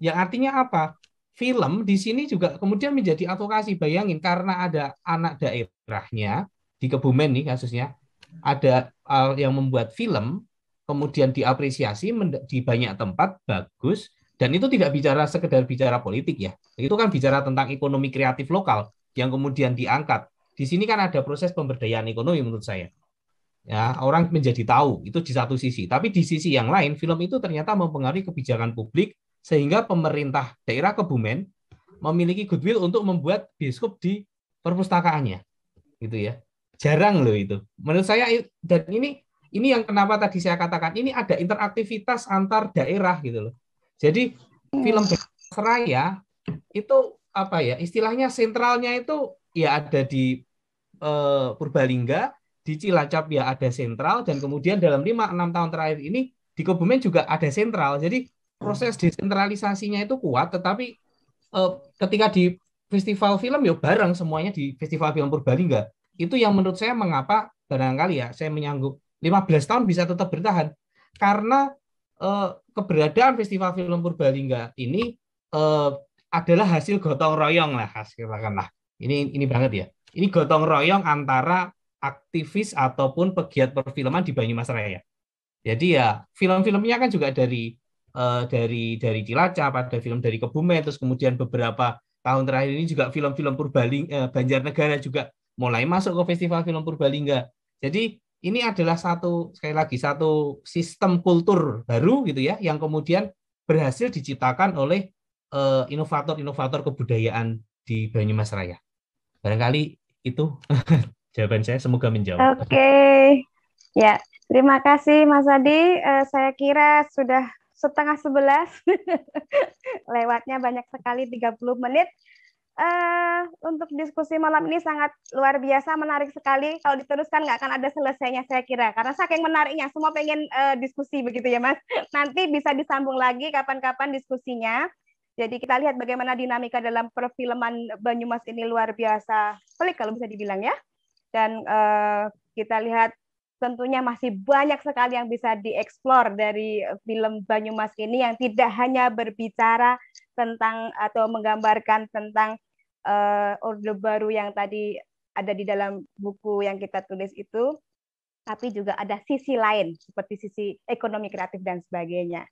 Yang artinya apa? Film di sini juga kemudian menjadi advokasi. Bayangin, karena ada anak daerahnya di Kebumen nih kasusnya, ada yang membuat film, kemudian diapresiasi di banyak tempat, bagus, dan itu tidak bicara sekedar bicara politik ya. Itu kan bicara tentang ekonomi kreatif lokal yang kemudian diangkat. Di sini kan ada proses pemberdayaan ekonomi menurut saya. Ya, orang menjadi tahu itu di satu sisi, tapi di sisi yang lain film itu ternyata mempengaruhi kebijakan publik sehingga pemerintah daerah Kebumen memiliki goodwill untuk membuat bioskop di perpustakaannya. Gitu ya. Jarang loh itu. Menurut saya, dan ini yang kenapa tadi saya katakan ini ada interaktivitas antar daerah gitu loh. Jadi film Raya itu istilahnya sentralnya itu ya ada di Purbalingga, di Cilacap ya ada sentral, dan kemudian dalam 5-6 tahun terakhir ini di Kebumen juga ada sentral. Jadi proses desentralisasinya itu kuat, tetapi ketika di festival film ya bareng semuanya di Festival Film Purbalingga. Itu yang menurut saya mengapa barangkali ya saya menyanggup 15 tahun bisa tetap bertahan, karena keberadaan Festival Film Purbalingga ini adalah hasil gotong royong lah, katakanlah. Ini banget ya. Ini gotong royong antara aktivis ataupun pegiat perfilman di Banyumas Raya. Jadi ya film-filmnya kan juga dari Cilacap, ada film dari Kebumen, terus kemudian beberapa tahun terakhir ini juga film-film Banjarnegara juga mulai masuk ke festival film Purbalingga. Jadi ini adalah sekali lagi satu sistem kultur baru gitu ya, yang kemudian berhasil diciptakan oleh inovator-inovator kebudayaan di Banyumas Raya. Barangkali itu jawaban saya, semoga menjawab. Oke. Ya, terima kasih Mas Adi. Saya kira sudah 10:30. Lewatnya banyak sekali, 30 menit. Untuk diskusi malam ini sangat luar biasa, menarik sekali. Kalau diteruskan nggak akan ada selesainya saya kira. Karena saking menariknya, semua pengen diskusi begitu ya Mas. Nanti bisa disambung lagi kapan-kapan diskusinya. Jadi kita lihat bagaimana dinamika dalam perfilman Banyumas ini luar biasa pelik kalau bisa dibilang ya. Dan kita lihat tentunya masih banyak sekali yang bisa dieksplor dari film Banyumas ini yang tidak hanya berbicara tentang atau menggambarkan tentang Orde Baru yang tadi ada di dalam buku yang kita tulis itu, tapi juga ada sisi lain seperti sisi ekonomi kreatif dan sebagainya.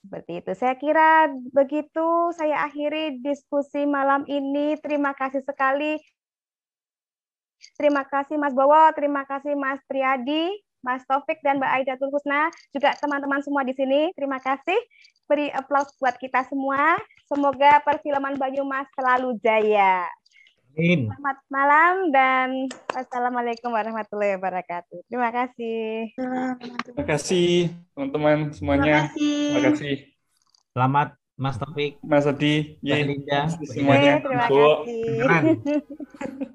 Seperti itu. Saya kira begitu saya akhiri diskusi malam ini. Terima kasih sekali. Terima kasih Mas Bowo, terima kasih Mas Triadi, Mas Taufik, dan Mbak Aidatul Husna, juga teman-teman semua di sini. Terima kasih. Beri aplaus buat kita semua. Semoga perfilman Banyumas selalu jaya. Amin. Selamat malam dan wassalamualaikum warahmatullahi wabarakatuh. Terima kasih. Terima kasih teman-teman semuanya. Terima kasih. Selamat Mas Taufik, Mas Adi, Mbak Linda, semuanya. Terima kasih.